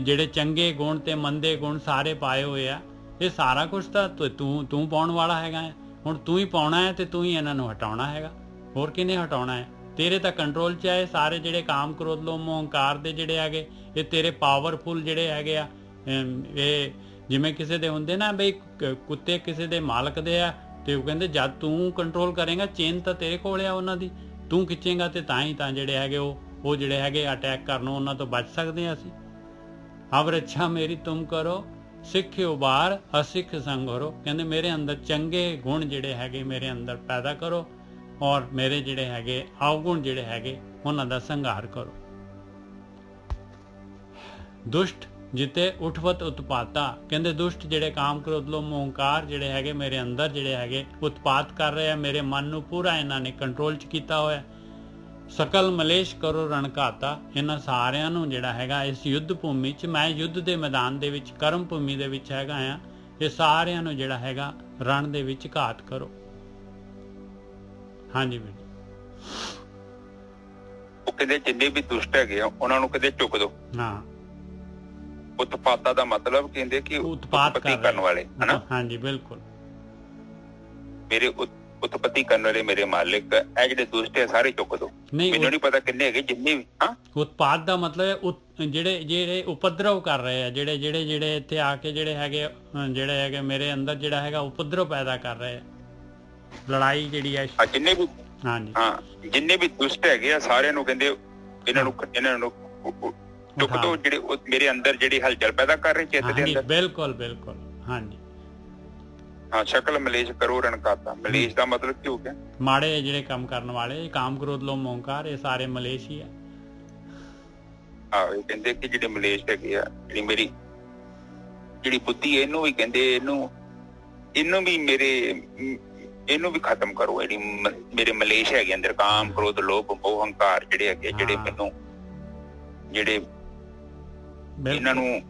S1: ਜਿਹੜੇ ਚੰਗੇ ਗੁਣ ਤੇ ਮੰਦੇ ਗੁਣ ਸਾਰੇ ਪਾਏ ਹੋਏ ਆ, ਇਹ ਸਾਰਾ ਕੁਛ ਤਾਂ ਤੂੰ ਪਾਉਣ ਵਾਲਾ ਹੈਗਾ। ਹੁਣ ਤੂੰ ਹੀ ਪਾਉਣਾ ਹੈ ਤੇ ਤੂੰ ਹੀ ਇਹਨਾਂ ਨੂੰ ਹਟਾਉਣਾ ਹੈਗਾ। ਹੋਰ ਕਿਹਨੇ ਹਟਾਉਣਾ ਹੈ? ਤੇਰੇ ਤਾਂ ਕੰਟਰੋਲ 'ਚ ਹੈ ਸਾਰੇ ਜਿਹੜੇ ਕਾਮ ਕ੍ਰੋਧ ਲੋਭ ਮੋਹ ਹੰਕਾਰ ਦੇ ਜਿਹੜੇ ਹੈਗੇ, ਇਹ ਤੇਰੇ ਪਾਵਰਫੁਲ ਜਿਹੜੇ ਹੈਗੇ ਆ। ਇਹ ਜਿਵੇਂ ਕਿਸੇ ਦੇ ਹੁੰਦੇ ਨਾ ਬਈ ਕੁੱਤੇ ਕਿਸੇ ਦੇ ਮਾਲਕ ਦੇ ਆ, ਤੇ ਉਹ ਕਹਿੰਦੇ ਜਦ ਤੂੰ ਕੰਟਰੋਲ ਕਰੇਗਾ ਚੇਨ ਤਾਂ ਤੇਰੇ ਕੋਲ ਆ ਉਹਨਾਂ ਦੀ, ਤੂੰ ਖਿੱਚੇਗਾ ਤੇ ਤਾਂ ਹੀ ਤਾਂ ਜਿਹੜੇ ਹੈਗੇ ਉਹ ਜਿਹੜੇ ਹੈਗੇ ਅਟੈਕ ਕਰਨ, ਉਹਨਾਂ ਤੋਂ ਬਚ ਸਕਦੇ ਹਾਂ ਅਸੀਂ। ਅਬ ਰੱਛਾ ਮੇਰੀ ਤੁਮ ਕਰੋ, ਸਿੱਖ ਉਬਾਰ ਅਸਿੱਖ ਸੰਘਰੋ। ਕਹਿੰਦੇ ਮੇਰੇ ਅੰਦਰ ਚੰਗੇ ਗੁਣ ਜਿਹੜੇ ਹੈਗੇ ਮੇਰੇ ਅੰਦਰ ਪੈਦਾ ਕਰੋ ਔਰ ਮੇਰੇ ਜਿਹੜੇ ਹੈਗੇ ਅਵਗੁਣ ਜਿਹੜੇ ਹੈਗੇ ਉਹਨਾਂ ਦਾ ਸੰਘਾਰ ਕਰੋ। ਦੁਸ਼ਟ ਜਿੱਤੇ ਉਠਵਤ ਉਤਪਾਤਾ। ਕਹਿੰਦੇ ਦੁਸ਼ਟ ਜਿਹੜੇ ਕਾਮ ਕ੍ਰੋਧ ਲੋਭ ਮੋਹ ਹੰਕਾਰ ਜਿਹੜੇ ਹੈਗੇ ਮੇਰੇ ਅੰਦਰ ਜਿਹੜੇ ਹੈਗੇ ਉਤਪਾਤ ਕਰ ਰਹੇ ਆ, ਮੇਰੇ ਮਨ ਨੂੰ ਪੂਰਾ ਇਹਨਾਂ ਨੇ ਕੰਟਰੋਲ 'ਚ ਕੀਤਾ ਹੋਇਆ। ਸਕਲ ਮਲੇਸ਼ ਕਰੋ ਰਣ ਘਾਤਾ। ਇਹਨਾਂ ਸਾਰਿਆਂ ਨੂੰ ਜਿਹੜਾ ਹੈਗਾ ਇਸ ਯੁੱਧ ਭੂਮੀ 'ਚ, ਮੈਂ ਯੁੱਧ ਦੇ ਮੈਦਾਨ ਦੇ ਵਿੱਚ ਕਰਮ ਭੂਮੀ ਦੇ ਵਿੱਚ ਹੈਗਾ ਆ, ਇਹ ਸਾਰਿਆਂ ਨੂੰ ਜਿਹੜਾ ਹੈਗਾ ਰਣ ਦੇ ਵਿੱਚ ਘਾਤ ਕਰੋ। ਹਾਂਜੀ ਵੀਰ।
S3: ਉਹ ਕਹਿੰਦੇ ਜਿੰਨੇ ਵੀ ਦੁਸ਼ਟ ਹੈਗੇ ਆ ਉਹਨਾਂ ਨੂੰ ਕਹਿੰਦੇ ਚੁੱਕ ਦੋ।
S1: ਹਾਂ,
S3: ਉਤਪਾਤਾ ਦਾ ਮਤਲਬ ਕਹਿੰਦੇ ਕਿ ਉਤਪਤੀ ਕਰਨ ਵਾਲੇ, ਹਨਾ? ਹਾਂਜੀ
S1: ਬਿਲਕੁਲ।
S3: ਮੇਰੇ ਉਤਪਤੀ ਕਰਨ ਵਾਲੇ ਮੇਰੇ ਮਾਲਿਕ, ਇਹ ਜਿਹੜੇ ਦੁਸ਼ਟ ਹੈ ਸਾਰੇ ਚੁੱਕ ਦੋ। ਮੈਨੂੰ ਨਹੀਂ ਪਤਾ ਕਿੰਨੇ ਹੈਗੇ, ਜਿੰਨੇ ਵੀ। ਹਾਂ,
S1: ਉਤਪਾਦ ਦਾ ਮਤਲਬ ਜਿਹੜੇ ਉਪਦਰਵ ਕਰ ਰਹੇ ਆ, ਜਿਹੜੇ ਇੱਥੇ ਆ ਕੇ ਜਿਹੜੇ ਹੈਗੇ ਮੇਰੇ ਅੰਦਰ ਜਿਹੜਾ ਹੈਗਾ ਉਪਦਰਵ ਪੈਦਾ ਕਰ ਰਹੇ ਆ, ਲੜਾਈ ਜਿਹੜੀ ਹੈ।
S3: ਜਿੰਨੇ ਵੀ,
S1: ਹਾਂਜੀ
S3: ਹਾਂ, ਜਿੰਨੇ ਵੀ ਦੁਸ਼ਟ ਹੈਗੇ ਆ ਸਾਰਿਆਂ ਨੂੰ ਕਹਿੰਦੇ ਇਹਨਾਂ ਨੂੰ ਚੁੱਕ ਦੋ, ਜਿਹੜੇ ਮੇਰੇ ਅੰਦਰ ਜਿਹੜੀ ਹਲਚਲ ਪੈਦਾ ਕਰ ਰਹੇ ਚਿੱਤ ਦੇ ਅੰਦਰ।
S1: ਬਿਲਕੁਲ ਬਿਲਕੁਲ। ਹਾਂਜੀ
S3: ਹਾਂ, ਸ਼ਕਲ ਮਲੇਸ਼ ਕਰੋ ਰਣਕਾਤਾ। ਮਲੇਸ਼ ਦਾ ਮਤਲਬ ਕੀ ਹੋ ਗਿਆ? ਮਾੜੇ
S1: ਜਿਹੜੇ ਕੰਮ ਕਰਨ ਵਾਲੇ, ਕਾਮ ਕ੍ਰੋਧ ਲੋਭ ਮੋਹੰਕਾਰ, ਇਹ ਸਾਰੇ ਮਲੇਸ਼ ਹੀ ਆ।
S3: ਇਹ ਕਹਿੰਦੇ ਕਿ ਜਿਹੜੇ ਮਲੇਸ਼ ਹੈਗੇ ਆ, ਜਿਹੜੀ ਮੇਰੀ ਜਿਹੜੀ ਬੁੱਧੀ ਹੈ, ਇਹਨੂੰ ਵੀ ਕਹਿੰਦੇ ਇਹਨੂੰ ਵੀ ਖਤਮ ਕਰੋ। ਜਿਹੜੀ ਮੇਰੇ ਮਲੇਸ਼ ਹੈਗੇ ਅੰਦਰ, ਕਾਮ ਕ੍ਰੋਧ ਲੋਭ ਮੋਹ ਹੰਕਾਰ ਜਿਹੜੇ ਹੈਗੇ, ਜਿਹੜੇ ਮੈਨੂੰ ਇਹਨਾਂ ਨੂੰ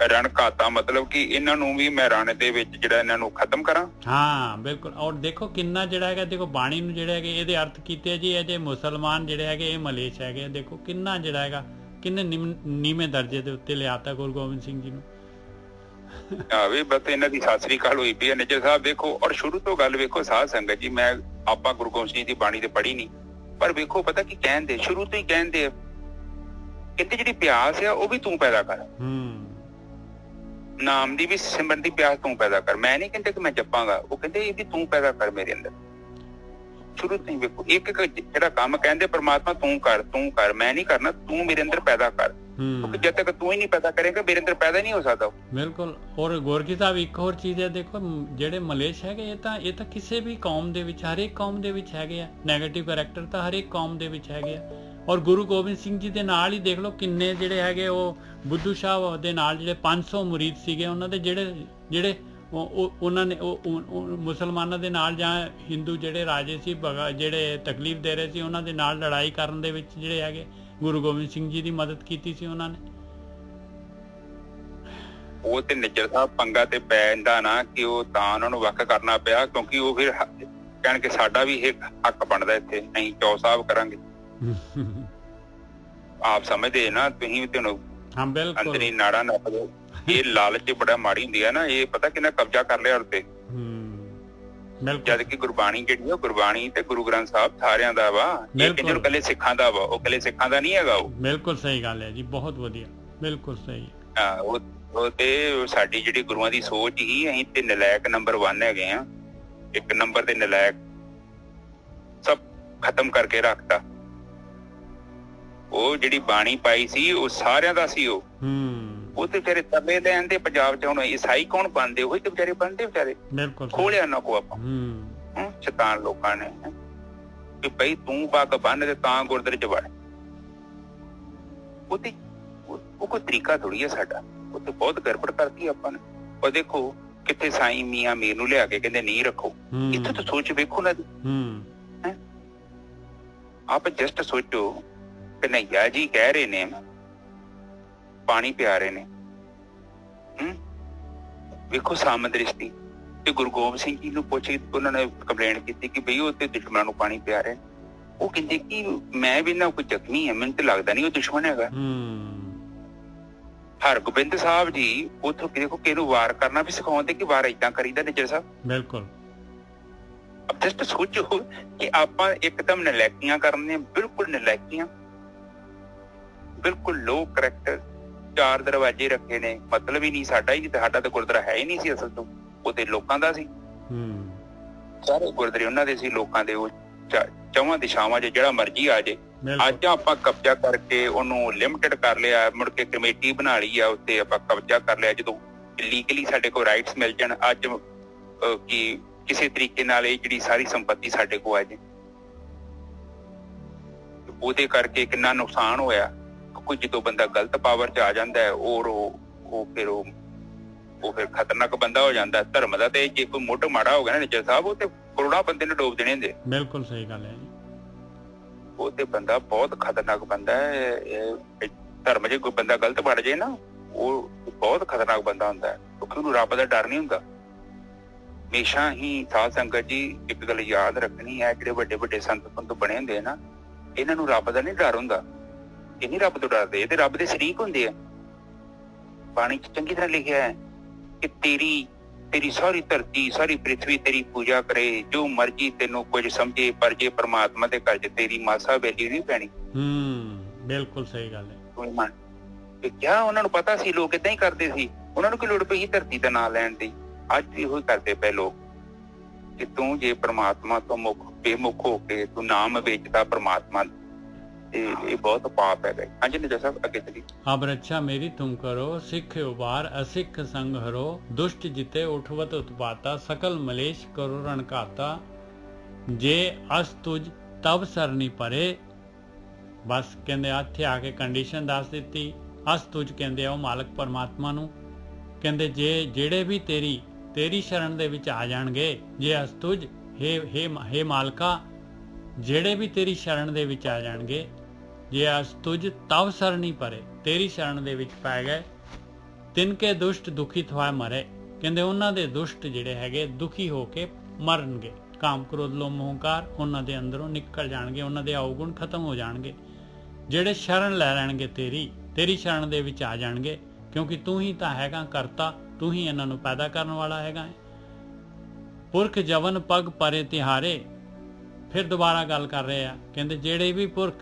S3: ਰਣਕਾਤਾ, ਮਤਲਬ ਕਿ ਇਹਨਾਂ ਨੂੰ ਵੀ ਮੈਂ ਰਣ ਦੇ ਵਿੱਚ ਜਿਹੜਾ ਇਹਨਾਂ ਨੂੰ ਖਤਮ ਕਰਾਂ। ਹਾਂ
S1: ਬਿਲਕੁਲ। ਔਰ ਦੇਖੋ ਕਿੰਨਾ ਜਿਹੜਾ ਹੈਗਾ, ਦੇਖੋ ਬਾਣੀ ਨੂੰ ਜਿਹੜੇ ਹੈਗੇ ਇਹਦੇ ਅਰਥ ਕੀਤੇ ਜੀ। ਇਹ ਜੇ ਮੁਸਲਮਾਨ ਜਿਹੜੇ ਹੈਗੇ ਇਹ ਮਲੇਸ਼ ਹੈਗੇ, ਦੇਖੋ ਕਿੰਨਾ ਜਿਹੜਾ ਹੈਗਾ ਕਿੰਨੇ ਨੀਵੇਂ ਦਰਜੇ ਦੇ ਉੱਤੇ ਲਿਆਤਾ ਗੁਰੂ ਗੋਬਿੰਦ ਸਿੰਘ ਜੀ ਨੂੰ।
S3: ਵੀ ਬਸ ਇਹਨਾਂ ਦੀ ਸਤਿ ਸ੍ਰੀ ਅਕਾਲ ਹੋਈ ਪਈ ਹੈ ਨਿੱਜਰ ਸਾਹਿਬ। ਦੇਖੋ, ਔਰ ਸ਼ੁਰੂ ਤੋਂ ਗੱਲ ਵੇਖੋ ਸਾਧ ਸੰਗਤ ਜੀ, ਆਪਾਂ ਗੁਰੂ ਗੋਬਿੰਦ ਸਿੰਘ ਦੀ ਬਾਣੀ ਤੇ ਪੜ੍ਹੀ ਨਹੀਂ, ਪਰ ਵੇਖੋ ਪਤਾ ਕੀ ਕਹਿੰਦੇ, ਸ਼ੁਰੂ ਤੋਂ ਹੀ ਕਹਿੰਦੇ ਕਹਿੰਦੇ ਜਿਹੜੀ ਪਿਆਸ ਆ ਉਹ ਵੀ ਤੂੰ ਪੈਦਾ ਕਰ। ਨਾਮ ਦੀ ਵੀ ਸਿਮਰਨ ਦੀ ਪਿਆਸ ਤੂੰ ਪੈਦਾ ਕਰ। ਮੈਂ ਨਹੀਂ ਕਹਿੰਦੇ ਕਿ ਮੈਂ ਜਪਾਂਗਾ, ਉਹ ਕਹਿੰਦੇ ਇਹ ਵੀ ਤੂੰ ਪੈਦਾ ਕਰ ਮੇਰੇ ਅੰਦਰ। ਸ਼ੁਰੂ ਤੋਂ ਹੀ ਵੇਖੋ ਇੱਕ ਜਿਹੜਾ ਕੰਮ ਕਹਿੰਦੇ ਪਰਮਾਤਮਾ ਤੂੰ ਕਰ, ਮੈਂ ਨਹੀਂ ਕਰਨਾ, ਤੂੰ ਮੇਰੇ ਅੰਦਰ ਪੈਦਾ ਕਰ। ਕਿਉਂਕਿ ਜਦ ਤੱਕ ਤੂੰ ਹੀ ਨਹੀਂ ਪੈਦਾ ਕਰੇਗਾ ਮੇਰੇ ਅੰਦਰ ਪੈਦਾ ਨਹੀਂ ਹੋ ਸਕਦਾ। ਬਿਲਕੁਲ।
S1: ਔਰ ਗੁਰਕੀ ਸਾਹਿਬ ਇੱਕ ਹੋਰ ਚੀਜ਼ ਹੈ, ਦੇਖੋ ਜਿਹੜੇ ਮਲੇਸ਼ ਹੈਗੇ ਇਹ ਤਾਂ ਕਿਸੇ ਵੀ ਕੌਮ ਦੇ ਵਿੱਚ, ਹਰੇਕ ਕੌਮ ਦੇ ਵਿੱਚ ਹੈਗੇ ਆ। ਨੈਗੇਟਿਵ ਕਰੈਕਟਰ ਤਾਂ ਹਰੇਕ ਕੌਮ ਦੇ ਵਿੱਚ ਹੈਗੇ ਆ। ਔਰ ਗੁਰੂ ਗੋਬਿੰਦ ਸਿੰਘ ਜੀ ਦੇ ਨਾਲ ਹੀ ਦੇਖ ਲਓ ਕਿੰਨੇ ਜਿਹੜੇ ਹੈਗੇ, ਉਹ ਬੁੱਧੂ ਸ਼ਾਹ ਦੇ ਨਾਲ ਜਿਹੜੇ 500 ਮੁਰੀਦ ਸੀਗੇ, ਉਹਨਾਂ ਦੇ ਜਿਹੜੇ ਉਹਨਾਂ ਨੇ ਉਹ ਮੁਸਲਮਾਨਾਂ ਦੇ ਨਾਲ ਜਾਂ ਹਿੰਦੂ ਜਿਹੜੇ ਰਾਜੇ ਸੀ, ਜਿਹੜੇ ਤਕਲੀਫ ਦੇ ਰਹੇ ਸੀ, ਉਹਨਾਂ ਦੇ ਨਾਲ ਲੜਾਈ ਕਰਨ ਦੇ ਵਿੱਚ ਜਿਹੜੇ ਹੈਗੇ ਗੁਰੂ ਗੋਬਿੰਦ ਸਿੰਘ ਜੀ ਦੀ ਮਦਦ ਕੀਤੀ ਸੀ ਉਹਨਾਂ ਨੇ।
S3: ਉਹ ਤੇ ਨਿੱਜਰ ਸਾਹਿਬ ਪੰਗਾ ਤੇ ਪੈਂਦਾ ਨਾ ਕਿ ਉਹ ਤਾਂ ਉਹਨਾਂ ਨੂੰ ਵੱਖ ਕਰਨਾ ਪਿਆ, ਕਿਉਂਕਿ ਉਹ ਫਿਰ ਕਹਿਣ ਕਿ ਸਾਡਾ ਵੀ ਇਹ ਹੱਕ ਬਣਦਾ, ਇੱਥੇ ਅਸੀਂ ਚੌ ਸਾਹਿਬ ਕਰਾਂਗੇ। ਆਪ ਸਮਝਦੇ ਨਾ ਤੁਸੀਂ ਵੀ, ਤੁਹਾਨੂੰ ਅੰਦਰੀ ਨਾੜਾ ਨੱਪ ਦੋ। ਇਹ ਲਾਲਚ ਬੜਾ ਮਾੜੀ ਹੁੰਦੀ ਹੈ ਨਾ, ਇਹ ਪਤਾ ਕਿੰਨਾ ਕਬਜ਼ਾ ਕਰ ਲਿਆ ਉੱਤੇ। ਜਦ ਕਿ ਗੁਰਬਾਣੀ ਜਿਹੜੀ ਆ, ਗੁਰਬਾਣੀ ਤੇ ਗੁਰੂ ਗ੍ਰੰਥ ਸਾਹਿਬ ਸਾਰਿਆਂ ਦਾ ਵਾ, ਇਹ ਕਿਹਨੂੰ ਕੱਲੇ ਸਿੱਖਾਂ ਦਾ ਵਾ, ਉਹ ਕੱਲੇ ਸਿੱਖਾਂ ਦਾ ਨਹੀਂ ਹੈਗਾ। ਉਹ ਬਿਲਕੁਲ ਸਹੀ ਗੱਲ ਹੈ ਜੀ, ਬਹੁਤ ਵਧੀਆ, ਬਿਲਕੁਲ ਸਹੀ। ਉਹ ਤੇ ਸਾਡੀ ਜਿਹੜੀ ਗੁਰੂਆਂ ਦੀ ਸੋਚ ਹੀ, ਅਸੀਂ ਤੇ ਨਲਾਇਕ ਨੰਬਰ 1 ਹੈਗੇ ਆ। ਇੱਕ ਨੰਬਰ ਤੇ ਨਲਾਇਕ ਸਭ ਖਤਮ ਕਰਕੇ ਰੱਖਤਾ। ਉਹ ਜਿਹੜੀ ਬਾਣੀ ਪਾਈ ਸੀ ਉਹ ਸਾਰਿਆਂ ਦਾ ਸੀ। ਉਹ ਤੇ ਵਿਚਾਰੇ ਤਰਲੇ ਲੈਣ ਦੇ ਪੰਜਾਬ ਚ। ਹੁਣ ਈਸਾਈ ਕੌਣ ਬਣਦੇ? ਉਹੀ ਤੇ ਵਿਚਾਰੇ ਬਣਦੇ, ਵਿਚਾਰੇ ਖੋਲਿਆ ਉਹਨਾਂ ਕੋ ਆਪਾਂ ਸ਼ੈਤਾਨ ਲੋਕਾਂ ਨੇ ਕਿ ਬਈ ਤੂੰ ਪੱਗ ਬੰਨ ਤੇ ਤਾਂ ਗੁਰਦੁਆਰੇ ਚ ਵੜ। ਉਹ ਕੋਈ ਤਰੀਕਾ ਥੋੜੀ ਹੈ ਸਾਡਾ। ਉਹ ਤੇ ਬਹੁਤ ਗੜਬੜ ਕਰਤੀ ਆਪਾਂ ਨੇ। ਉਹ ਦੇਖੋ ਕਿੱਥੇ ਸਾਈਂ ਮੀਆਂ ਮੀਰ ਨੂੰ ਲਿਆ ਕੇ ਕਹਿੰਦੇ ਨਹੀਂ ਰੱਖੋ। ਇੱਥੇ ਤਾਂ ਸੋਚ ਵੇਖੋ ਨਾ ਜੀ। ਆਪ ਜਸਟ ਸੋਚੋ, ਕਨ੍ਹਈਆ ਜੀ ਕਹਿ ਰਹੇ ਨੇ ਪਾਣੀ ਪਿਆ ਰਹੇ ਨੇ, ਵੇਖੋ ਸਾਮਦ੍ਰਿਸ਼ਟੀ। ਤੇ ਗੁਰੂ ਗੋਬਿੰਦ ਸਿੰਘ ਜੀ ਨੂੰ ਪੁੱਛ ਕੇ ਉਹਨਾਂ ਨੇ ਕੰਪਲੇਂਟ ਕੀਤੀ ਕਿ ਬਈ ਉਹ ਤੇ ਦੁਸ਼ਮਣਾਂ ਨੂੰ ਪਾਣੀ ਪਿਆ ਰਹੇ। ਉਹ ਕਹਿੰਦੇ ਕਿ ਮੈਂ ਵੀ ਨਾ ਕੋਈ ਜ਼ਖਮੀ ਹੈ, ਮੈਨੂੰ ਤੇ ਲੱਗਦਾ ਨਹੀਂ ਉਹ ਦੁਸ਼ਮਣ ਹੈਗਾ। ਹਰਗੋਬਿੰਦ ਸਾਹਿਬ ਜੀ ਉੱਥੋਂ ਦੇਖੋ ਕਿਹਨੂੰ ਵਾਰ ਕਰਨਾ ਵੀ ਸਿਖਾਉਂਦੇ ਕਿ ਵਾਰ ਏਦਾਂ ਕਰੀਦਾ ਨਿੱਜਰ ਸਾਹਿਬ। ਬਿਲਕੁਲ। ਜਸਟ ਸੋਚੋ ਕਿ ਆਪਾਂ ਇੱਕਦਮ ਨਲਾਇਕੀਆਂ ਕਰਨੀਆਂ, ਬਿਲਕੁਲ ਨਲਾਇਕੀਆਂ, ਬਿਲਕੁਲ ਲੋ ਕਰੈਕਟਰ। 4 ਦਰਵਾਜ਼ੇ ਰੱਖੇ ਨੇ, ਮਤਲਬ ਹੀ ਨਹੀਂ ਸਾਡਾ ਹੀ, ਸਾਡਾ ਤਾਂ ਗੁਰਦੁਆਰਾ ਹੈ ਹੀ ਨਹੀਂ ਸੀ ਅਸਲ ਤੋਂ, ਉਹ ਤੇ ਲੋਕਾਂ ਦਾ ਸੀ। ਸਾਰੇ ਗੁਰਦੁਆਰੇ ਉਹਨਾਂ ਦੇ ਸੀ, ਲੋਕਾਂ ਦੇ। ਉਹ 4 ਦਿਸ਼ਾਵਾਂ ਚ ਜਿਹੜਾ ਮਰਜੀ ਆ ਜੇ। ਅੱਜ ਆਪਾਂ ਕਬਜ਼ਾ ਕਰਕੇ ਉਹਨੂੰ ਲਿਮਟਿਡ ਕਰ ਲਿਆ, ਮੁੜ ਕੇ ਕਮੇਟੀ ਬਣਾ ਲਈ ਆ, ਉੱਤੇ ਆਪਾਂ ਕਬਜ਼ਾ ਕਰ ਲਿਆ। ਜਦੋਂ ਲੀਗਲੀ ਸਾਡੇ ਕੋਲ ਰਾਈਟਸ ਮਿਲ ਜਾਣ, ਅੱਜ ਕਿ ਕਿਸੇ ਤਰੀਕੇ ਨਾਲ ਇਹ ਜਿਹੜੀ ਸਾਰੀ ਸੰਪਤੀ ਸਾਡੇ ਕੋਲ ਆ ਜੇ, ਉਹਦੇ ਕਰਕੇ ਕਿੰਨਾ ਨੁਕਸਾਨ ਹੋਇਆ। ਕੋਈ ਜਦੋਂ ਬੰਦਾ ਗਲਤ ਪਾਵਰ ਚ ਆ ਜਾਂਦਾ ਹੈ, ਉਹ ਫਿਰ ਖਤਰਨਾਕ ਬੰਦਾ ਹੋ ਜਾਂਦਾ। ਧਰਮ ਦਾ ਤੇ ਜੇ ਕੋਈ ਮੁੱਢ ਮਾੜਾ ਹੋ ਗਿਆ ਨਾ ਨਿੱਜਰ ਸਾਹਿਬ, ਉਹ ਤੇ ਕਰੋੜਾਂ ਬੰਦੇ ਨੂੰ ਡੋਬ ਦੇਣੇ ਹੁੰਦੇ। ਬਿਲਕੁਲ ਸਹੀ ਗੱਲ ਹੈ ਜੀ। ਉਹ ਤੇ ਬੰਦਾ ਬਹੁਤ ਖਤਰਨਾਕ ਬੰਦਾ ਹੈ। ਧਰਮ ਜੇ ਕੋਈ ਬੰਦਾ ਗਲਤ ਵੜ ਜਾਏ ਨਾ, ਉਹ ਬਹੁਤ ਖਤਰਨਾਕ ਬੰਦਾ ਹੁੰਦਾ ਹੈ, ਕਿਉਂਕਿ ਉਹਨੂੰ ਰੱਬ ਦਾ ਡਰ ਨਹੀਂ ਹੁੰਦਾ। ਹਮੇਸ਼ਾ ਹੀ ਸਾਧ ਸੰਗਤ ਜੀ ਇੱਕ ਗੱਲ ਯਾਦ ਰੱਖਣੀ ਹੈ, ਜਿਹੜੇ ਵੱਡੇ ਵੱਡੇ ਸੰਤ ਪੰਤ ਬਣੇ ਹੁੰਦੇ ਨਾ, ਇਹਨਾਂ ਨੂੰ ਰੱਬ ਦਾ ਨਹੀਂ ਡਰ ਹੁੰਦਾ। ਇਹ ਨਹੀਂ ਰੱਬ ਤੋਂ ਡਰਦੇ, ਇਹ ਤੇ ਰੱਬ ਦੇ ਸ਼ਰੀਕ ਹੁੰਦੇ ਆ। ਬਾਣੀ ਚ ਚੰਗੀ ਤਰ੍ਹਾਂ ਲਿਖਿਆ ਹੈ ਕਿ ਤੇਰੀ ਸਾਰੀ ਧਰਤੀ ਸਾਰੀ ਪ੍ਰਿਥਵੀ ਤੇਰੀ ਪੂਜਾ ਕਰੇ, ਜੋ ਮਰਜੀ ਤੈਨੂੰ ਕੁਝ ਸਮਝੇ, ਪਰ ਜੇ ਪਰਮਾਤਮਾ ਦੇ ਘਰ ਚ ਤੇਰੀ ਮਾਸਾ ਵੇਲੀ ਨਹੀਂ ਪੈਣੀ।
S1: ਬਿਲਕੁਲ ਸਹੀ ਗੱਲ ਹੈ।
S3: ਕਿਆ ਉਹਨਾਂ ਨੂੰ ਪਤਾ ਸੀ, ਲੋਕ ਏਦਾਂ ਹੀ ਕਰਦੇ ਸੀ, ਉਹਨਾਂ ਨੂੰ ਕੀ ਲੋੜ ਪਈ ਧਰਤੀ ਦਾ ਨਾਂ ਲੈਣ ਦੀ। ਅੱਜ ਵੀ ਉਹੀ ਕਰਦੇ ਪਏ ਲੋਕ ਕਿ ਤੂੰ ਜੇ ਪਰਮਾਤਮਾ ਤੋਂ ਬੇਮੁਖ ਹੋ ਕੇ ਤੂੰ ਨਾਮ ਵੇਚਦਾ ਪਰਮਾਤਮਾ, ਇਹ ਬਹੁਤ ਪਾਪ ਹੈਗਾ। ਹਾਂਜੀ ਨਿਜਾ ਸਾਹਿਬ ਅੱਗੇ ਚਲੀ।
S1: ਅਬ ਰੱਛਾ ਮੇਰੀ ਤੁਮ ਕਰੋ, ਸਿੱਖ ਉਬਾਰ ਅਸਿੱਖ ਸੰਗ ਹਰੋ, ਦੁਸ਼ਟ ਜਿਤੇ ਉਠਵਤ ਉਤਪਾਤਾ, ਸਕਲ ਮਲੇਸ਼ ਕਰੋ ਰਣ ਘਾਤਾ, ਜੇ ਅਸ ਤੁਝ ਤਬ ਸਰਨੀ ਪਰੇ। ਬਸ ਕਹਿੰਦੇ ਇੱਥੇ ਆ ਕੇ ਕੰਡੀਸ਼ਨ ਦੱਸ ਦਿੱਤੀ। ਅਸ ਤੁਝ ਕਹਿੰਦੇ ਆ ਉਹ ਮਾਲਕ ਪਰਮਾਤਮਾ ਨੂੰ, ਕਹਿੰਦੇ ਜਿਹੜੇ ਵੀ ਤੇਰੀ ਸ਼ਰਨ ਦੇ ਵਿੱਚ ਆ ਜਾਣਗੇ, ਜੇ ਅਸ ਤੁਝ ਹੇ ਮਾਲਕਾ, ਜਿਹੜੇ ਵੀ ਤੇਰੀ ਸ਼ਰਨ ਦੇ ਵਿੱਚ ਆ ਜਾਣਗੇ, ਜੇ ਅਸ ਤੁਝ ਤਵ ਸਰਨੀ ਪਰੇ, ਤੇਰੀ ਸ਼ਰਨ ਦੇ ਵਿੱਚ ਪੈ ਗਏ, ਤਿਨਕੇ ਦੁਸ਼ਟ ਦੁਖੀ ਥਵਾ ਮਰੇ। ਕਹਿੰਦੇ ਉਹਨਾਂ ਦੇ ਦੁਸ਼ਟ ਜਿਹੜੇ ਹੈਗੇ ਦੁਖੀ ਹੋ ਕੇ ਮਰਨਗੇ। ਕਾਮ ਕ੍ਰੋਧ ਲੋਭ ਮੋਹ ਹੰਕਾਰ ਉਹਨਾਂ ਦੇ ਅੰਦਰੋਂ ਨਿਕਲ ਜਾਣਗੇ, ਉਹਨਾਂ ਦੇ ਔਗੁਣ ਖਤਮ ਹੋ ਜਾਣਗੇ। ਜਿਹੜੇ ਸ਼ਰਨ ਲੈ ਲੈਣਗੇ ਤੇਰੀ ਸ਼ਰਨ ਦੇ ਵਿੱਚ ਆ ਜਾਣਗੇ, ਕਿਉਂਕਿ ਤੂੰ ਹੀ ਤਾਂ ਹੈਗਾ ਕਰਤਾ, ਤੂੰ ਹੀ ਇਹਨਾਂ ਨੂੰ ਪੈਦਾ ਕਰਨ ਵਾਲਾ ਹੈਗਾ। ਪੁਰਖ ਜਵਨ ਪਗ ਪਰੇ ਤਿਹਾਰੇ। ਫਿਰ ਦੁਬਾਰਾ ਗੱਲ ਕਰ ਰਹੇ ਆ, ਕਹਿੰਦੇ ਜਿਹੜੇ ਵੀ ਪੁਰਖ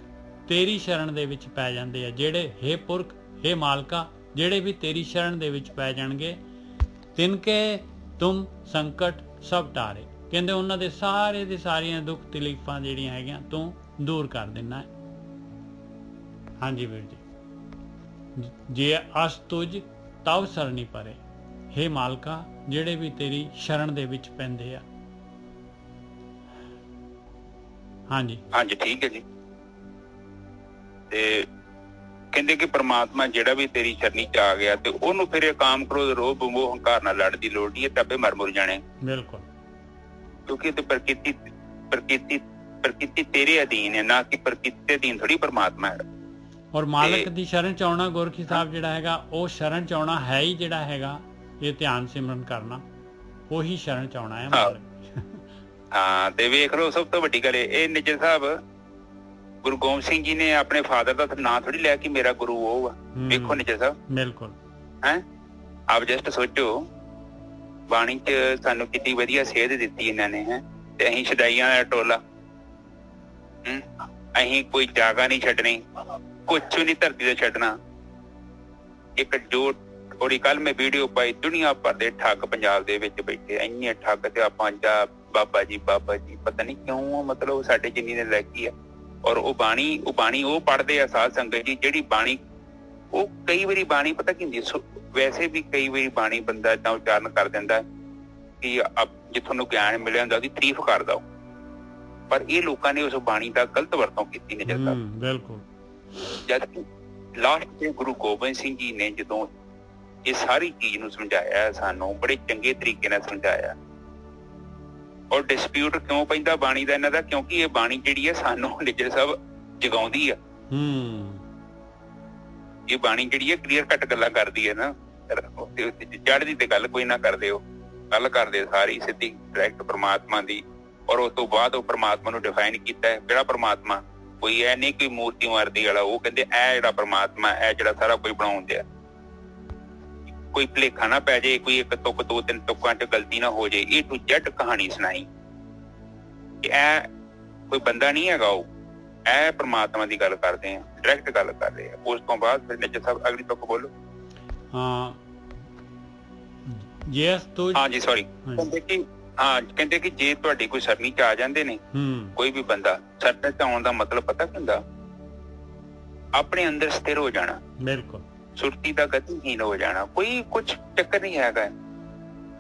S1: ਤੇਰੀ ਸ਼ਰਨ ਦੇ ਵਿੱਚ ਪੈ ਜਾਂਦੇ ਆ, ਜਿਹੜੇ ਹੇ ਪੁਰਖ ਹੇ ਮਾਲਕਾ ਜਿਹੜੇ ਵੀ ਤੇਰੀ ਸ਼ਰਨ ਦੇ ਵਿੱਚ ਪੈ ਜਾਣਗੇ, ਤਿਨਕੇ ਤੁਮ ਸੰਕਟ ਸਭ ਟਾਰੇ। ਕਹਿੰਦੇ ਉਹਨਾਂ ਦੇ ਸਾਰੇ ਦੇ ਸਾਰੀਆਂ ਦੁੱਖ ਤਕਲੀਫਾਂ ਜਿਹੜੀਆਂ ਹੈਗੀਆਂ ਤੂੰ ਦੂਰ ਕਰ ਦੇਣਾ ਹੈ। ਹਾਂਜੀ ਵੀਰ ਜੀ, ਜੇ ਅਸ ਤੁਝ ਤਵ ਸਰਨੀ ਪਰੇ, ਹੇ ਮਾਲਕਾ ਜਿਹੜੇ ਵੀ ਤੇਰੀ ਸ਼ਰਨ ਦੇ ਵਿੱਚ ਪੈਂਦੇ ਆ। ਹਾਂਜੀ
S3: ਠੀਕ ਹੈ ਜੀ। ਤੇ ਕਹਿੰਦੇ ਕਿ ਪਰਮਾਤਮਾ ਜਿਹੜਾ ਵੀ ਤੇਰੀ ਸ਼ਰਨੀ ਚ ਆ ਗਿਆ ਤੇ ਉਹਨੂੰ ਫਿਰ ਕਾਮ ਕ੍ਰੋਧ ਰੋਹ ਮੋਹ ਹੰਕਾਰ ਨਾਲ ਲੜਨ ਦੀ ਲੋੜ ਨਹੀਂ ਹੈ, ਟੱਪੇ ਮਰ ਜਾਣੇ।
S1: ਬਿਲਕੁਲ,
S3: ਕਿਉਂਕਿ ਤੇ ਪ੍ਰਕਿਰਤੀ ਤੇਰੇ ਅਧੀਨ ਹੈ, ਨਾ ਕਿ ਪ੍ਰਕਿਰਤੀ ਦੇ ਅਧੀਨ ਥੋੜੀ ਪਰਮਾਤਮਾ ਹੈ।
S1: ਔਰ ਮਾਲਕ ਦੀ ਸ਼ਰਨ ਚ ਆਉਣਾ, ਗੁਰਖੀ ਸਾਹਿਬ ਜਿਹੜਾ ਹੈਗਾ ਉਹ ਸ਼ਰਨ ਚ ਆਉਣਾ ਹੈ ਹੀ ਜਿਹੜਾ ਹੈਗਾ ਇਹ ਧਿਆਨ ਸਿਮਰਨ ਕਰਨਾ, ਉਹੀ ਸ਼ਰਨ ਚ ਆਉਣਾ ਹੈ ਮਾਲਕ।
S3: ਹਾਂ ਤੇ ਵੇਖ ਲਓ, ਸਭ ਤੋਂ ਵੱਡੀ ਗੱਲ ਇਹ ਨਿਜਰ ਸਾਹਿਬ, ਗੁਰੂ ਗੋਬਿੰਦ ਸਿੰਘ ਜੀ ਨੇ ਆਪਣੇ ਫਾਦਰ ਦਾ ਨਾਂ ਥੋੜੀ ਲਿਆ ਕਿ ਮੇਰਾ ਗੁਰੂ ਉਹ ਆ। ਵੇਖੋ ਨਿਜਰ ਸਾਹਿਬ,
S1: ਬਿਲਕੁਲ
S3: ਹੈ। ਆਪ ਜਸਟ ਸੋਚੋ, ਬਾਣੀ ਚ ਸਾਨੂੰ ਕਿੰਨੀ ਵਧੀਆ ਸੇਧ ਦਿੱਤੀ ਇਹਨਾਂ ਨੇ, ਹੈ। ਤੇ ਅਸੀਂ ਛਡਾਈਆਂ ਦਾ ਟੋਲਾ, ਅਸੀਂ ਕੋਈ ਜਾਗਾ ਨਹੀਂ ਛੱਡਣੀ, ਕੁਛ ਨਹੀਂ ਧਰਤੀ ਤੇ ਛੱਡਣਾ। ਇੱਕ ਜੋ ਥੋੜੀ ਕੱਲ ਮੈਂ ਵੀਡੀਓ ਪਾਈ, ਦੁਨੀਆ ਭਰ ਦੇ ਠੱਗ ਪੰਜਾਬ ਦੇ ਵਿੱਚ ਬੈਠੇ, ਇੰਨੇ ਠੱਗ ਤੇ ਆਪਾਂ ਬਾਬਾ ਜੀ ਪਤਾ ਨਹੀਂ ਕਿਉਂ, ਮਤਲਬ ਸਾਡੇ ਜਿੰਨੀ ਨੇ ਲੈ ਗਈ ਆ। ਔਰ ਉਹ ਬਾਣੀ ਉਹ ਪੜ੍ਹਦੇ ਆ ਸਾਧ ਸੰਗਤ ਜੀ, ਜਿਹੜੀ ਬਾਣੀ ਉਹ ਕਈ ਵਾਰੀ ਬਾਣੀ ਪਤਾ ਕੀ ਹੁੰਦੀ, ਵੈਸੇ ਵੀ ਕਈ ਵਾਰੀ ਬਾਣੀ ਬੰਦਾ ਏਦਾਂ ਉਚਾਰਨ ਕਰ ਦਿੰਦਾ ਕਿ ਜੇ ਤੁਹਾਨੂੰ ਗਿਆਨ ਮਿਲਿਆ ਹੁੰਦਾ ਉਹਦੀ ਤਾਰੀਫ ਕਰਦਾ, ਪਰ ਇਹ ਲੋਕਾਂ ਨੇ ਉਸ ਬਾਣੀ ਦਾ ਗਲਤ ਵਰਤੋਂ ਕੀਤੀ ਨੇ।
S1: ਬਿਲਕੁਲ,
S3: ਜਦ ਕਿ ਲਾਸਟ ਤੇ ਗੁਰੂ ਗੋਬਿੰਦ ਸਿੰਘ ਜੀ ਨੇ ਜਦੋਂ ਇਹ ਸਾਰੀ ਚੀਜ਼ ਨੂੰ ਸਮਝਾਇਆ, ਸਾਨੂੰ ਬੜੇ ਚੰਗੇ ਤਰੀਕੇ ਨਾਲ ਸਮਝਾਇਆ। ਔਰ ਡਿਸਪਿਊਟ ਕਿਉਂ ਪੈਂਦਾ ਬਾਣੀ ਦਾ ਇਹਨਾਂ ਦਾ, ਕਿਉਂਕਿ ਇਹ ਬਾਣੀ ਜਿਹੜੀ ਹੈ ਸਾਨੂੰ ਨਿਜਰ ਸਾਹਿਬ ਜਗਾਉਂਦੀ ਆ। ਇਹ ਬਾਣੀ ਜਿਹੜੀ ਹੈ ਕਲੀਅਰ ਕੱਟ ਗੱਲਾਂ ਕਰਦੀ ਹੈ ਨਾ, ਚੜ੍ਹਦੀ ਤੇ ਗੱਲ ਕੋਈ ਨਾ ਕਰਦੇ, ਉਹ ਗੱਲ ਕਰਦੇ ਸਾਰੀ ਸਿੱਧੀ ਡਾਇਰੈਕਟ ਪਰਮਾਤਮਾ ਦੀ। ਔਰ ਉਸ ਤੋਂ ਬਾਅਦ ਉਹ ਪਰਮਾਤਮਾ ਨੂੰ ਡਿਫਾਈਨ ਕੀਤਾ ਹੈ, ਕਿਹੜਾ ਪਰਮਾਤਮਾ, ਕੋਈ ਇਹ ਨਹੀਂ ਕੋਈ ਮੂਰਤੀ ਮਾਰਦੀ ਵਾਲਾ। ਉਹ ਕਹਿੰਦੇ ਇਹ ਜਿਹੜਾ ਪਰਮਾਤਮਾ, ਇਹ ਜਿਹੜਾ ਸਾਰਾ ਕੁਝ ਬਣਾਉਂਦੇ ਆ, ਕੋਈ ਭੁਲੇਖਾ ਨਾ ਪੈ ਜਾਏ, ਕੋਈ ਇੱਕ ਤੁਕ 2-3 ਤੁਕਾਂ ਚ ਗਲਤੀ ਨਾ ਹੋ ਜਾਏ। ਇਹ ਟੂ ਜੈਡ ਕਹਾਣੀ ਸੁਣਾਈ ਕਿ ਇਹ ਕੋਈ ਬੰਦਾ ਨਹੀਂ ਹੈਗਾ, ਉਹ ਇਹ ਪਰਮਾਤਮਾ ਦੀ ਗੱਲ ਕਰਦੇ ਆ, ਡਾਇਰੈਕਟ ਗੱਲ ਕਰ ਰਹੇ ਆ। ਉਸ ਤੋਂ ਬਾਅਦ ਫਿਰ ਨਿਜਰ ਸਾਹਿਬ ਅਗਲੀ ਤੁਕ ਬੋਲੋ। ਹਾਂਜੀ ਸੌਰੀ, ਕਹਿੰਦੇ ਕਿ ਜੇ ਤੁਹਾਡੀ ਕੋਈ ਸਰਨੀ ਚ ਆ ਜਾਂਦੇ ਨੇ ਕੋਈ ਵੀ ਬੰਦਾ, ਸਰਨੀ ਚ ਆਉਣ ਦਾ ਮਤਲਬ ਪਤਾ ਕੀ ਹੁੰਦਾ, ਆਪਣੇ ਅੰਦਰ ਸਥਿਰ ਹੋ ਜਾਣਾ। ਬਿਲਕੁਲ, ਸੁਰਤੀ ਦਾ ਗਤੀਹੀਨ ਹੋ ਜਾਣਾ। ਕੋਈ ਕੁਛ ਚੱਕਰ ਨਹੀਂ ਹੈਗਾ,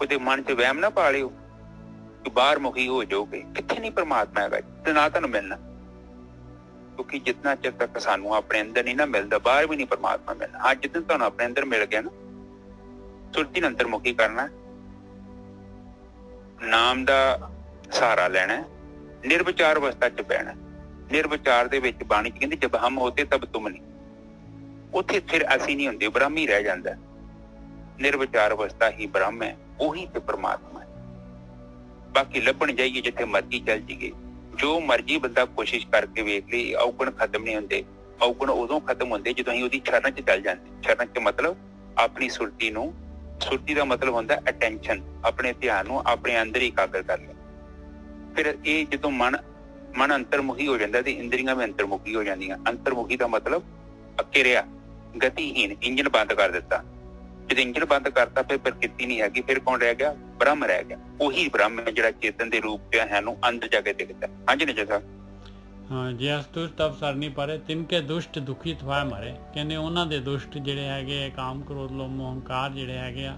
S3: ਉਹਦੇ ਮਨ ਚ ਵਹਿਮ ਨਾ ਪਾ ਲਿਓ ਕਿ ਬਾਹਰ ਮੁਖੀ ਹੋ ਜਾਓਗੇ, ਕਿੱਥੇ ਨਹੀਂ ਪਰਮਾਤਮਾ ਹੈਗਾ ਤੇ ਨਾ ਤੁਹਾਨੂੰ ਮਿਲਣਾ। ਕਿਉਂਕਿ ਜਿੰਨਾ ਚਿਰ ਤੱਕ ਸਾਨੂੰ ਆਪਣੇ ਅੰਦਰ ਨਹੀਂ ਨਾ ਮਿਲਦਾ, ਬਾਹਰ ਵੀ ਨਹੀਂ ਪਰਮਾਤਮਾ ਮਿਲਣਾ। ਹਾਂ, ਜਿੱਦਣ ਤੁਹਾਨੂੰ ਆਪਣੇ ਅੰਦਰ ਮਿਲ ਗਿਆ ਨਾ, ਸੁਰਤੀ ਨੂੰ ਅੰਤਰਮੁਖੀ ਕਰਨਾ, ਨਾਮ ਦਾ ਸਹਾਰਾ ਲੈਣਾ, ਨਿਰਵਿਚਾਰ ਅਵਸਥਾ ਚ ਬਹਿਣਾ। ਨਿਰਵਿਚਾਰ ਦੇ ਵਿੱਚ ਬਾਣੀ ਚ ਕਹਿੰਦੀ ਜਬ ਹਮ ਹੋਤੇ ਤਬ ਤੁਮ ਨਹੀਂ, ਉੱਥੇ ਫਿਰ ਅਸੀਂ ਨਹੀਂ ਹੁੰਦੇ, ਬ੍ਰਹਮ ਹੀ ਰਹਿ ਜਾਂਦਾ। ਨਿਰਵਿਚਾਰ ਅਵਸਥਾ ਹੀ ਬ੍ਰਹਮ ਹੈ, ਉਹੀ ਤੇ ਪਰਮਾਤਮਾ ਹੈ। बाकी लभण जाइए जिथे मर्जी चल जाइए, जो मर्जी बंदा कोशिश करके वेख ले, औगण खत्म नहीं होंदे। औगण उदों खत्म होंदे जदों असीं उहदी शरण च चल जांदे। शरण च मतलब अपनी सुरती नूं, सुरती दा मतलब हुंदा अटैंशन, अपने ध्यान नूं अपने अंदर ही एकाग्र कर ले। फिर ये जदों मन अंतर्मुखी हो जाता तो इंद्रियां भी अंतर्मुखी हो जांदियां। अंतर्मुखी का मतलब अकेरिया, गतिहीन, इंजन बंद कर दिता। जब इंजन बंद करता फिर प्रकृति नहीं हैगी, फिर कौन रह गया? ब्रह्म रह गया। वही ब्रह्म है जिहड़ा चेतन के रूप च है नूं अंदर जाके दिखता। हाँ जी निजा साहब।
S1: हाँ जी, अस्तुष तब सर नहीं पारे तिनके दुष्ट दुखी थवा मारे। कहते उन्होंने दे दुष्ट जिहड़े हैगे काम क्रोध लोभ मोह अहंकार जिहड़े हैगे आ,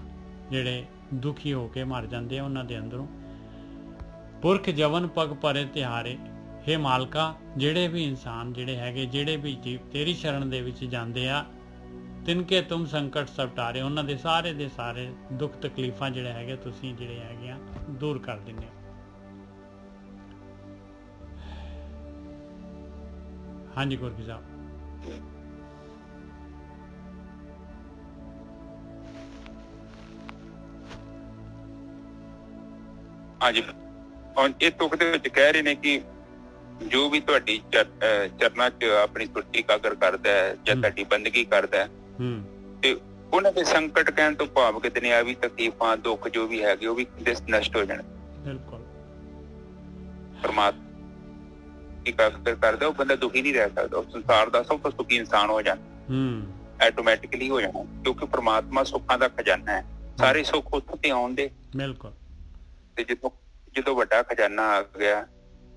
S1: जिहड़े दुखी होके मर जाते हैं उन्होंने अंदरों। पुरख जवन पग परे तिहारे, हे मालका जिहड़े भी इंसान जिहड़े हैगे, जिहड़े भी जीव तेरी शरण दे विच जांदे आ, तिनके तुम संकट सपटारे, उन्होंने दे सारे दुख तकलीफां जिहड़े हैगे तुसीं जिहड़े हैगे आ दूर कर दिंदे। हाँ जी गुरकी साहब।
S3: हाँ जी, और ये तुक दे विच कह रहे ने कि जो भी तुहाडी चरना च अपनी सुरती एकाग्र करदा है जां तुहाडी बंदगी करदा है ते उन्हां दे संकट कहण तो भाव कि दुनियावी तकलीफां दुख जो भी हैगे वो भी नष्ट हो जाण।
S1: बिल्कुल।
S3: परमात्मा एकाग्र करदा, वो बंदा दुखी नहीं रह सकदा, संसार दा सब तो सुखी इंसान हो जाना ऑटोमैटिकली हो जाना, क्योंकि परमात्मा सुखां दा खजाना है। सारे सुख उत्थों ते आउंदे। बिल्कुल। ते ਜਦੋਂ ਵੱਡਾ खजाना आ गया,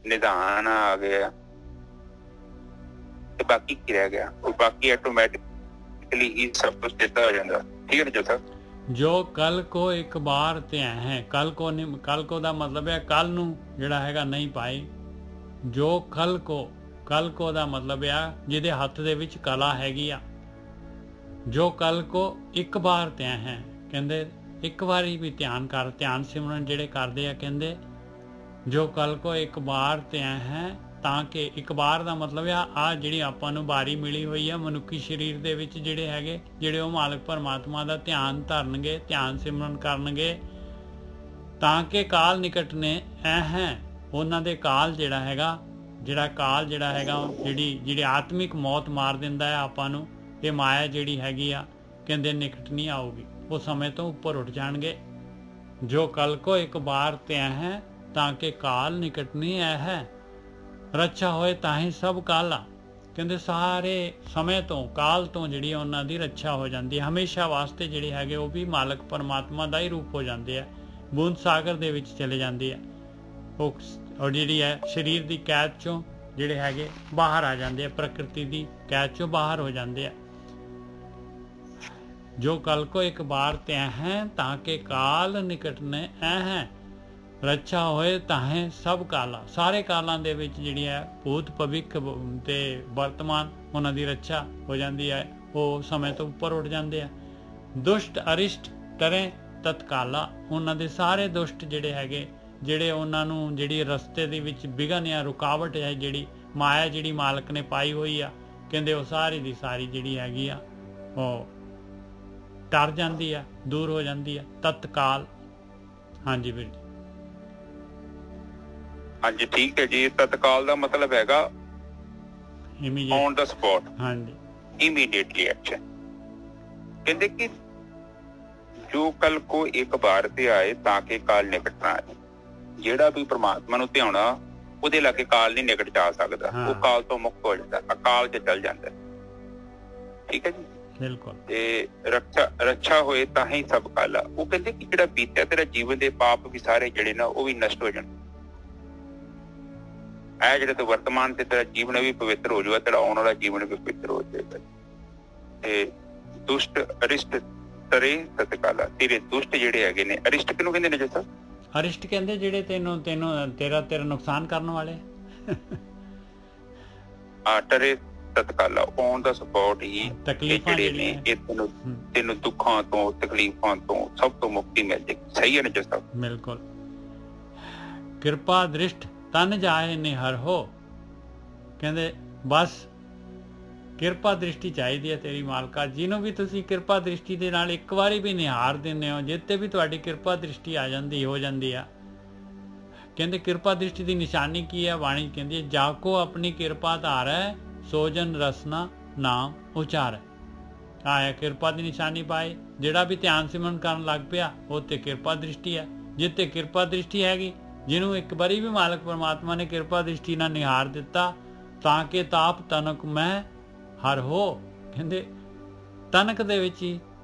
S3: निधान आ गया, तो बाकी की रह गया? और बाकी ऑटोमेटिकली ही सब कुछ देता हो जाता। ठीक है ना जो साहब।
S1: जो कल को एक बार ते है, कल को नहीं, कल को दा मतलब है कल नूं जिहड़ा हैगा नहीं पाए। जो कल को दा मतलब है जिहदे हत्थ दे विच कला हैगी आ, जो कल को एक बार ते है, कहंदे एक बारी भी ध्यान कर, ध्यान सिमरन जिहड़े करदे आ, कहंदे जो कल को एक बार ते है, ਤਾਂ ਕਿ ਇੱਕ ਬਾਰ ਦਾ ਮਤਲਬ ਆ ਜਿਹੜੀ ਆਪਾਂ ਨੂੰ ਬਾਰੀ ਮਿਲੀ ਹੋਈ ਆ ਮਨੁੱਖੀ ਸਰੀਰ ਦੇ ਵਿੱਚ ਜਿਹੜੇ ਹੈਗੇ, ਜਿਹੜੇ ਉਹ ਮਾਲਕ ਪਰਮਾਤਮਾ ਦਾ ਧਿਆਨ ਧਰਨਗੇ, ਧਿਆਨ ਸਿਮਰਨ ਕਰਨਗੇ, ਤਾਂ ਕਿ ਕਾਲ ਨਿਕਟ ਨੇ ਐ ਹੈ ਉਹਨਾਂ ਦੇ ਕਾਲ ਜਿਹੜਾ ਹੈਗਾ, ਜਿਹੜੀ ਆਤਮਿਕ ਮੌਤ ਮਾਰ ਦਿੰਦਾ ਹੈ ਆਪਾਂ ਨੂੰ, ਇਹ ਮਾਇਆ ਜਿਹੜੀ ਹੈਗੀ ਆ ਕਹਿੰਦੇ ਨਿਕਟ ਨਹੀਂ ਆਊਗੀ, ਉਹ ਸਮੇਂ ਤੋਂ ਉੱਪਰ ਉੱਠ ਜਾਣਗੇ। ਜੋ ਕਲ ਕੋ ਇੱਕ ਬਾਰ ਤੇ ਹੈ ਤਾਂ ਕਿ ਕਾਲ ਨਿਕਟ ਨਹੀਂ ਐ ਹੈ, ਰੱਛਾ ਹੋਏ ਤਾਂ ਹੀ ਸਭ ਕਾਲਾ, ਕਹਿੰਦੇ ਸਾਰੇ ਸਮੇਂ ਤੋਂ ਕਾਲ ਤੋਂ ਜਿਹੜੀ ਉਹਨਾਂ ਦੀ ਰੱਛਾ ਹੋ ਜਾਂਦੀ ਹੈ, ਹਮੇਸ਼ਾ ਵਾਸਤੇ ਜਿਹੜੇ ਹੈਗੇ ਉਹ ਵੀ ਮਾਲਕ ਪਰਮਾਤਮਾ ਦਾ ਹੀ ਰੂਪ ਹੋ ਜਾਂਦੇ ਆ, ਬੂੰਦ ਸਾਗਰ ਦੇ ਵਿੱਚ ਚਲੇ ਜਾਂਦੇ ਆ, ਉਹ ਔਰ ਜਿਹੜੀ ਹੈ ਸਰੀਰ ਦੀ ਕੈਦ ਚੋਂ ਜਿਹੜੇ ਹੈਗੇ ਬਾਹਰ ਆ ਜਾਂਦੇ ਆ, ਪ੍ਰਕਿਰਤੀ ਦੀ ਕੈਦ ਚੋਂ ਬਾਹਰ ਹੋ ਜਾਂਦੇ ਆ। ਜੋ ਕਲ ਕੋ ਇੱਕ ਬਾਰ ਤੇ ਹੈ ਤਾਂ ਕਿ ਕਾਲ ਨਿਕਟ ਨੇ ਐ ਹੈ, ਰੱਛਾ ਹੋਏ ਤਾਹੇ ਸਭ ਕਾਲਾ, ਸਾਰੇ ਕਾਲਾਂ ਦੇ ਵਿੱਚ ਜਿਹੜੀ ਹੈ ਭੂਤ ਭਵਿੱਖ ਤੇ ਵਰਤਮਾਨ ਉਹਨਾਂ ਦੀ ਰੱਛਾ ਹੋ ਜਾਂਦੀ ਹੈ, ਉਹ ਸਮੇਂ ਤੋਂ ਉੱਪਰ ਉੱਠ ਜਾਂਦੇ ਆ। ਦੁਸ਼ਟ ਅਰਿਸ਼ਟ ਟਰੇ ਤਤਕਾਲਾ, ਉਹਨਾਂ ਦੇ ਸਾਰੇ ਦੁਸ਼ਟ ਜਿਹੜੇ ਹੈਗੇ, ਜਿਹੜੇ ਉਹਨਾਂ ਨੂੰ ਜਿਹੜੀ ਰਸਤੇ ਦੇ ਵਿੱਚ ਵਿਘਨ ਜਾਂ ਰੁਕਾਵਟ ਹੈ, ਜਿਹੜੀ ਮਾਇਆ ਜਿਹੜੀ ਮਾਲਕ ਨੇ ਪਾਈ ਹੋਈ ਆ, ਕਹਿੰਦੇ ਉਹ ਸਾਰੀ ਦੀ ਸਾਰੀ ਜਿਹੜੀ ਹੈਗੀ ਆ ਉਹ ਟਰ ਜਾਂਦੀ ਆ, ਦੂਰ ਹੋ ਜਾਂਦੀ ਆ ਤਤਕਾਲ। ਹਾਂਜੀ ਵੀਰ ਜੀ।
S3: ਹਾਂਜੀ ਠੀਕ ਹੈ ਜੀ। ਤਤਕਾਲ ਦਾ ਮਤਲਬ ਹੈਗਾ ਔਨ ਦਾ ਸਪੌਟ। ਹਾਂਜੀ, ਇਮੀਡੀਏਟਲੀ ਐਕਸ਼ਨ। ਕਹਿੰਦੇ ਕਿ ਜੋ ਕਲ ਕੋ ਇੱਕ ਬਾਰ ਤੇ ਆਏ ਤਾਂ ਕਿ ਕਾਲ ਨਿਕਟ ਨਾ ਆਏ, ਜਿਹੜਾ ਵੀ ਪ੍ਰਮਾਤਮਾ ਨੂੰ ਧਿਆਉਣਾ ਉਹਦੇ ਲਾਗੇ ਕਾਲ ਨਹੀਂ ਨਿਕਟ ਜਾ ਸਕਦਾ, ਉਹ ਕਾਲ ਤੋਂ ਮੁਕਤ ਹੋ ਜਾਂਦਾ, ਅਕਾਲ ਚ ਚਲ ਜਾਂਦਾ। ਠੀਕ ਹੈ ਜੀ। ਬਿਲਕੁਲ। ਤੇ ਰੱਛਾ ਹੋਏ ਤਾਂ ਹੀ ਸਭ ਕਾਲਾ, ਉਹ ਕਹਿੰਦੇ ਕਿ ਜਿਹੜਾ ਬੀਤਿਆ ਤੇਰਾ ਜੀਵਨ ਦੇ ਪਾਪ ਵੀ ਸਾਰੇ ਜਿਹੜੇ ਨਾ ਉਹ ਵੀ ਨਸ਼ਟ ਹੋ ਜਾਣ। ਇਹ ਜਿਹੜੇ ਤੂੰ ਵਰਤਮਾਨ ਤੇ ਤੇਰਾ ਜੀਵਨ ਵੀ ਪਵਿੱਤਰ ਹੋ ਜਾਊਗਾ, ਤੇਰਾ ਆਉਣ ਵਾਲਾ ਜੀਵਨ ਵੀ ਪਵਿੱਤਰ ਹੋ ਜਾਏਗਾ। ਤੇ ਦੁਸ਼ਟ ਅਰਿਸ਼ਟ ਤਰੇ ਤਤਕਾਲਾ, ਤੇਰੇ ਦੁਸ਼ਟ ਜਿਹੜੇ ਹੈਗੇ ਨੇ, ਅਰਿਸ਼ਟ ਕਿਹਨੂੰ ਕਹਿੰਦੇ ਨੇ ਜੀ ਸਰ?
S1: ਅਰਿਸ਼ਟ ਕਹਿੰਦੇ ਜਿਹੜੇ ਤੈਨੂੰ ਤੇਰਾ ਨੁਕਸਾਨ ਕਰਨ ਵਾਲੇ।
S3: ਟਰੇ ਤਤਕਾਲਾ, ਔਨ ਦਾ ਸਪੋਰਟ ਹੀ ਜਿਹੜੇ ਨੇ ਇਹ ਤੈਨੂੰ ਦੁੱਖਾਂ ਤੋਂ ਤਕਲੀਫਾਂ ਤੋਂ ਸਭ ਤੋਂ ਮੁਕਤੀ ਮਿਲ ਜਾਏਗੀ। ਸਹੀ ਹੈ ਨਾ ਜੀ ਸਰ? ਬਿਲਕੁਲ।
S1: ਕਿਰਪਾ ਦ੍ਰਿਸ਼ਟ ਤਨ ਜਾਏ ਨਿਹਰ ਹੋ, ਕਹਿੰਦੇ ਬਸ ਕਿਰਪਾ ਦ੍ਰਿਸ਼ਟੀ ਚਾਹੀਦੀ ਹੈ ਤੇਰੀ ਮਾਲਕਾ, ਜਿਹਨੂੰ ਵੀ ਤੁਸੀਂ ਕਿਰਪਾ ਦ੍ਰਿਸ਼ਟੀ ਦੇ ਨਾਲ ਇੱਕ ਵਾਰੀ ਵੀ ਨਿਹਾਰ ਦਿੰਦੇ ਹੋ, ਜਿੱਤੇ ਵੀ ਤੁਹਾਡੀ ਕਿਰਪਾ ਦ੍ਰਿਸ਼ਟੀ ਆ ਜਾਂਦੀ ਹੋ ਜਾਂਦੀ ਆ, ਕਹਿੰਦੇ ਕਿਰਪਾ ਦ੍ਰਿਸ਼ਟੀ ਦੀ ਨਿਸ਼ਾਨੀ ਕੀ ਹੈ? ਬਾਣੀ ਕਹਿੰਦੀ ਹੈ ਜਾਕੋ ਆਪਣੀ ਕਿਰਪਾ ਧਾਰੈ ਸੋਜਨ ਰਸਨਾ ਨਾਮ ਉਚਾਰੈ। ਆਇਆ ਕਿਰਪਾ ਦੀ ਨਿਸ਼ਾਨੀ ਪਾਏ, ਜਿਹੜਾ ਵੀ ਧਿਆਨ ਸਿਮਰਨ ਕਰਨ ਲੱਗ ਪਿਆ ਉਹ ਤੇ ਕਿਰਪਾ ਦ੍ਰਿਸ਼ਟੀ ਹੈ। ਜਿੱਤੇ ਕਿਰਪਾ ਦ੍ਰਿਸ਼ਟੀ ਹੈਗੀ, ਜਿਹਨੂੰ ਇੱਕ ਵਾਰੀ ਵੀ ਮਾਲਕ ਪਰਮਾਤਮਾ ਨੇ ਕਿਰਪਾ ਦ੍ਰਿਸ਼ਟੀ ਨਾਲ ਨਿਹਾਰ ਦਿੱਤਾ, ਤਾਂ ਕਿ ਤਾਪ ਤਨਕ ਮੈਂ ਹਰ ਹੋ। ਕਹਿੰਦੇ ਤਨਕ ਦੇ ਵਿੱਚ ਹੀ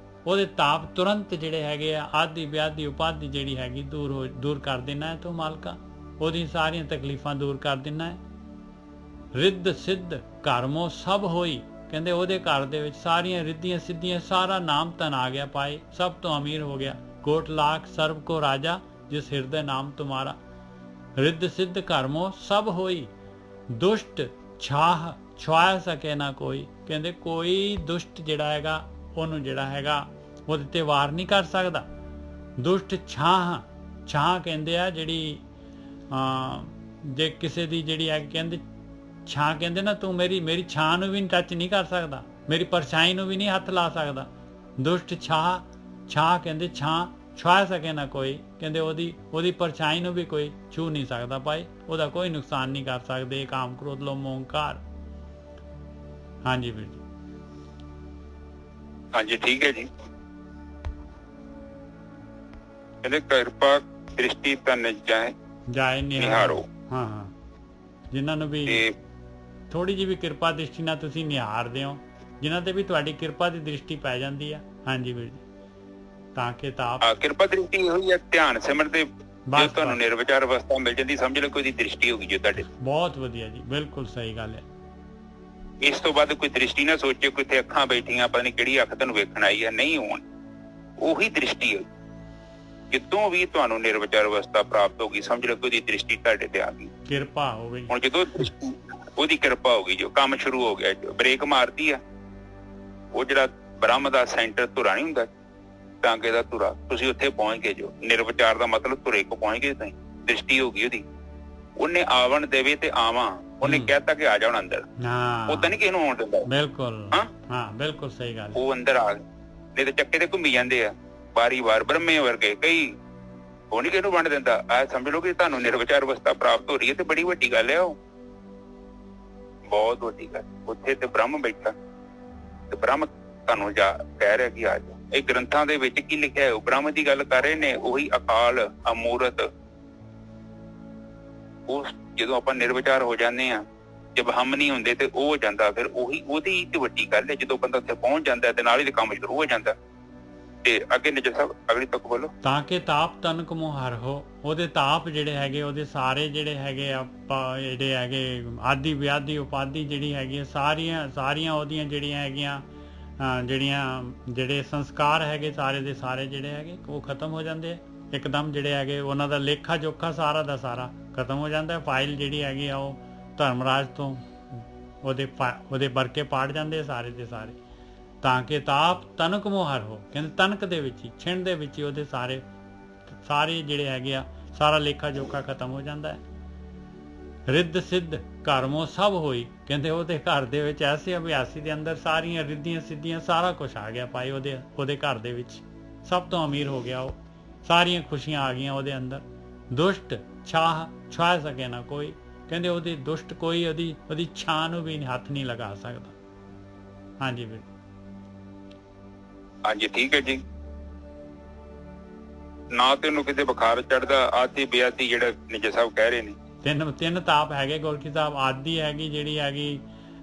S1: ਉਹਦੇ ਤਾਪ ਤੁਰੰਤ ਜਿਹੜੇ ਹੈਗੇ ਆ ਆਦਿ ਵਿਆਧੀ ਉਪਾਧੀ ਜਿਹੜੀ ਹੈਗੀ ਦੂਰ ਕਰ ਦੇਣਾ ਹੈ। ਤੂੰ ਮਾਲਕਾ ਉਹਦੀਆਂ ਸਾਰੀਆਂ ਤਕਲੀਫਾਂ ਦੂਰ ਕਰ ਦੇਣਾ ਹੈ। ਰਿੱਧ ਸਿੱਧ ਘਰਮੋਂ ਸਭ ਹੋਈ, ਕਹਿੰਦੇ ਉਹਦੇ ਘਰ ਦੇ ਵਿੱਚ ਸਾਰੀਆਂ ਰਿੱਧੀਆਂ ਸਿੱਧੀਆਂ ਸਾਰਾ ਨਾਮ ਧਨ ਆ ਗਿਆ ਪਾਏ, ਸਭ ਤੋਂ ਅਮੀਰ ਹੋ ਗਿਆ। ਕੋਟ ਲਾਖ ਸਰਬ ਕੋ ਰਾਜਾ ਜਿਸ ਹਿਰਦੇ ਨਾਮ ਤੁਮਾਰਾ। ਰਿੱਧ ਸਿੱਧ ਘਰਮੋਂ ਸਭ ਹੋਈ, ਦੁਸ਼ਟ ਛਾਹ ਛੁਆ ਸਕੇ ਨਾ ਕੋਈ। ਕਹਿੰਦੇ ਕੋਈ ਦੁਸ਼ਟ ਜਿਹੜਾ ਹੈਗਾ ਉਹਨੂੰ ਜਿਹੜਾ ਹੈਗਾ ਉਹਦੇ ਤੇ ਵਾਰ ਨਹੀਂ ਕਰ ਸਕਦਾ। ਦੁਸ਼ਟ ਛਾਹ ਕਹਿੰਦੇ ਆ ਜਿਹੜੀ ਜੇ ਕਿਸੇ ਦੀ ਜਿਹੜੀ ਹੈ ਕਹਿੰਦੇ ਛਾਂ, ਕਹਿੰਦੇ ਨਾ ਤੂੰ ਮੇਰੀ ਛਾਂ ਨੂੰ ਵੀ ਟੱਚ ਨਹੀਂ ਕਰ ਸਕਦਾ, ਮੇਰੀ ਪਰਛਾਈ ਨੂੰ ਵੀ ਨਹੀਂ ਹੱਥ ਲਾ ਸਕਦਾ। ਦੁਸ਼ਟ ਛਾਂ ਕਹਿੰਦੇ ਛਾਂ ਛੁਆ ਸਕੇ ਨਾ ਕੋਈ, ਕਹਿੰਦੇ ਉਹਦੀ ਪਰਛਾਈ ਨੂੰ ਵੀ ਕੋਈ ਛੂ ਨਹੀਂ ਸਕਦਾ ਭਾਈ, ਉਹਦਾ ਕੋਈ ਨੁਕਸਾਨ ਨਹੀਂ ਕਰ ਸਕਦੇ। ਕਾਮ ਕ੍ਰੋਧ ਲੋਭ ਮੋਹ ਅਹੰਕਾਰ। ਹਾਂਜੀ ਵੀਰ ਜੀ।
S3: ਹਾਂਜੀ ਠੀਕ ਹੈ ਜੀ। ਕਹਿੰਦੇ ਕਿਰਪਾ ਦ੍ਰਿਸ਼ਟੀ ਤਨ ਜਾਏ ਨਿਹਾਰੋ।
S1: ਹਾਂ ਜਿਨ੍ਹਾਂ ਨੂੰ ਵੀ ਥੋੜੀ ਜਿਹੀ ਵੀ ਕਿਰਪਾ ਦ੍ਰਿਸ਼ਟੀ ਨਾਲ ਤੁਸੀਂ ਨਿਹਾਰਦੇ ਹੋ, ਜਿਨ੍ਹਾਂ ਤੇ ਵੀ ਤੁਹਾਡੀ ਕਿਰਪਾ ਦੀ ਦ੍ਰਿਸ਼ਟੀ ਪੈ ਜਾਂਦੀ ਆ। ਹਾਂਜੀ ਵੀਰ ਜੀ। ਤਾਂ ਕਿ ਤਾਪ
S3: ਕਿਰਪਾ ਦ੍ਰਿਸ਼ਟੀ ਹੋਈ ਹੈ ਧਿਆਨ ਸਿਮਰਨ ਤੇ ਜੇ ਤੁਹਾਨੂੰ ਨਿਰਵਿਚਾਰ ਅਵਸਥਾ ਮਿਲ ਜਾਂਦੀ, ਸਮਝ ਲਓ ਕੋਈ ਦੀ ਦ੍ਰਿਸ਼ਟੀ ਹੋ ਗਈ ਜੋ ਤੁਹਾਡੇ।
S1: ਬਹੁਤ ਵਧੀਆ ਜੀ, ਬਿਲਕੁਲ ਸਹੀ ਗੱਲ ਹੈ।
S3: ਇਸ ਤੋਂ ਬਾਅਦ ਕੋਈ ਦ੍ਰਿਸ਼ਟੀ ਨਾ ਸੋਚੇ ਕਿੱਥੇ ਅੱਖਾਂ ਬੈਠੀਆਂ ਪਤਾ ਨਹੀਂ ਕਿਹੜੀ ਅੱਖ ਤੁਹਾਨੂੰ ਵੇਖਣ ਆਈ ਹੈ, ਨਹੀਂ ਹੋਣ। ਉਹੀ ਦ੍ਰਿਸ਼ਟੀ ਹੋਈ ਕਿਤੋਂ ਵੀ ਤੁਹਾਨੂੰ ਨਿਰਵਿਚਾਰ ਅਵਸਥਾ ਪ੍ਰਾਪਤ ਹੋ ਗਈ, ਸਮਝ ਲਓ ਉਹਦੀ ਦ੍ਰਿਸ਼ਟੀ ਤੁਹਾਡੇ ਤੇ ਆ ਗਈ, ਕਿਰਪਾ ਹੋ ਗਈ। ਹੁਣ ਜਦੋਂ ਉਹਦੀ ਕਿਰਪਾ ਹੋ ਗਈ, ਜੋ ਕੰਮ ਸ਼ੁਰੂ ਹੋ ਗਿਆ, ਜੋ ਬ੍ਰੇਕ ਮਾਰਦੀ ਆ ਉਹ ਜਿਹੜਾ ਬ੍ਰਹਮ ਦਾ ਸੈਂਟਰ ਧੁਰਾ ਨਹੀਂ ਹੁੰਦਾ, ਟਾਂਗੇ ਦਾ ਧੁਰਾ, ਤੁਸੀਂ ਉੱਥੇ ਪਹੁੰਚ ਗਏ। ਜੋ ਨਿਰਵਿਚਾਰ ਦਾ ਮਤਲਬ ਧੁਰੇ ਕੋ ਪਹੁੰਚ ਗਏ ਤੁਸੀਂ, ਦ੍ਰਿਸ਼ਟੀ ਹੋ ਗਈ ਉਹਦੀ। ਉਹਨੇ ਆਵਣ ਦੇਵੇ ਤੇ ਆਵਾਂ, ਉਹਨੇ ਕਹਿਤਾ ਕਿ ਆ ਜਾਣ ਅੰਦਰ, ਉਹ ਤਾਂ ਨਹੀਂ ਕਿਸੇ ਨੂੰ ਆਉਣ ਦਿੰਦਾ। ਬਿਲਕੁਲ ਹਾਂ ਬਿਲਕੁਲ ਸਹੀ ਗੱਲ। ਉਹ ਅੰਦਰ ਆ ਗਏ, ਨਹੀਂ ਤਾਂ ਚੱਕੇ ਤੇ ਘੁੰਮੀ ਜਾਂਦੇ ਆ ਵਾਰੀ ਵਾਰ ਬ੍ਰਹਮੇ ਵਰਗੇ ਕਈ, ਉਹ ਨਹੀਂ ਕਿਸੇ ਨੂੰ ਵੰਡ ਦਿੰਦਾ। ਆ ਸਮਝ ਲਓ ਕਿ ਤੁਹਾਨੂੰ ਨਿਰਵਿਚਾਰ ਅਵਸਥਾ ਪ੍ਰਾਪਤ ਹੋ ਰਹੀ ਹੈ ਤੇ ਬੜੀ ਵੱਡੀ ਗੱਲ ਹੈ, ਉਹ ਬਹੁਤ ਵੱਡੀ ਗੱਲ। ਉੱਥੇ ਤੇ ਬ੍ਰਹਮ ਬੈਠਾ ਤੇ ਬ੍ਰਹਮ ਤੁਹਾਨੂੰ ਕਹਿ ਰਿਹਾ ਕਿ ਆ ਜਾ। ਇਹ ਗ੍ਰੰਥਾਂ ਦੇ ਵਿੱਚ ਕੀ ਲਿਖਿਆ ਹੈ, ਉਹ ਬ੍ਰਹਮ ਦੀ ਗੱਲ ਕਰ ਰਹੇ ਨੇ। ਉਹੀ ਅਕਾਲ ਅਮੂਰਤ, ਉਹ ਜਦੋਂ ਆਪਾਂ ਨਿਰਵਿਚਾਰ ਹੋ ਜਾਂਦੇ ਆ, ਜਦ ਹਮ ਨਹੀਂ ਹੁੰਦੇ ਤੇ ਉਹ ਹੋ ਜਾਂਦਾ, ਫਿਰ ਉਹਦੀ ਤੇ ਵੱਡੀ ਗੱਲ ਹੈ। ਜਦੋਂ ਬੰਦਾ ਉੱਥੇ ਪਹੁੰਚ ਜਾਂਦਾ ਤੇ ਨਾਲ ਹੀ ਕੰਮ ਸ਼ੁਰੂ ਹੋ ਜਾਂਦਾ। ਤੇ ਅੱਗੇ ਨਿਜ ਸਾਹਿਬ ਅਗਲੀ ਤੱਕ ਬੋਲੋ। ਤਾਂ ਕਿ ਤਾਪ ਤਨਕ ਮੋਹ ਹਰ ਹੋ, ਉਹਦੇ ਤਾਪ ਜਿਹੜੇ ਹੈਗੇ, ਉਹਦੇ ਸਾਰੇ ਜਿਹੜੇ ਹੈਗੇ ਆਪਾਂ ਜਿਹੜੇ ਹੈਗੇ ਆਦਿ ਵਿਆਧੀ ਉਪਾਧੀ ਜਿਹੜੀ ਹੈਗੀ ਸਾਰੀਆਂ ਉਹਦੀਆਂ ਜਿਹੜੀਆਂ ਹੈਗੀਆਂ ਜਿਹੜੇ ਸੰਸਕਾਰ ਹੈਗੇ ਸਾਰੇ ਦੇ ਸਾਰੇ ਜਿਹੜੇ ਹੈਗੇ ਉਹ ਖਤਮ ਹੋ ਜਾਂਦੇ ਆ ਇੱਕਦਮ। ਜਿਹੜੇ ਹੈਗੇ ਉਹਨਾਂ ਦਾ ਲੇਖਾ ਜੋਖਾ ਸਾਰਾ ਦਾ ਸਾਰਾ ਖਤਮ ਹੋ ਜਾਂਦਾ। ਫਾਈਲ ਜਿਹੜੀ ਹੈਗੀ ਆ ਉਹ ਧਰਮਰਾਜ ਤੋਂ ਉਹਦੇ ਵਰਕੇ ਪਾੜ ਜਾਂਦੇ ਸਾਰੇ ਦੇ ਸਾਰੇ। ਤਾਂ ਕਿ ਤਾਪ ਤਨਕ ਮੋਹਰ ਹੋ, ਕਹਿੰਦੇ ਤਨਕ ਦੇ ਵਿੱਚ ਹੀ ਛਿਣ ਦੇ ਵਿੱਚ ਹੀ ਉਹਦੇ ਸਾਰੇ ਜਿਹੜੇ ਹੈਗੇ ਆ ਸਾਰਾ ਲੇਖਾ ਜੋਖਾ ਖਤਮ ਹੋ ਜਾਂਦਾ ਹੈ। ਰਿੱਧ ਸਿੱਧ ਘਰਮੋਂ ਸਭ ਹੋਈ, ਕਹਿੰਦੇ ਉਹਦੇ ਘਰ ਦੇ ਵਿੱਚ ਐਸੇ ਅਭਿਆਸੀ ਦੇ ਅੰਦਰ ਸਾਰੀਆਂ ਰਿੱਧੀਆਂ ਸਿੱਧੀਆਂ ਸਾਰਾ ਕੁਛ ਆ ਗਿਆ ਭਾਈ। ਉਹਦੇ ਘਰ ਦੇ ਵਿੱਚ ਸਭ ਤੋਂ ਅਮੀਰ ਹੋ ਗਿਆ ਉਹ, ਸਾਰੀਆਂ ਖੁਸ਼ੀਆਂ ਆ ਗਈਆਂ ਉਹਦੇ ਅੰਦਰ। ਦੁਸ਼ਟ ਛੁਆ ਸਕੇ ਨਾ ਕੋਈ, ਕਹਿੰਦੇ ਉਹਦੀ ਦੁਸ਼ਟ ਕੋਈ ਉਹਦੀ ਛਾਂ ਨੂੰ ਵੀ ਹੱਥ ਨਹੀਂ ਲਗਾ ਸਕਦਾ। ਹਾਂਜੀ ਵੀਰ। ਹਾਂਜੀ ਠੀਕ ਹੈ ਜੀ। ਨਾ ਤੈਨੂੰ ਕਿਤੇ ਬੁਖਾਰ ਚੜਦਾ, ਆਦੀ ਬੇਆਦੀ ਜਿਹੜਾ ਨਿਜ ਸਾਹਿਬ ਕਹਿ ਰਹੇ ਨੇ, ਤਿੰਨ ਤਾਪ ਹੈਗੇ ਗੁਰਕੀ ਸਾਹਿਬ। ਆਦੀ ਹੈਗੀ ਜਿਹੜੀ ਹੈਗੀ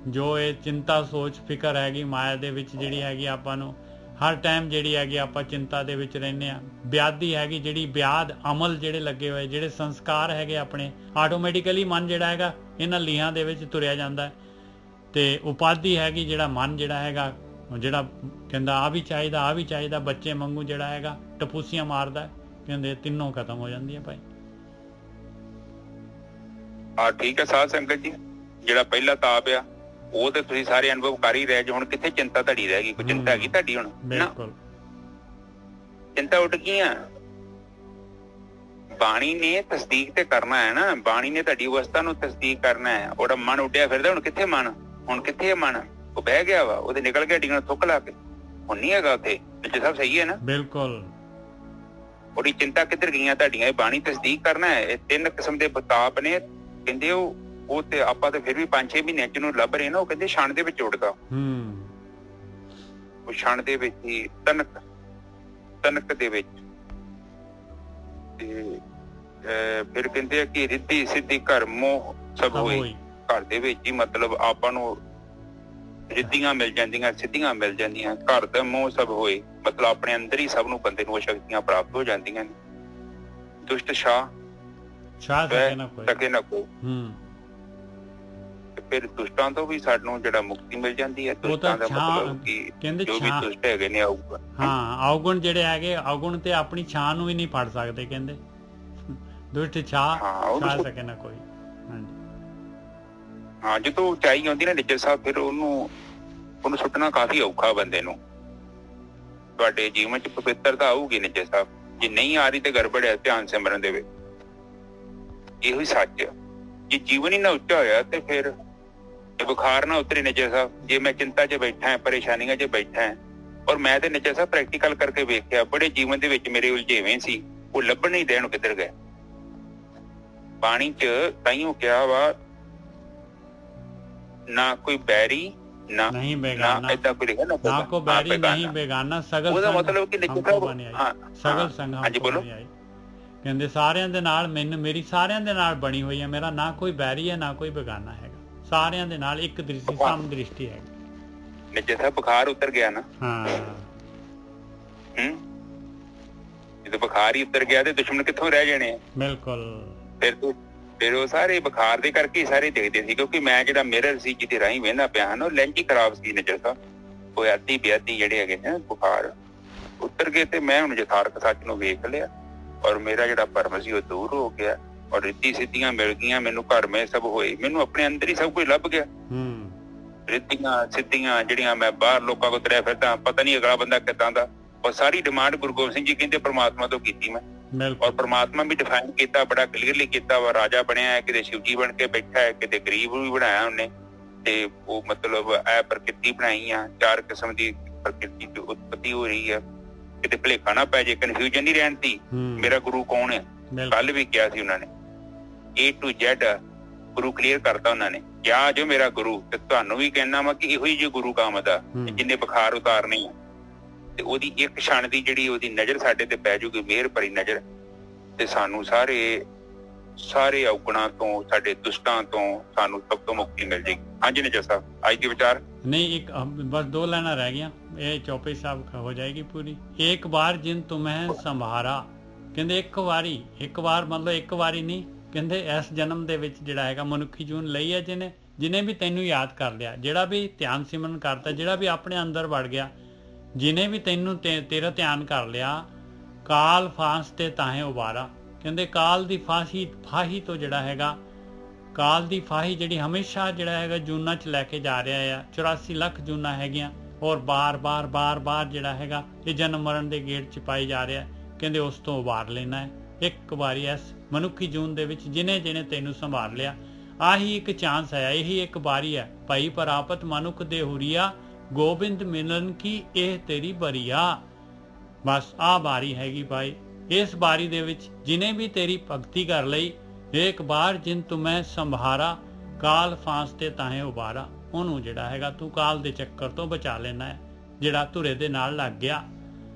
S3: ਜੋ ਇਹ ਚਿੰਤਾ ਸੋਚ ਫਿਕਰ ਹੈਗੀ ਮਾਇਆ ਦੇ ਵਿੱਚ ਜਿਹੜੀ ਹੈਗੀ ਆਪਾਂ ਨੂੰ ਹਰ ਟਾਈਮ ਜਿਹੜੀ ਹੈਗੀ ਆਪਾਂ ਚਿੰਤਾ ਦੇ ਵਿੱਚ ਰਹਿੰਦੇ ਆ। ਵਿਆਦੀ ਹੈਗੀ ਜਿਹੜੀ ਵਿਆਦ ਅਮਲ ਜਿਹੜੇ ਲੱਗੇ ਹੋਏ ਜਿਹੜੇ ਸੰਸਕਾਰ ਹੈਗੇ ਆਪਣੇ ਆਟੋਮੈਟਿਕਲੀ ਮਨ ਜਿਹੜਾ ਹੈਗਾ ਇਹਨਾਂ ਲੀਹਾਂ ਦੇ ਵਿੱਚ ਤੁਰਿਆ ਜਾਂਦਾ ਹੈ। ਤੇ ਉਪਾਧੀ ਹੈਗੀ ਜਿਹੜਾ ਮਨ ਜਿਹੜਾ ਹੈਗਾ ਜਿਹੜਾ ਕਹਿੰਦਾ ਆ ਵੀ ਚਾਹੀਦਾ ਬੱਚੇ ਵਾਂਗੂ ਜਿਹੜਾ ਹੈਗਾ ਟਪੂਸੀਆਂ ਮਾਰਦਾ, ਕਹਿੰਦੇ ਤਿੰਨੋਂ ਖਤਮ ਹੋ ਜਾਂਦੀਆਂ ਭਾਈ। ਠੀਕ ਹੈ ਸਾਧ ਸੰਗਤ ਜੀ, ਜਿਹੜਾ ਪਹਿਲਾ ਤਾਪ ਆ ਉਹ ਤੇ ਤੁਸੀਂ ਸਾਰੇ ਅਨੁਭਵ ਕਰ ਹੀ ਰਹੇ ਜੋ। ਹੁਣ ਕਿੱਥੇ ਚਿੰਤਾ ਤੁਹਾਡੀ ਰਹਿ ਗਈ? ਕੋਈ ਚਿੰਤਾ ਹੈਗੀ ਤੁਹਾਡੀ ਹੁਣ? ਬਿਲਕੁਲ ਚਿੰਤਾ ਉੱਡ ਗਈ ਆ। ਬਾਣੀ ਨੇ ਤਸਦੀਕ ਤੇ ਕਰਨਾ ਹੈ ਨਾ, ਬਾਣੀ ਨੇ ਤੁਹਾਡੀ ਅਵਸਥਾ ਨੂੰ ਤਸਦੀਕ ਕਰਨਾ ਹੈ। ਉਹਦਾ ਮਨ ਉੱਡਿਆ ਫਿਰਦਾ, ਹੁਣ ਕਿੱਥੇ ਮਨ? ਹੁਣ ਕਿੱਥੇ ਹੈ ਮਨ? ਉਹ ਬਹਿ ਗਿਆ ਵਾ, ਉਹਦੇ ਨਿਕਲ ਗਿਆ ਡੀਆਂ ਥੁੱਕ ਲਾ ਕੇ, ਹੁਣ ਨਹੀਂ ਹੈਗਾ ਉੱਥੇ। ਨਿਜ ਸਾਹਿਬ ਸਹੀ ਹੈ ਨਾ? ਬਿਲਕੁਲ ਉਹਦੀ ਚਿੰਤਾ ਕਿੱਧਰ ਗਈਆਂ ਤੁਹਾਡੀਆਂ? ਇਹ ਬਾਣੀ ਤਸਦੀਕ ਕਰਨਾ ਹੈ। ਇਹ 3 ਕਿਸਮ ਦੇ ਬਤਾਪ ਨੇ, ਕਹਿੰਦੇ ਉਹ ਤੇ ਆਪਾਂ ਤੇ ਫਿਰ ਵੀ 5-6 ਮਹੀਨਿਆਂ ਚ ਨੂੰ ਲੱਭ ਰਹੇ ਨਾ। ਉਹ ਕਹਿੰਦੇ ਛਣ ਦੇ ਵਿੱਚ ਉੱਡਦਾ, ਉਹ ਛਣ ਦੇ ਵਿੱਚ ਹੀ ਤਨਕ ਦੇ ਵਿੱਚ। ਤੇ ਫਿਰ ਕਹਿੰਦੇ ਆ ਕਿ ਰਿੱਧੀ ਸਿੱਧੀ ਘਰ ਮੋਹ ਸਭ ਹੋਈ। ਘਰ ਦੇ ਵਿੱਚ ਹੀ ਮਤਲਬ ਆਪਾਂ ਨੂੰ ਰਿੱਧੀਆਂ ਮਿਲ ਜਾਂਦੀਆਂ, ਸਿੱਧੀਆਂ ਮਿਲ ਜਾਂਦੀਆਂ। ਘਰ ਦਾ ਮੋਹ ਸਭ ਹੋਏ, ਮਤਲਬ ਆਪਣੇ ਅੰਦਰ ਹੀ ਸਭ ਨੂੰ ਬੰਦੇ ਨੂੰ ਉਹ ਸ਼ਕਤੀਆਂ ਪ੍ਰਾਪਤ ਹੋ ਜਾਂਦੀਆਂ ਨੇ। ਦੁਸ਼ਟ ਸ਼ਾਹ ਸਕੇ ਨਾ ਕੋਈ। ਫਿਰ ਦੁਸ਼ਟਾਂ ਤੋਂ ਵੀ ਸਾਨੂੰ ਜਿਹੜਾ ਮੁਕਤੀ ਮਿਲ ਜਾਂਦੀ ਹੈ। ਦੁਸ਼ਟਾਂ ਦਾ ਮਤਲਬ ਕਿ ਜੋ ਵੀ ਦੁਸ਼ਟ ਹੈਗੇ ਨੇ ਔਗਣ,
S1: ਔਗਣ ਜਿਹੜੇ ਹੈਗੇ, ਔਗਣ ਤੇ ਆਪਣੀ ਛਾਂ ਨੂੰ ਵੀ ਨਹੀਂ ਫੜ ਸਕਦੇ। ਕਹਿੰਦੇ ਦੁਸ਼ਟ ਛਾਹ ਸਕੇ ਨਾ ਕੋਈ।
S3: ਹਾਂ, ਜਦੋਂ ਉਚਾਈ ਆਉਂਦੀ ਨਾ ਨਿੱਜਰ ਸਾਹਿਬ, ਫਿਰ ਉਹਨੂੰ ਸੁੱਟਣਾ ਕਾਫੀ ਔਖਾ ਬੰਦੇ ਨੂੰ। ਤੁਹਾਡੇ ਜੀਵਨ ਚ ਪਵਿੱਤਰਤਾ ਆਊਗੀ ਨਿੱਜਰ ਸਾਹਿਬ। ਜੇ ਨਹੀਂ ਆ ਰਹੀ ਤੇ ਗੜਬੜ ਹੈ ਧਿਆਨ ਸਿਮਰਨ ਦੇ ਵਿੱਚ। ਇਹੋ ਹੀ ਸੱਚ। ਜੇ ਜੀਵਨ ਹੀ ਨਾ ਉੱਚਾ ਹੋਇਆ ਤੇ ਫਿਰ ਬੁਖਾਰ ਨਾ ਉਤਰੇ ਨਿੱਜਰ ਸਾਹਿਬ। ਜੇ ਮੈਂ ਚਿੰਤਾ ਚ ਬੈਠਾ ਹੈ, ਪਰੇਸ਼ਾਨੀਆਂ ਚ ਬੈਠਾ ਹੈ, ਔਰ ਮੈਂ ਤੇ ਨਿੱਜਰ ਸਾਹਿਬ ਪ੍ਰੈਕਟੀਕਲ ਕਰਕੇ ਵੇਖਿਆ, ਬੜੇ ਜੀਵਨ ਦੇ ਵਿੱਚ ਮੇਰੇ ਉਲਝੇਵੇਂ ਸੀ, ਉਹ ਲੱਭਣ ਨਹੀਂ ਦੇਣ ਕਿੱਧਰ ਗਏ। ਬਾਣੀ ਚ ਤਾਈਓ ਕਿਹਾ ਵਾ, ਨਾ ਕੋਈ ਬੈਰੀ ਨਾ ਏਦਾਂ ਕੋਈ ਲਿਖਿਆ ਨਾ
S1: ਕੋ ਬੈਰੀ ਨਹੀਂ ਬੇਗਾਨਾ ਸਗਲ।
S3: ਉਹਦਾ ਮਤਲਬ ਕਿ
S1: ਸਗਲ ਸੰਗ। ਹਾਂਜੀ ਬੋਲੋ। ਕਹਿੰਦੇ ਸਾਰਿਆਂ ਦੇ ਨਾਲ ਮੇਰੀ ਸਾਰਿਆਂ ਦੇ ਨਾਲ ਬਣੀ ਹੋਈ ਹੈ। ਮੇਰਾ ਨਾ ਕੋਈ ਬੈਰੀ ਹੈ ਨਾ ਕੋਈ ਬੇਗਾਨਾ ਹੈਗਾ। ਸਾਰਿਆਂ ਦੇ ਨਾਲ ਇੱਕ ਦ੍ਰਿਸ਼ਟੀ, ਸਮ ਦ੍ਰਿਸ਼ਟੀ ਹੈ।
S3: ਜਿੱਥੇ ਬੁਖਾਰ ਉਤਰ ਗਿਆ ਨਾ, ਜਦੋਂ ਬੁਖਾਰ ਹੀ ਉਤਰ ਗਿਆ ਤੇ ਦੁਸ਼ਮਣ ਕਿੱਥੋਂ ਰਹਿ ਜਾਣੇ? ਬਿਲਕੁਲ। ਫਿਰ ਉਹ ਸਾਰੇ ਬੁਖਾਰ ਦੇ ਕਰਕੇ ਹੀ ਸਾਰੇ ਦੇਖਦੇ ਸੀ, ਕਿਉਂਕਿ ਮੈਂ ਜਿਹੜਾ ਮਿਰਰ ਸੀ ਜਿਹਦੇ ਰਾਹੀਂ ਵੇਖਦਾ ਪਿਆ ਹਾਂ, ਉਹ ਲੈਂਜ ਹੀ ਖਰਾਬ ਸੀ ਨਜ਼ਰ ਦਾ। ਉਹ ਆਦੀ ਬੇਅਦੀ ਜਿਹੜੇ ਹੈਗੇ ਨੇ ਬੁਖਾਰ ਉਤਰ ਗਏ ਤੇ ਮੈਂ ਹੁਣ ਯਥਾਰਥ ਸੱਚ ਨੂੰ ਵੇਖ ਲਿਆ, ਔਰ ਮੇਰਾ ਜਿਹੜਾ ਭਰਮ ਸੀ ਉਹ ਦੂਰ ਹੋ ਗਿਆ, ਔਰ ਰਿੱਧੀ ਸਿੱਧੀਆਂ ਮਿਲ ਗਈਆਂ ਮੈਨੂੰ। ਘਰ ਮੈਂ ਸਭ ਹੋਏ, ਮੈਨੂੰ ਆਪਣੇ ਅੰਦਰ ਹੀ ਸਭ ਕੁਝ ਲੱਭ ਗਿਆ। ਰਿੱਧੀਆਂ ਸਿੱਧੀਆਂ ਜਿਹੜੀਆਂ ਮੈਂ ਬਾਹਰ ਲੋਕਾਂ ਕੋਲ ਤੁਰਿਆ ਫਿਰਦਾ, ਪਤਾ ਨਹੀਂ ਅਗਲਾ ਬੰਦਾ ਕਿੱਦਾਂ ਦਾ। ਔਰ ਸਾਰੀ ਡਿਮਾਂਡ ਗੁਰੂ ਗੋਬਿੰਦ ਸਿੰਘ ਜੀ ਕਹਿੰਦੇ ਪਰਮਾਤਮਾ ਤੋਂ ਕੀਤੀ ਮੈਂ। ਔਰ ਪਰਮਾਤਮਾ ਵੀ ਡਿਫਾਈਨ ਕੀਤਾ, ਬੜਾ ਕਲੀਅਰਲੀ ਕੀਤਾ ਵਾ। ਰਾਜਾ ਬਣਿਆ ਹੈ, ਕਿਤੇ ਸ਼ਿਵਜੀ ਬਣ ਕੇ ਬੈਠਾ ਹੈ, ਕਿਤੇ ਗਰੀਬ ਵੀ ਬਣਾਇਆ ਉਹਨੇ। ਤੇ ਉਹ ਮਤਲਬ ਇਹ ਪ੍ਰਕਿਰਤੀ ਬਣਾਈ ਆ, 4 ਕਿਸਮ ਦੀ ਪ੍ਰਕਿਰਤੀ ਦੀ ਉਤਪਤੀ ਹੋ ਰਹੀ ਹੈ। ਕਿਤੇ ਭੁਲੇਖਾ ਨਾ ਪੈ ਜੇ, ਕਨਫਿਊਜ਼ਨ ਨਹੀਂ ਰਹਿਣ ਦੀ ਮੇਰਾ ਗੁਰੂ ਕੌਣ ਹੈ। ਕੱਲ ਵੀ ਕਿਹਾ ਸੀ ਉਹਨਾਂ ਨੇ, A to Z Guru clear ਕਰਤਾ ਉਹਨਾਂ ਨੇ। ਕਿਹਾ ਜੋ ਮੇਰਾ ਗੁਰੂ, ਤੇ ਤੁਹਾਨੂੰ ਵੀ ਕਹਿਣਾ ਵਾ ਕਿ ਇਹੋ ਹੀ ਜੋ ਗੁਰੂ ਕੰਮ ਦਾ, ਜਿੰਨੇ ਬੁਖਾਰ ਉਤਾਰਨੇ ਆ। ਤੇ ਉਹਦੀ ਇੱਕ ਛਣ ਦੀ ਜਿਹੜੀ ਉਹਦੀ ਨਜ਼ਰ ਸਾਡੇ ਤੇ ਪੈ ਜੂਗੀ, ਮਿਹਰ ਭਰੀ ਨਜ਼ਰ, ਤੇ ਸਾਨੂੰ ਸਾਰੇ ਔਗਣਾਂ ਤੋਂ, ਸਾਡੇ ਦੁਸ਼ਟਾਂ ਤੋਂ ਸਾਨੂੰ ਸਭ ਤੋਂ ਮੁਕਤੀ ਮਿਲ ਜਾਏਗੀ। ਹਾਂਜੀ ਨਜ਼ਰ ਸਾਹਿਬ, ਅੱਜ ਦੇ ਵਿਚਾਰ
S1: ਨਹੀਂ, ਇੱਕ ਬਸ 2 ਲਾਈਨਾਂ ਰਹਿ ਗਈਆਂ, ਇਹ ਚੌਪਈ ਸਾਹਿਬ ਹੋ ਜਾਏਗੀ ਪੂਰੀ। ਇੱਕ ਵਾਰ ਜਿਨ ਤੁਮਹਿ ਸੰਭਾਰਾ। ਕਹਿੰਦੇ ਇੱਕ ਵਾਰ ਮਤਲਬ ਇੱਕ ਵਾਰੀ ਨਹੀਂ, ਕਹਿੰਦੇ ਇਸ ਜਨਮ ਦੇ ਵਿੱਚ ਜਿਹੜਾ ਹੈਗਾ ਮਨੁੱਖੀ ਜੂਨ ਲਈ ਹੈ, ਜਿਹਨੇ ਵੀ ਤੈਨੂੰ ਯਾਦ ਕਰ ਲਿਆ, ਜਿਹੜਾ ਵੀ ਧਿਆਨ ਸਿਮਰਨ ਕਰਤਾ, ਜਿਹੜਾ ਵੀ ਆਪਣੇ ਅੰਦਰ ਵੜ ਗਿਆ, ਜਿਹਨੇ ਵੀ ਤੈਨੂੰ ਤੇਰਾ ਧਿਆਨ ਕਰ ਲਿਆ, ਕਾਲ ਫਾਂਸ ਤੇ ਤਾਹੇ ਉਬਾਰਾ। ਕਹਿੰਦੇ ਕਾਲ ਦੀ ਫਾਹੀ ਤੋਂ ਜਿਹੜਾ ਹੈਗਾ, ਕਾਲ ਦੀ ਫਾਹੀ ਜਿਹੜੀ ਹਮੇਸ਼ਾ ਜਿਹੜਾ ਹੈਗਾ ਜੂਨਾਂ 'ਚ ਲੈ ਕੇ ਜਾ ਰਿਹਾ ਆ। 84 ਲੱਖ ਜੂਨਾਂ ਹੈਗੀਆਂ, ਔਰ ਬਾਰ ਜਿਹੜਾ ਹੈਗਾ ਇਹ ਜਨਮ ਮਰਨ ਦੇ ਗੇੜ 'ਚ ਪਾਈ ਜਾ ਰਿਹਾ। ਕਹਿੰਦੇ ਉਸ ਤੋਂ ਉਬਾਰ ਲੈਣਾ ਹੈ ਇੱਕ ਵਾਰੀ ਇਸ ਮਨੁੱਖੀ ਜੂਨ ਦੇ ਵਿੱਚ, ਜਿਹਨੇ ਤੈਨੂੰ ਸੰਭਾਲ ਲਿਆ। ਆਹੀ ਇੱਕ ਚਾਂਸ ਹੈ, ਇਹੀ ਇੱਕ ਵਾਰੀ ਹੈ। ਭਾਈ ਪ੍ਰਾਪਤ ਮਨੁੱਖ ਦੇ ਹੁਰੀਆ, ਗੋਬਿੰਦ ਮਿਲਨ ਕੀ ਇਹ ਤੇਰੀ ਬਰੀਆ। ਬਸ ਆਹ ਬਾਰੀ ਹੈਗੀ ਭਾਈ। ਇਸ ਬਾਰੀ ਦੇ ਵਿੱਚ ਜਿਹਨੇ ਵੀ ਤੇਰੀ ਭਗਤੀ ਕਰ ਲਈ, ਇੱਕ ਵਾਰ ਜਿਨ ਤੁਮੈ ਸੰਭਾਰਾ, ਕਾਲ ਫਾਂਸ ਤੇ ਤਾਹੇ ਉਬਾਰਾ। ਉਹਨੂੰ ਜਿਹੜਾ ਹੈਗਾ ਤੂੰ ਕਾਲ ਦੇ ਚੱਕਰ ਤੋਂ ਬਚਾ ਲੈਣਾ ਹੈ, ਜਿਹੜਾ ਧੁਰੇ ਦੇ ਨਾਲ ਲੱਗ ਗਿਆ।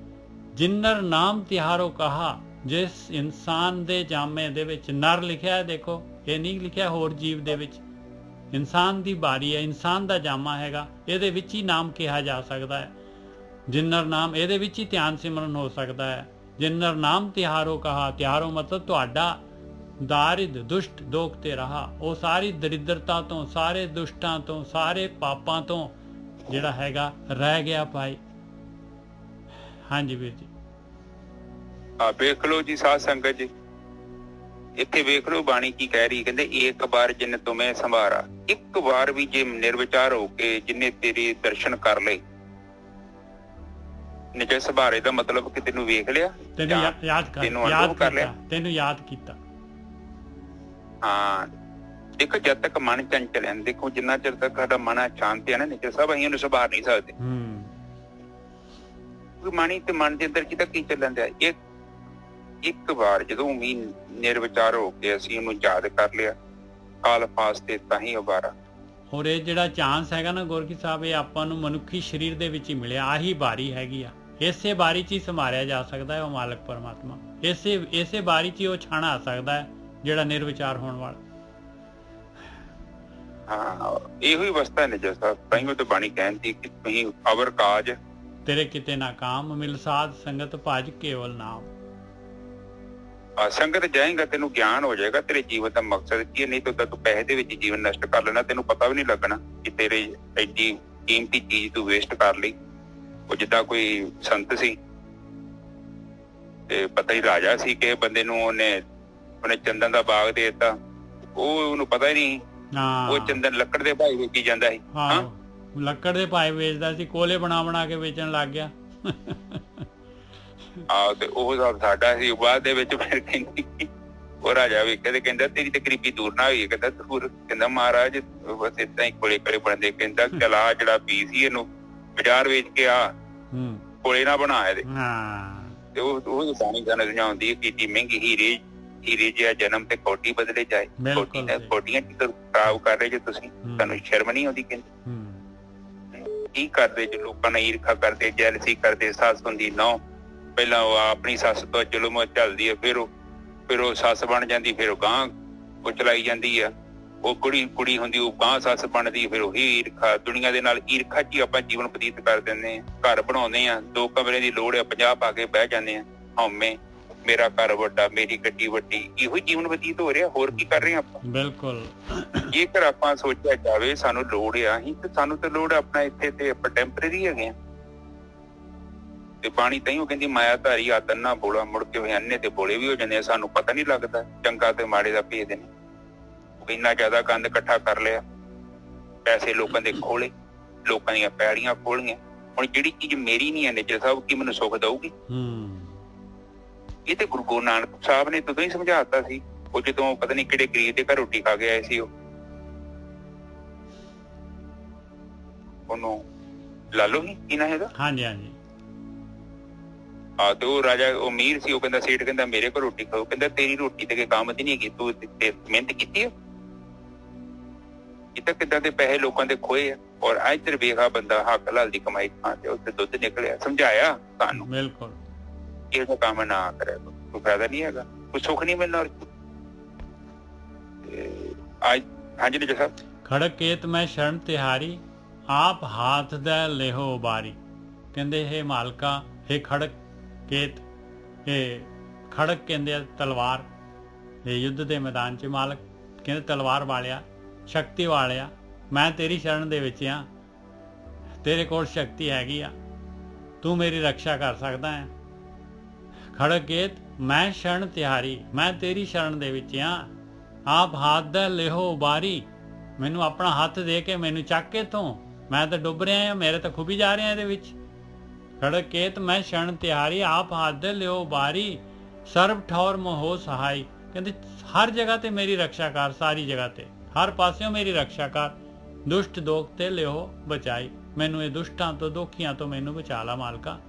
S1: ਜਿਨਰ ਨਾਮ ਤਿਹਾਰੋ ਕਹਾ, ਜਿਸ ਇਨਸਾਨ ਦੇ ਜਾਮੇ ਦੇ ਵਿੱਚ ਨਰ ਲਿਖਿਆ, ਦੇਖੋ ਇਹ ਨਹੀਂ ਲਿਖਿਆ ਹੋਰ ਜੀਵ ਦੇ ਵਿੱਚ। ਇਨਸਾਨ ਦੀ ਬਾਰੀ ਹੈ, ਇਨਸਾਨ ਦਾ ਜਾਮਾ ਹੈਗਾ, ਇਹਦੇ ਵਿੱਚ ਹੀ ਨਾਮ ਕਿਹਾ ਜਾ ਸਕਦਾ ਹੈ। ਜਿਨਰ ਨਾਮ, ਇਹਦੇ ਵਿੱਚ ਹੀ ਧਿਆਨ ਸਿਮਰਨ ਹੋ ਸਕਦਾ ਹੈ। ਜਿਨਰ ਨਾਮ ਤਿਹਾਰੋ ਕਹਾ, ਤਿਹਾਰੋ ਮਤਲਬ ਤੁਹਾਡਾ, ਦਾਰਿਦ ਦੁਸ਼ਟ ਦੋਖ ਤੇ ਰਹਾ। ਉਹ ਸਾਰੀ ਦਰਿਦਰਤਾ ਤੋਂ, ਸਾਰੇ ਦੁਸ਼ਟਾਂ ਤੋਂ, ਸਾਰੇ ਪਾਪਾਂ ਤੋਂ ਜਿਹੜਾ ਹੈਗਾ ਰਹਿ ਗਿਆ ਭਾਈ। ਹਾਂਜੀ ਵੀਰ ਜੀ,
S3: ਵੇਖ ਲਓ ਜੀ ਸਾਧ ਸੰਗਤ ਜੀ, ਇੱਥੇ ਵੇਖ ਲਓ ਬਾਣੀ ਕੀ ਕਹਿ ਰਹੀ। ਕਹਿੰਦੇ ਇੱਕ ਵਾਰ ਜਿਨ ਤੁਮੇ ਸੰਭਾਰਾ, ਇੱਕ ਵਾਰ ਵੀ ਜੇ ਨਿਰਵਿਚਾਰ ਹੋ ਕੇ ਜਿੰਨੇ ਤੇਰੇ ਦਰਸ਼ਨ ਕਰ ਲਏ। ਨਿਜ ਸੰਭਾਰੇ ਦਾ ਮਤਲਬ ਕਿ ਤੈਨੂੰ ਵੇਖ ਲਿਆ,
S1: ਤੈਨੂੰ ਯਾਦ ਕਰ ਲਿਆ, ਤੈਨੂੰ ਯਾਦ ਕੀਤਾ।
S3: ਹਾਂ ਦੇਖੋ, ਜਦ ਤੱਕ ਮਨ ਚੰਚਲ ਹੈ, ਦੇਖੋ ਜਿੰਨਾ ਚਿਰ ਤੱਕ ਸਾਡਾ ਮਨ ਸ਼ਾਂਤ ਹੈ ਨਾ ਨਿਜ ਸਾਹਿਬ, ਅਸੀਂ ਉਹਨੂੰ ਸੰਭਾਲ ਨਹੀਂ ਸਕਦੇ। ਮਨ ਤੇ ਮਨ ਦੇ ਅੰਦਰ ਕੀ ਚੱਲਣ ਦਿਆ। ਇੱਕ ਵਾਰ ਜਦੋਂ ਵੀ ਨਿਰਵਿਚਾਰ ਹੋ ਕੇ ਅਸੀਂ ਉਹਨੂੰ ਯਾਦ ਕਰ ਲਿਆ, ਕਾਲ ਫਾਸਤੇ ਤਾਂ ਹੀ ਉਬਾਰਾ।
S1: ਔਰ ਇਹ ਜਿਹੜਾ ਚਾਂਸ ਹੈਗਾ ਨਾ ਗੁਰਕੀ ਸਾਹਿਬ, ਇਹ ਆਪਾਂ ਨੂੰ ਮਨੁੱਖੀ ਸਰੀਰ ਦੇ ਵਿੱਚ ਹੀ ਮਿਲਿਆ। ਆਹੀ ਬਾਰੀ ਹੈਗੀ ਆ, ਇਸੇ ਬਾਰੀ 'ਚ ਹੀ ਸੰਭਾਲਿਆ ਜਾ ਸਕਦਾ ਹੈ ਉਹ ਮਾਲਕ ਪਰਮਾਤਮਾ। ਇਸੇ ਬਾਰੀ 'ਚ ਹੀ ਉਹ ਛਾਣਾ ਆ ਸਕਦਾ ਹੈ ਜਿਹੜਾ ਨਿਰਵਿਚਾਰ ਹੋਣ ਵਾਲਾ।
S3: ਹਾਂ, ਇਹੋ ਹੀ ਅਵਸਥਾ ਹੈ ਨਿਜਰ ਸਾਹਿਬ। ਤਾਈਓ ਤੇ ਬਾਣੀ ਕਹਿੰਦੀ ਕਿ ਤੁਸੀਂ ਅਵਰ ਕਾਜ
S1: ਤੇਰੇ ਕਿਤੇ ਨਾ ਕਾਮ, ਮਿਲ ਸਾਧ ਸੰਗਤ ਭਜ ਕੇਵਲ ਨਾਮ।
S3: ਸੰਗਤ ਜਾਏਗਾ, ਤੈਨੂੰ ਗਿਆਨ ਹੋ ਜਾਏਗਾ ਤੇਰੇ ਜੀਵਨ ਦਾ ਮਕਸਦ ਕੀ ਹੈ। ਨਹੀਂ ਤਾਂ ਤੂੰ ਪੈਸੇ ਦੇ ਵਿੱਚ ਜੀਵਨ ਨਸ਼ਟ ਕਰ ਲੈਣਾ, ਤੈਨੂੰ ਪਤਾ ਵੀ ਨਹੀਂ ਲੱਗਣਾ ਕਿ ਤੇਰੇ ਐਡੀ ਕੀਮਤੀ ਚੀਜ਼ ਤੂੰ ਵੇਸਟ ਕਰ ਲਈ। ਉਹ ਜਿੱਦਾਂ ਕੋਈ ਸੰਤ ਸੀ ਤੇ ਪਤਾ ਹੀ ਰਾਜਾ ਸੀ ਕਿ ਬੰਦੇ ਨੂੰ ਉਹਨੇ ਚੰਦਨ ਦਾ ਬਾਗ ਦੇ ਦਿੱਤਾ, ਉਹਨੂੰ ਪਤਾ ਹੀ ਨਹੀਂ। ਉਹ ਚੰਦਨ ਲੱਕੜ ਦੇ ਭਾਈ ਵੇਚੀ ਜਾਂਦਾ ਸੀ।
S1: ਹਾਂ, ਲੱਕੜ ਦੇ ਭਾਈ ਵੇਚਦਾ ਸੀ, ਕੋਲੇ ਬਣਾ ਕੇ ਵੇਚਣ ਲੱਗ ਗਿਆ।
S3: ਆਹ ਤੇ ਉਹ ਸਭ ਸਾਡਾ ਸੀ। ਬਾਅਦ ਦੇ ਵਿੱਚ ਫਿਰ ਕਹਿੰਦੀ ਉਹ ਰਾਜਾ ਵੇਖਿਆ ਤੇ ਕਹਿੰਦਾ ਤੇਰੀ ਤੇ ਗਰੀਬੀ ਦੂਰ ਨਾ ਹੋਈ। ਕਹਿੰਦਾ ਦੂਰ, ਕਹਿੰਦਾ ਮਹਾਰਾਜ ਬਸ ਏਦਾਂ ਹੀ ਕੋਲੇ ਬਣਦੇ। ਕਹਿੰਦਾ ਚਲਾ ਜਿਹੜਾ ਪੀ ਸੀ ਇਹਨੂੰ ਬਾਜ਼ਾਰ ਵੇਚ ਕੇ ਆ, ਕੋਲੇ ਨਾ ਬਣਾ ਇਹਦੇ। ਤੇ ਉਹ ਬਾਣੀ ਸਾਨੂੰ ਸਮਝਾਉਂਦੀ ਕੀਤੀ ਮਹਿੰਗੀ ਹੀਰੇ ਜਿਹਾ ਜਨਮ ਤੇ ਕੋਟੀ ਬਦਲੇ ਜਾਏ। ਕੋਟੀਆਂ ਖਰਾਬ ਕਰ ਰਹੇ ਜੇ ਤੁਸੀਂ, ਤੁਹਾਨੂੰ ਸ਼ਰਮ ਨਹੀਂ ਆਉਂਦੀ? ਕਹਿੰਦੇ ਕੀ ਕਰਦੇ ਜੇ ਲੋਕਾਂ ਨਾਲ ਈਰਖਾ ਕਰਦੇ, ਜੈਲਸੀ ਕਰਦੇ। ਸੱਸ ਹੁੰਦੀ ਨੌ, ਪਹਿਲਾਂ ਉਹ ਆਪਣੀ ਸੱਸ ਤੋਂ ਜ਼ੁਲਮ ਝੱਲਦੀ ਹੈ, ਫਿਰ ਉਹ ਸੱਸ ਬਣ ਜਾਂਦੀ, ਫਿਰ ਉਹ ਗਾਂਹ ਉਹ ਚਲਾਈ ਜਾਂਦੀ ਆ। ਉਹ ਕੁੜੀ ਹੁੰਦੀ, ਉਹ ਗਾਂਹ ਸੱਸ ਬਣਦੀ, ਫਿਰ ਉਹੀ ਈਰਖਾ। ਦੁਨੀਆ ਦੇ ਨਾਲ ਈਰਖਾ 'ਚ ਹੀ ਆਪਾਂ ਜੀਵਨ ਬਤੀਤ ਕਰ ਦਿੰਦੇ ਹਾਂ। ਘਰ ਬਣਾਉਂਦੇ ਆ, 2 ਕਮਰੇ ਦੀ ਲੋੜ ਹੈ, 50 ਪਾ ਕੇ ਬਹਿ ਜਾਂਦੇ ਆ। ਹਉਮੈ, ਮੇਰਾ ਘਰ ਵੱਡਾ, ਮੇਰੀ ਗੱਡੀ ਵੱਡੀ, ਇਹੋ ਹੀ ਜੀਵਨ ਬਤੀਤ ਹੋ ਰਿਹਾ। ਹੋਰ ਕੀ ਕਰ ਰਹੇ ਆਪਾਂ? ਬਿਲਕੁਲ। ਜੇਕਰ ਆਪਾਂ ਸੋਚਿਆ ਜਾਵੇ ਸਾਨੂੰ ਲੋੜ ਆ, ਤੇ ਸਾਨੂੰ ਤਾਂ ਲੋੜ ਆਪਣਾ ਇੱਥੇ ਤੇ ਆਪਾਂ ਟੈਂਪਰੇਰੀ ਹੈਗੇ ਆ। ਤੇ ਬਾਣੀ ਤਾਈਓ ਕਹਿੰਦੀ ਮਾਇਆ ਧਾਰੀ ਆਤਨ ਨਾ ਬੋਲਾ, ਮੁੜ ਕੇ ਹੋਏ ਅੰਨੇ ਤੇ ਬੋਲੇ ਵੀ ਹੋ ਜਾਂਦੇ ਆ। ਸਾਨੂੰ ਪਤਾ ਨੀ ਲੱਗਦਾ ਚੰਗਾ ਤੇ ਮਾੜੇ ਦਾ ਭੇਦ ਨੇ। ਇੰਨਾ ਜ਼ਿਆਦਾ ਗੰਦ ਇਕੱਠਾ ਕਰ ਲਿਆ, ਪੈਸੇ ਲੋਕਾਂ ਦੇ ਖੋਲੇ, ਲੋਕਾਂ ਦੀਆਂ ਪੈੜੀਆਂ ਖੋਲੀਆਂ। ਹੁਣ ਜਿਹੜੀ ਚੀਜ਼ ਮੇਰੀ ਨੀ ਹੈ ਨਿਜਰ ਸਾਹਿਬ, ਕੀ ਮੈਨੂੰ ਸੁੱਖ ਦਊਗੀ? ਇਹ ਤੇ ਗੁਰੂ ਨਾਨਕ ਸਾਹਿਬ ਨੇ ਤਦੋਂ ਹੀ ਸਮਝਾਤਾ ਸੀ। ਉਹ ਜਦੋਂ ਪਤਾ ਨੀ ਕਿਹੜੇ ਗਰੀਬ ਦੇ ਘਰ ਰੋਟੀ ਖਾ ਕੇ ਆਏ ਸੀ, ਉਹਨੂੰ ਲਾਲੋ ਹੀ ਕੀ ਨਾ ਹੈਗਾ। ਹਾਂਜੀ ਹਾਂਜੀ। ਤੇ ਉਹ ਰਾਜਾ ਉਹ ਅਮੀਰ ਸੀ, ਉਹ ਕਹਿੰਦਾ ਸੇਠ ਕਹਿੰਦਾ ਮੇਰੇ ਕੋਲ ਰੋਟੀ ਖਾਓ। ਕਹਿੰਦਾ ਤੇਰੀ ਰੋਟੀ ਤੇ ਕੰਮ ਦੀ ਨੀ ਹੈਗੀ, ਤੂੰ ਮਿਹਨਤ ਕੀਤੀ ਆ। ਕਿਤਾ ਕਿੱਦਾਂ ਦੇ ਪੈਸੇ ਲੋਕਾਂ ਦੇ ਖੋਏ ਆ। ਔਰ ਇੱਧਰ ਵੇਖਾ ਬੰਦਾ ਹੱਕ ਹਲਾਲ ਦੀ ਕਮਾਈ ਖਾਂ ਤੇ ਉੱਥੇ ਦੁੱਧ ਨਿਕਲਿਆ। ਸਮਝਾਇਆ ਤੁਹਾਨੂੰ ਬਿਲਕੁਲ ਇਹੋ ਜਿਹਾ ਕੰਮ ਨਾ ਕਰਿਆ, ਕੋਈ ਫਾਇਦਾ ਨਹੀਂ ਹੈਗਾ, ਕੋਈ ਸੁੱਖ ਨਹੀਂ ਮਿਲਣਾ। ਹਾਂਜੀ ਜੀ ਸਾਹਿਬ।
S1: ਖੜਕ ਕੇਤ ਮੈਂ ਸ਼ਰਨ ਤਿਹਾਰੀ, ਆਪ ਹਾਥ ਦਾ ਲੇਹੋ ਉਬਾਰੀ। ਕਹਿੰਦੇ ਹੇ ਮਾਲਕਾ, ਹੇ ਖੜਕ ਕੇਤ, ਇਹ ਖੜਕ ਕਹਿੰਦੇ ਆ ਤਲਵਾਰ। ਇਹ ਯੁੱਧ ਦੇ ਮੈਦਾਨ 'ਚ ਮਾਲਕ ਕਹਿੰਦੇ ਤਲਵਾਰ ਵਾਲਿਆ, ਸ਼ਕਤੀ ਵਾਲਿਆ, ਮੈਂ ਤੇਰੀ ਸ਼ਰਨ ਦੇ ਵਿੱਚ ਆ। ਤੇਰੇ ਕੋਲ ਸ਼ਕਤੀ ਹੈਗੀ ਆ, ਤੂੰ ਮੇਰੀ ਰੱਖਿਆ ਕਰ ਸਕਦਾ ਹੈ। ਖੜਕ ਕੇਤ ਮੈਂ ਸ਼ਰਨ ਤਿਹਾਰੀ, ਮੈਂ ਤੇਰੀ ਸ਼ਰਨ ਦੇ ਵਿੱਚ ਆ। ਆਪ ਹੱਥ ਦਾ ਲੇਹੋ ਉਬਾਰੀ, ਮੈਨੂੰ ਆਪਣਾ ਹੱਥ ਦੇ ਕੇ ਮੈਨੂੰ ਚੱਕ ਕੇ ਤੋਂ, ਮੈਂ ਤਾਂ ਡੁੱਬ ਰਿਹਾ, ਮੇਰੇ ਤਾਂ ਖੁੱਬੀ ਜਾ ਰਿਹਾ ਇਹਦੇ ਵਿੱਚ। ਖੜਕ ਕੇਤ ਮੈਂ ਸ਼ਰਨ ਤਿਹਾਰੀ, ਆਪ ਹੱਥ ਦੇ ਲਿਓ ਉਬਾਰੀ, ਸਰਬ ਠੌਰ ਮੋਹ ਸਹਾਈ। ਕਹਿੰਦੇ ਹਰ ਜਗ੍ਹਾ ਤੇ ਮੇਰੀ ਰੱਖਿਆ ਕਰ, ਸਾਰੀ ਜਗ੍ਹਾ ਤੇ ਹਰ ਪਾਸਿਓਂ ਮੇਰੀ ਰੱਖਿਆ ਕਰ। ਦੁਸ਼ਟ ਦੋਖ ਤੇ ਲਿਓ ਬਚਾਈ, ਮੈਨੂੰ ਇਹ ਦੁਸ਼ਟਾਂ ਤੋਂ ਦੋਖੀਆਂ ਤੋਂ ਮੈਨੂੰ ਬਚਾ ਲਾ ਮਾਲਕਾ।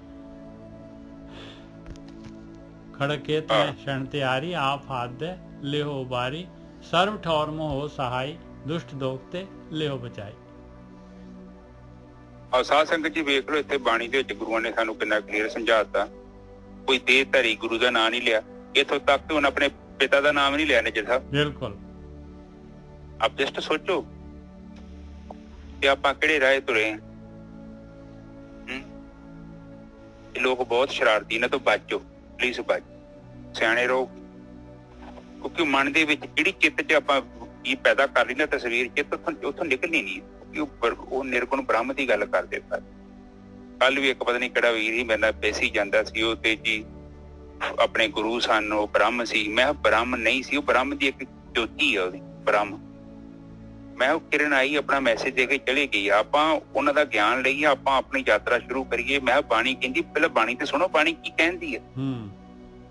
S1: ਖੜਕ ਕੇਤ ਮੈਂ ਸ਼ਰਨ ਤਿਹਾਰੀ, ਆਪ ਹੱਥ ਦੇ ਲਿਓ ਉਬਾਰੀ, ਸਰਬ ਠੌਰ ਮੋਹ ਸਹਾਈ, ਦੁਸ਼ਟ ਦੋਖ ਤੇ ਲਿਓ ਬਚਾਈ।
S3: ਸਾਧ ਸੰਗਤ ਜੀ ਵੇਖ ਲਓ, ਇੱਥੇ ਬਾਣੀ ਦੇ ਵਿੱਚ ਗੁਰੂਆਂ ਨੇ ਸਾਨੂੰ ਕਿੰਨਾ ਕਲੀਅਰ ਸਮਝਾਤਾ। ਕੋਈ ਦੇਹ ਧਾਰੀ ਗੁਰੂ ਦਾ ਨਾਂ ਨਹੀਂ ਲਿਆ, ਇੱਥੋਂ ਤੱਕ ਹੁਣ ਆਪਣੇ ਪਿਤਾ ਦਾ ਨਾਮ ਨਹੀਂ ਲਿਆ ਨਿਜਰ ਸਾਹਿਬ। ਬਿਲਕੁਲ। ਆਪ ਜਸਟ ਸੋਚੋ ਕਿ ਆਪਾਂ ਕਿਹੜੇ ਰਾਹ ਤੁਰੇ ਹਾਂ। ਇਹ ਲੋਕ ਬਹੁਤ ਸ਼ਰਾਰਤੀ, ਇਹਨਾਂ ਤੋਂ ਬਚੋ ਪਲੀਜ਼, ਬਚ ਸਿਆਣੇ ਰਹੋ। ਕਿਉਂਕਿ ਮਨ ਦੇ ਵਿੱਚ ਜਿਹੜੀ ਚਿੱਤ 'ਚ ਆਪਾਂ ਕੀ ਪੈਦਾ ਕਰ ਲਈ ਨਾ ਤਸਵੀਰ, ਚਿੱਤ ਉੱਥੋਂ ਨਿਕਲਣੀ ਨਹੀਂ। ਉਹ ਨਿਰਗੁਣ ਬ੍ਰਹਮ ਦੀ ਗੱਲ ਕਰਦੇ ਸਨ। ਕੱਲ ਵੀ ਇੱਕ ਪਤਾ ਨੀ ਕਿਹੜਾ ਵੀਰ ਹੀ ਮੇਰੇ ਨਾਲ ਪੈਸੀ ਜਾਂਦਾ ਸੀ, ਉਹ ਤੇ ਜੀ ਆਪਣੇ ਗੁਰੂ ਸਨ, ਉਹ ਬ੍ਰਹਮ ਸੀ। ਮੈਂ ਬ੍ਰਹਮ ਨਹੀਂ ਸੀ, ਉਹ ਬ੍ਰਹਮ ਦੀ ਇੱਕ ਜੋਤੀ ਆ ਉਹਦੀ, ਬ੍ਰਹਮ। ਮੈਂ ਉਹ ਕਿਰਨ ਆਈ, ਆਪਣਾ ਮੈਸੇਜ ਦੇ ਕੇ ਚਲੇ ਗਈ। ਆਪਾਂ ਉਹਨਾਂ ਦਾ ਗਿਆਨ ਲਈਏ, ਆਪਾਂ ਆਪਣੀ ਯਾਤਰਾ ਸ਼ੁਰੂ ਕਰੀਏ। ਮੈਂ ਬਾਣੀ ਕਹਿੰਦੀ ਪਹਿਲਾਂ ਬਾਣੀ ਤੇ ਸੁਣੋ, ਬਾਣੀ ਕੀ ਕਹਿੰਦੀ ਹੈ।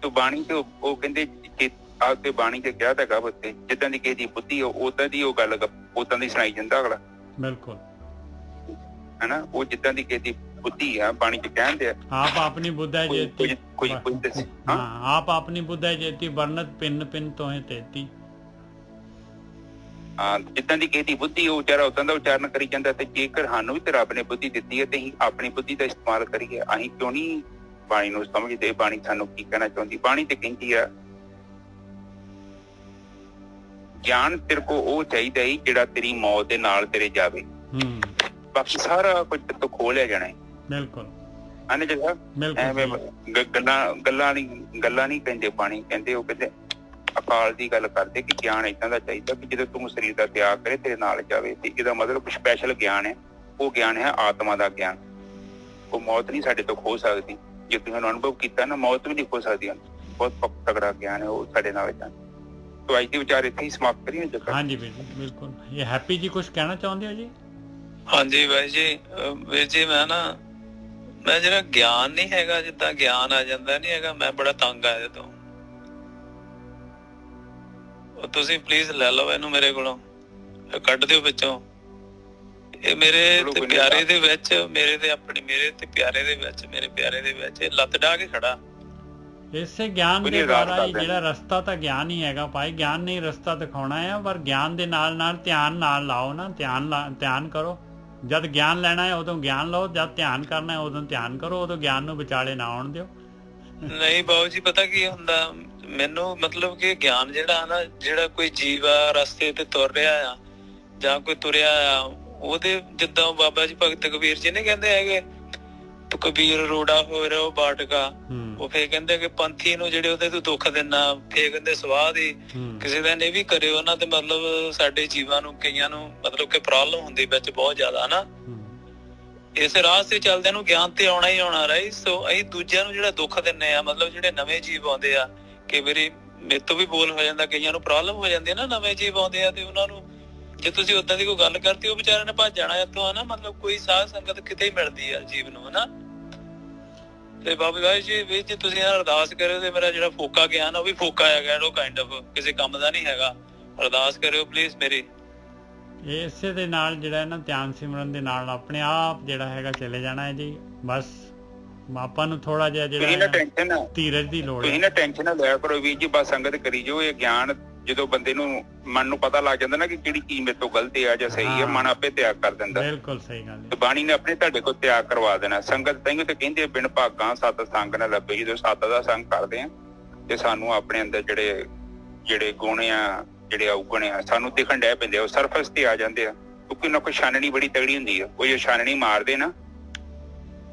S3: ਤੇ ਬਾਣੀ ਤੇ ਉਹ ਕਹਿੰਦੇ ਆ ਕੇ ਬਾਣੀ ਤੇ ਕਿਹਾ ਤਾਂ ਹੈਗਾ ਬੱਤੇ, ਜਿੱਦਾਂ ਦੀ ਕਿਸੇ ਦੀ ਬੁੱਧੀ ਉਦਾਂ ਦੀ ਉਹ ਗੱਲ ਉਦਾਂ ਦੀ ਸੁਣਾਈ ਜਾਂਦਾ ਅਗਲਾ। ਬਿਲਕੁਲ। ਹਨਾ, ਉਹ ਜਿੱਦਾਂ ਦੀ ਕਿਸੇ ਦੀ बुद्धि है बाणी च कहंदे
S1: आप अपनी बुद्धि जेती
S3: कोई
S1: हाँ आप अपनी बुद्धि जेती वर्णत पिन पिन तोहे तेती
S3: जिद्दां दी कहती बुद्धि वो बेचारा उदां दा उच्चारण करी जांदा ते जेकर सानू भी ते रब ने बुद्धि दित्ती है ते असीं अपनी बुद्धि दा इस्तेमाल करिए असीं क्यों नहीं बाणी नूं समझदे बाणी सानू की कहना चाहुंदी बाणी ते कहंदी है ज्ञान तेरे को वो चाहिए ही जिहड़ा तेरी मौत दे नाल तेरे जावे बाकी सारा कुछ तेरे तो खो लिया जाना है
S1: बिल्कुल
S3: आने जगह गल्लां नहीं कहंदे बाणी कहंदे वो कहंदे अकाल दी गल करदे कि ज्ञान इदां दा चाहिए कि ਜਦੋਂ ਤੂੰ ਸਰੀਰ ਦਾ ਤਿਆਗ ਕਰੇ ਤੇਰੇ ਨਾਲ ਜਾਵੇ ਤੇ ਇਹਦਾ ਮਤਲਬ ਸਪੈਸ਼ਲ ਗਿਆਨ ਹੈ ਉਹ ਗਿਆਨ ਹੈ ਆਤਮਾ ਦਾ ਗਿਆਨ ਉਹ ਮੌਤ ਨਹੀਂ ਸਾਡੇ ਤੋਂ ਖੋ ਸਕਦੀ ਜੇ ਤੁਸੀਂ ਅਨੁਭਵ ਕੀਤਾ ਨਾ ਮੌਤ ਵੀ ਨਹੀਂ ਖੋ ਸਕਦੀ ਬਹੁਤ ਤਕੜਾ ਗਿਆਨ ਹੈ ਉਹ ਸਾਡੇ ਨਾਲ ਜਾਣ तो आज के विचार इतने ही समाप्त करिए जगह
S1: हाँ जी बिल्कुल ये हैप्पी जी कुछ कहना चाहते हो जी
S4: हाँ जी भाई जी ਵੀਰ ਜੀ ਮੈਂ ਜਿਹੜਾ ਗਿਆਨ ਨਹੀਂ ਹੈਗਾ ਜਿੱਦਾਂ ਗਿਆਨ ਆ ਜਾਂਦਾ ਨਹੀਂ ਹੈਗਾ ਮੈਂ ਬੜਾ ਤੰਗ ਆ ਜਦੋਂ ਤੁਸੀਂ ਪਲੀਜ਼ ਲੈ ਲਓ ਇਹਨੂੰ ਮੇਰੇ ਕੋਲੋਂ ਕੱਢ ਦਿਓ ਵਿੱਚੋਂ ਇਹ ਮੇਰੇ ਤੇ ਪਿਆਰੇ ਦੇ ਵਿੱਚ ਮੇਰੇ ਤੇ ਆਪਣੀ ਮੇਰੇ ਤੇ ਪਿਆਰੇ ਦੇ ਵਿੱਚ ਮੇਰੇ ਪਿਆਰੇ ਦੇ ਵਿੱਚ ਇਹ ਲੱਤ ਡਾ ਕੇ ਖੜਾ
S1: ਇਸੇ ਗਿਆਨ ਦੇ ਦੁਆਰਾ ਹੀ ਜਿਹੜਾ ਰਸਤਾ ਤਾਂ ਗਿਆਨ ਹੀ ਹੈਗਾ ਭਾਈ ਗਿਆਨ ਨੇ ਰਸਤਾ ਦਿਖਾਉਣਾ ਹੈ ਪਰ ਗਿਆਨ ਦੇ ਨਾਲ ਨਾਲ ਧਿਆਨ ਨਾਲ ਲਾਓ ਨਾ ਧਿਆਨ ਕਰੋ ਜਦ ਗਿਆਨ ਲੈਣਾ ਹੈ ਉਦੋਂ ਗਿਆਨ ਲਓ ਜਦ ਧਿਆਨ ਕਰਨਾ ਹੈ ਉਦੋਂ ਧਿਆਨ ਕਰੋ ਉਦੋਂ ਗਿਆਨ ਨੂੰ ਵਿਚਾਲੇ ਨਾ ਆਉਣ ਦਿਓ
S4: ਨਹੀਂ ਬਾਬੂ ਜੀ ਪਤਾ ਕੀ ਹੁੰਦਾ ਮੈਨੂੰ ਮਤਲਬ ਕਿ ਗਿਆਨ ਜਿਹੜਾ ਨਾ ਜਿਹੜਾ ਕੋਈ ਜੀਵ ਆ ਰਸਤੇ ਤੇ ਤੁਰ ਰਿਹਾ ਆ ਜਾਂ ਕੋਈ ਤੁਰਿਆ ਆ ਉਹਦੇ ਜਿੱਦਾਂ ਬਾਬਾ ਜੀ ਭਗਤ ਕਬੀਰ ਜੀ ਨੇ ਕਹਿੰਦੇ ਹੈਗੇ ਤੂੰ ਕਬੀਰ ਰੋੜਾ ਹੋ ਰਿਹਾ ਬਾਟਕਾ ਉਹ ਫੇਰ ਕਹਿੰਦੇ ਕਿ ਪੰਥੀ ਨੂੰ ਜਿਹੜੇ ਉਹਦੇ ਤੋਂ ਦੁੱਖ ਦਿੰਨਾ ਫੇਰ ਕਹਿੰਦੇ ਸਵਾਦ ਹੀ ਕਿਸੇ ਦਿਨ ਇਹ ਵੀ ਕਰਿਓ ਨਾ ਤੇ ਮਤਲਬ ਸਾਡੇ ਜੀਵਾਂ ਨੂੰ ਕਈਆਂ ਨੂੰ ਮਤਲਬ ਕਿ ਪ੍ਰੋਬਲਮ ਹੁੰਦੀ ਵਿੱਚ ਬਹੁਤ ਜ਼ਿਆਦਾ ਨਾ ਇਸ ਰਾਹ ਤੇ ਚੱਲਦਿਆਂ ਨੂੰ ਗਿਆਨ ਤੇ ਆਉਣਾ ਹੀ ਆਉਣਾ ਰਾਈ ਸੋ ਅਸੀਂ ਦੂਜਿਆਂ ਨੂੰ ਜਿਹੜਾ ਦੁੱਖ ਦਿੰਨੇ ਆ ਮਤਲਬ ਜਿਹੜੇ ਨਵੇਂ ਜੀਵ ਆਉਂਦੇ ਆ ਕਈ ਵਾਰੀ ਮੇਰੇ ਤੋਂ ਵੀ ਬੋਲ ਹੋ ਜਾਂਦਾ ਕਈਆਂ ਨੂੰ ਪ੍ਰੋਬਲਮ ਹੋ ਜਾਂਦੀ ਹੈ ਨਾ ਨਵੇਂ ਜੀਵ ਆਉਂਦੇ ਆ ਤੇ ਉਹਨਾਂ ਨੂੰ ਜੇ ਤੁਸੀਂ ਓਦਾਂ ਦੀ ਕੋਈ ਗੱਲ ਕਰਤੀ ਉਹ ਵਿਚਾਰਿਆਂ ਨੇ ਭੱਜ ਜਾਣਾ ਇੱਥੋਂ ਹਨਾ ਮਤਲਬ ਕੋਈ ਸਾਧ ਸੰਗਤ ਕਿਤੇ ਹੀ ਮਿਲਦੀ ਆ ਜੀਵ ਨੂੰ ਹਨਾ ਤੇ ਬਾਬਾ ਭਾਈ ਜੀ ਵੀ ਜੇ ਤੁਸੀਂ ਅਰਦਾਸ ਕਰਿਓ ਤੇ ਮੇਰਾ ਜਿਹੜਾ ਫੋਕਾ ਗਿਆਨ ਉਹ ਵੀ ਫੋਕਾ ਹੈਗਾ ਉਹ ਕਾਈਂਡ ਆਫ ਕਿਸੇ ਕੰਮ ਦਾ ਨਹੀਂ ਹੈਗਾ ਅਰਦਾਸ ਕਰਿਓ ਪਲੀਜ਼ ਮੇਰੀ
S1: ਇਸੇ ਦੇ ਨਾਲ ਜਿਹੜਾ ਨਾ ਧਿਆਨ ਸਿਮਰਨ ਦੇ ਨਾਲ ਆਪਣੇ ਆਪ ਜਿਹੜਾ ਹੈਗਾ ਚਲੇ ਜਾਣਾ ਹੈ ਜੀ ਬਸ ਆਪਾਂ ਨੂੰ ਥੋੜਾ ਜਿਹਾ ਜਿਹੜਾ ਧੀਰਜ ਦੀ ਲੋੜ ਹੈ ਤੁਸੀਂ ਨਾ ਟੈਨਸ਼ਨ ਨਾ ਲਿਆ ਕਰੋ ਵੀਰ ਜੀ ਬਸ ਸੰਗਤ ਕਰੀ ਜੋ ਇਹ ਗਿਆਨ ਜਦੋਂ ਬੰਦੇ ਨੂੰ ਮਨ ਨੂੰ ਪਤਾ ਲੱਗ ਜਾਂਦਾ ਨਾ ਕਿ ਕਿਹੜੀ ਚੀਜ਼ ਮੇਰੇ ਤੋਂ ਗਲਤ ਹੈ ਜਾਂ ਸਹੀ ਹੈ ਮਨ ਆਪੇ ਤਿਆਗ ਕਰ ਦਿੰਦਾ ਬਿਲਕੁਲ ਸਹੀ ਗੱਲ ਹੈ ਬਾਣੀ ਨੇ ਆਪਣੇ ਤੁਹਾਡੇ ਕੋਲ ਤਿਆਗ ਕਰਵਾ ਦੇਣਾ ਸੰਗਤ ਤੈਨੂੰ ਤੇ ਕਹਿੰਦੇ ਬਿਨ ਭਾਗਾਂ ਸਤ ਸੰਗ ਨਾ ਲੱਭੇ ਜਦੋਂ ਸਤ ਦਾ ਸੰਗ ਕਰਦੇ ਆ ਤੇ ਸਾਨੂੰ ਆਪਣੇ ਅੰਦਰ ਜਿਹੜੇ ਗੁਣ ਆ ਜਿਹੜੇ ਔਗਣ ਆ ਸਾਨੂੰ ਦਿਖਣ ਡੈ ਪੈਂਦੇ ਉਹ ਸਰਫੇਸ ਤੇ ਆ ਜਾਂਦੇ ਆ ਕਿਉਂਕਿ ਉਹਨਾਂ ਕੋਲ ਛਾਨਣੀ ਬੜੀ ਤਗੜੀ ਹੁੰਦੀ ਆ ਉਹ ਜੇ ਛਾਨਣੀ ਮਾਰਦੇ ਨਾ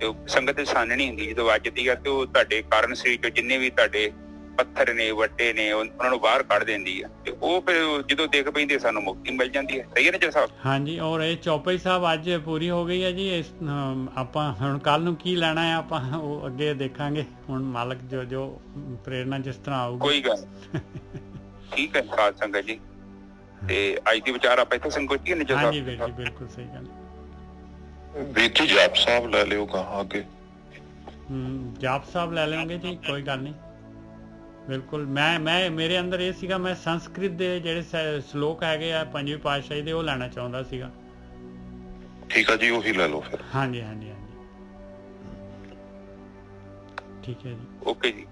S1: ਤੇ ਸੰਗਤ ਦੀ ਛਾਨਣੀ ਹੁੰਦੀ ਜਦੋਂ ਵੱਜਦੀ ਆ ਤੇ ਉਹ ਤੁਹਾਡੇ ਕਾਰਨ ਸਰੀਰ ਚੋਂ ਜਿੰਨੇ ਵੀ ਤੁਹਾਡੇ ਪੱਥਰ ਨੇ ਵੱਟੇ ਨੇ ਉਹਨਾਂ ਨੂੰ ਬਾਹਰ ਕੱਢ ਦਿੰਦੀ ਆ ਤੇ ਉਹ ਫਿਰ ਜਦੋਂ ਦੇਖ ਪੈਂਦੇ ਸਾਨੂੰ ਮੁਕਤੀ ਮਿਲ ਜਾਂਦੀ ਹੈ ਸਹੀ ਹੈ ਨਾ ਜੀ ਸਾਹਿਬ ਹਾਂਜੀ ਔਰ ਇਹ ਚੌਪਈ ਸਾਹਿਬ ਅੱਜ ਪੂਰੀ ਹੋ ਗਈ ਹੈ ਜੀ ਇਸ ਆਪਾਂ ਹੁਣ ਕੱਲ ਨੂੰ ਕੀ ਲੈਣਾ ਹੈ ਆਪਾਂ ਉਹ ਅੱਗੇ ਦੇਖਾਂਗੇ ਹੁਣ ਮਾਲਕ ਜੋ ਪ੍ਰੇਰਨਾ ਜਿਸ ਤਰ੍ਹਾਂ ਆਊਗੀ ਕੋਈ ਗੱਲ ਠੀਕ ਹੈ ਸਾਧ ਸੰਗਤ ਜੀ ਤੇ ਅੱਜ ਦੀ ਵਿਚਾਰ ਆਪਾਂ ਇੱਥੇ ਸੰਕੋਚੀ ਨੇ ਜੀ ਸਾਹਿਬ ਹਾਂਜੀ ਬਿਲਕੁਲ ਸਹੀ ਗੱਲ ਵੀਰ ਜੀ ਜਾਪ ਸਾਹਿਬ ਲੈ ਲਿਓ ਕਹਾਂ ਅੱਗੇ ਜਾਪ ਸਾਹਿਬ ਲੈ ਲਵਾਂਗੇ ਜੀ ਕੋਈ ਗੱਲ ਨਹੀਂ ਬਿਲਕੁਲ ਮੈਂ ਮੇਰੇ ਅੰਦਰ ਇਹ ਸੀਗਾ ਮੈਂ ਸੰਸਕ੍ਰਿਤ ਦੇ ਜਿਹੜੇ ਸ਼ਲੋਕ ਹੈਗੇ ਆ ਪੰਜਵੀਂ ਪਾਤਸ਼ਾਹੀ ਦੇ ਉਹ ਲੈਣਾ ਚਾਹੁੰਦਾ ਸੀਗਾ ਠੀਕ ਆ ਜੀ ਉਹੀ ਲੈ ਲਓ ਫਿਰ ਹਾਂਜੀ ਠੀਕ ਹੈ ਜੀ ਓਕੇ ਜੀ